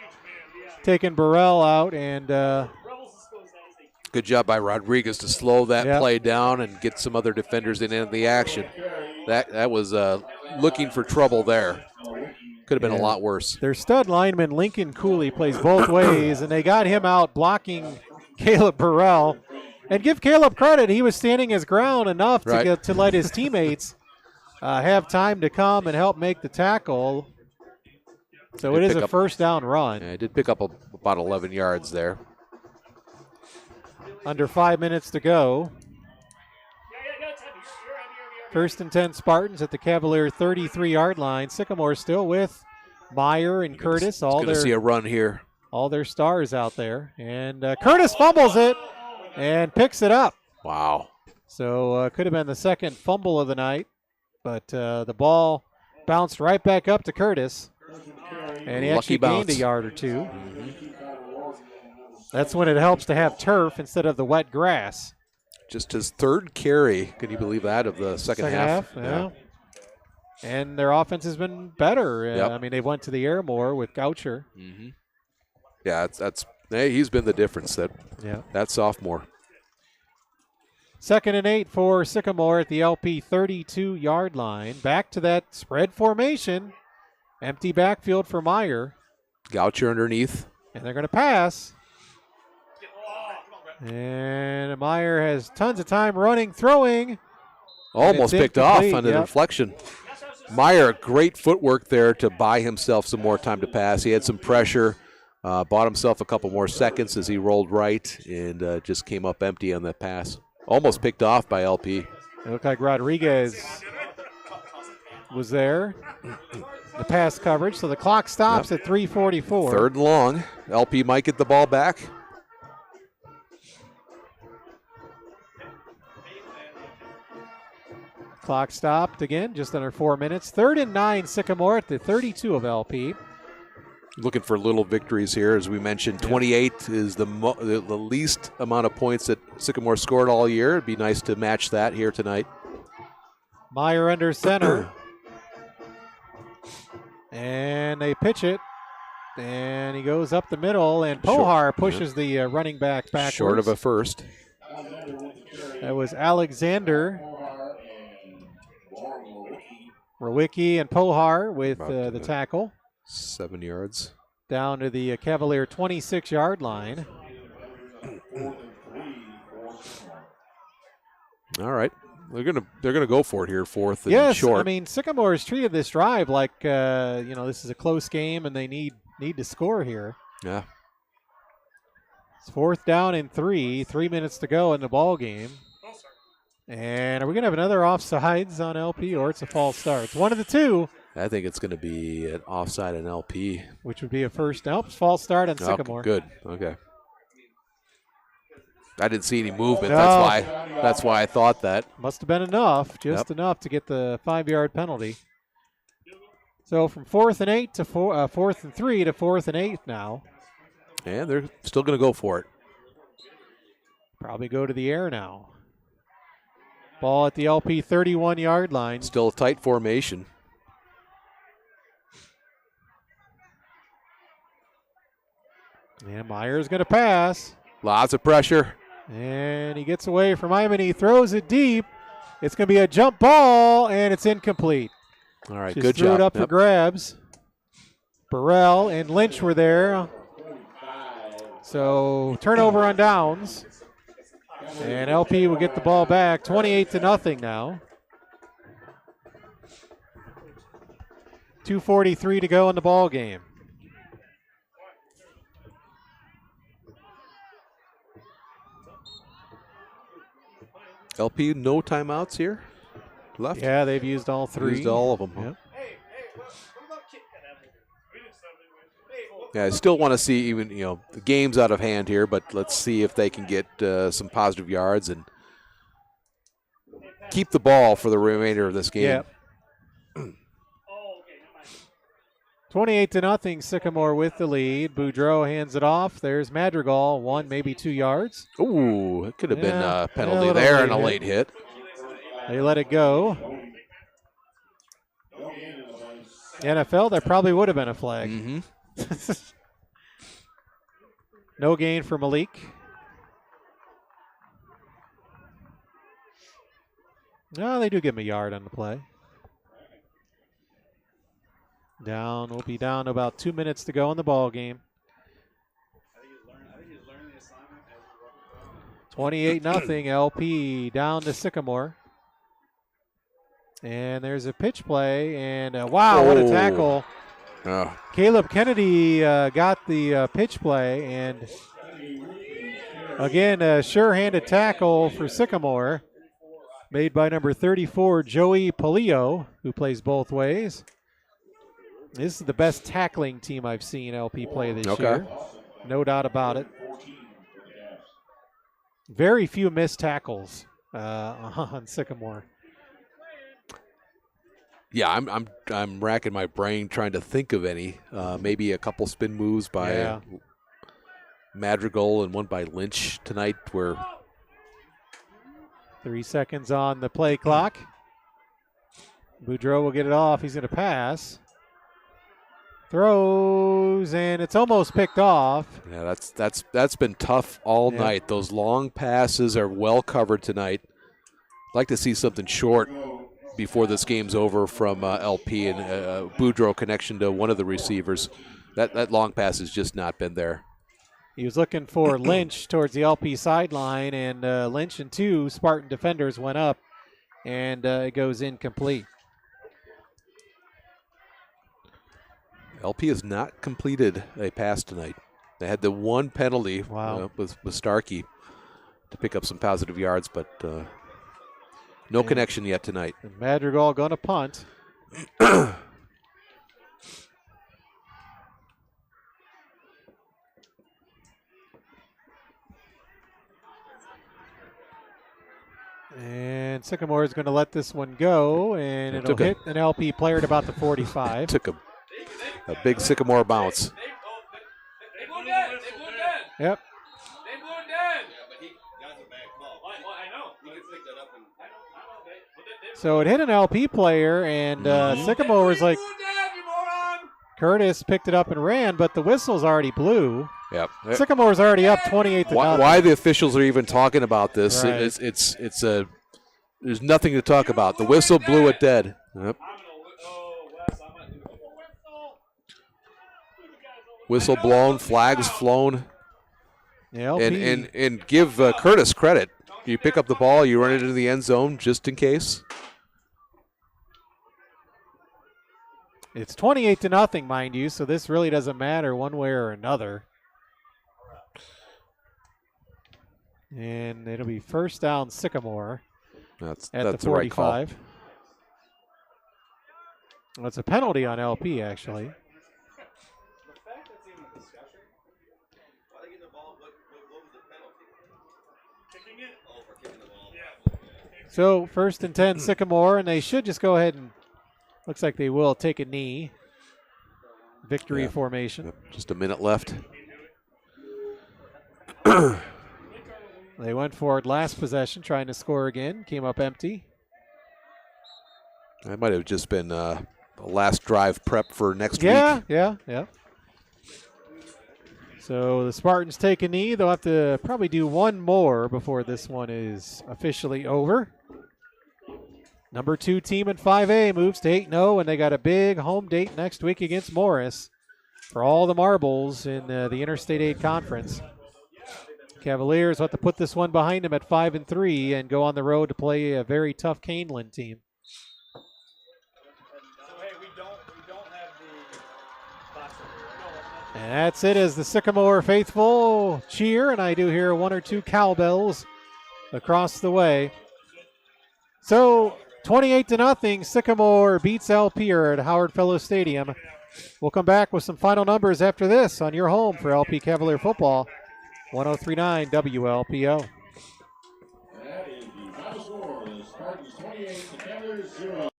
taking Burrell out. And good job by Rodriguez to slow that play down and get some other defenders in the action. That was looking for trouble there. Could have been a lot worse. Their stud lineman, Lincoln Cooley, plays both ways, and they got him out blocking Caleb Burrell. And give Caleb credit, he was standing his ground enough to let his teammates have time to come and help make the tackle. So it is a 1st down run. Yeah, it did pick up about 11 yards there. Under 5 minutes to go. 1st and 10 Spartans at the Cavalier 33-yard line. Sycamore still with Meyer and Curtis. Going to see a run here. All their stars out there. And Curtis fumbles it and picks it up. Wow. So could have been the 2nd fumble of the night. But the ball bounced right back up to Curtis. And he actually gained a yard or 2. That's when it helps to have turf instead of the wet grass. Just his 3rd carry. Can you believe that, of the second half? Yeah. And their offense has been better. Yep. I mean, they went to the air more with Goucher. Mm-hmm. Yeah, he's been the difference. That sophomore. 2nd and 8 for Sycamore at the LP 32-yard line. Back to that spread formation. Empty backfield for Meyer. Goucher underneath. And they're going to pass. And Meyer has tons of time running, throwing. Almost picked off on the deflection. Meyer, great footwork there to buy himself some more time to pass. He had some pressure, bought himself a couple more seconds as he rolled right, and just came up empty on that pass. Almost picked off by LP. It looked like Rodriguez was there. The pass coverage, so the clock stops at 3:44. 3rd and long. LP might get the ball back. Clock stopped again, just under 4 minutes. 3rd and 9, Sycamore at the 32 of LP. Looking for little victories here. As we mentioned, 28 is the least amount of points that Sycamore scored all year. It'd be nice to match that here tonight. Meyer under center. And they pitch it. And he goes up the middle, and Pohar pushes the running back backwards. Short of a first. That was Alexander. Rowicki and Pohar with the tackle. 7 yards. Down to the Cavalier 26-yard line. All right. They're gonna go for it here, 4th and yes, short. I mean, Sycamore has treated this drive like this is a close game and they need to score here. Yeah. It's 4th down and 3. 3 minutes to go in the ball game. And are we going to have another offsides on LP, or it's a false start? It's one of the two. I think it's going to be an offside on LP. Which would be a first. Nope, false start on Sycamore. Good. Okay. I didn't see any movement. No. That's why I thought that. Must have been enough, just enough to get the 5-yard penalty. So from 4th and 8 to 4th and 3 to 4th and 8 now. And they're still going to go for it. Probably go to the air now. Ball at the LP 31-yard line. Still a tight formation. And Meyer's going to pass. Lots of pressure. And he gets away from Hyman. He throws it deep. It's going to be a jump ball, and it's incomplete. All right, Just good threw job. it up for grabs. Burrell and Lynch were there. So turnover on downs. And LP will get the ball back, 28-0 now. 2:43 to go in the ball game. LP, no timeouts here left? Yeah, they've used all 3. Used all of them. Yep. Yeah, I still want to see even, the game's out of hand here, but let's see if they can get some positive yards and keep the ball for the remainder of this game. Yep. 28-0, Sycamore with the lead. Boudreau hands it off. There's Madrigal, 1, maybe 2 yards. Ooh, it could have been a penalty there and a late hit. They let it go. NFL, there probably would have been a flag. Mm-hmm. No gain for Malik. No, they do give him a yard on the play. We'll be down to about 2 minutes to go in the ball game. 28-0, LP down to Sycamore. And there's a pitch play, and wow, what a tackle. Oh. Caleb Kennedy got the pitch play, and again, a sure-handed tackle for Sycamore, made by number 34, Joey Polio, who plays both ways. This is the best tackling team I've seen LP play this year. No doubt about it. Very few missed tackles on Sycamore. Yeah, I'm racking my brain trying to think of any. Maybe a couple spin moves by Madrigal and one by Lynch tonight where 3 seconds on the play clock. Boudreaux will get it off. He's going to pass. Throws, and it's almost picked off. Yeah, that's been tough all night. Those long passes are well covered tonight. I'd like to see something short before this game's over from LP and Boudreaux connection to one of the receivers. That long pass has just not been there. He was looking for Lynch towards the LP sideline, and Lynch and 2 Spartan defenders went up, and it goes incomplete. LP has not completed a pass tonight. They had the one penalty with Starkey to pick up some positive yards, but no connection yet tonight. And Madrigal going to punt. And Sycamore is going to let this one go, and it'll hit an LP player at about the 45. Took a big Sycamore bounce. Yep. So it hit an LP player, and Sycamore was like, Curtis picked it up and ran, but the whistle's already blew. Yep. Sycamore's already up 28 to nothing. Why the officials are even talking about this? Right. It's there's nothing to talk about. The whistle blew it dead. Yep. Whistle blown, flags flown. Yeah, and give Curtis credit. You pick up the ball, you run it into the end zone just in case. It's 28 to nothing, mind you, so this really doesn't matter one way or another. And it'll be first down Sycamore that's the 45. the right call. Well, it's a penalty on LP, actually. So first and 10 Sycamore, and they should just go ahead and, looks like they will take a knee. Victory formation. Yep. Just a minute left. They went for it last possession, trying to score again. Came up empty. That might have just been a last drive prep for next week. Yeah. So the Spartans take a knee. They'll have to probably do one more before this one is officially over. Number 2 team in 5A moves to 8-0, and they got a big home date next week against Morris for all the marbles in the Interstate 8 Conference. Cavaliers will have to put this one behind them at 5-3 and go on the road to play a very tough Canelan team. And that's it as the Sycamore faithful cheer, and I do hear 1 or 2 cowbells across the way. So 28 to nothing, Sycamore beats LP at Howard Fellows Stadium. We'll come back with some final numbers after this on your home for LP Cavalier football, 103.9 WLPO. That is the final score. The Spartans 28, the Cavaliers 0.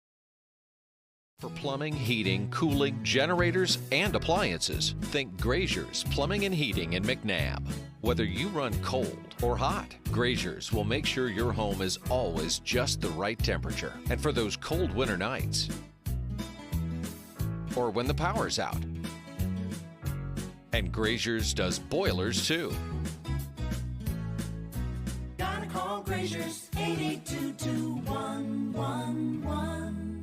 For plumbing, heating, cooling, generators, and appliances, think Grazier's Plumbing and Heating in McNabb. Whether you run cold or hot, Grazier's will make sure your home is always just the right temperature. And for those cold winter nights, or when the power's out. And Grazier's does boilers too. Gotta call Grazier's 8822111.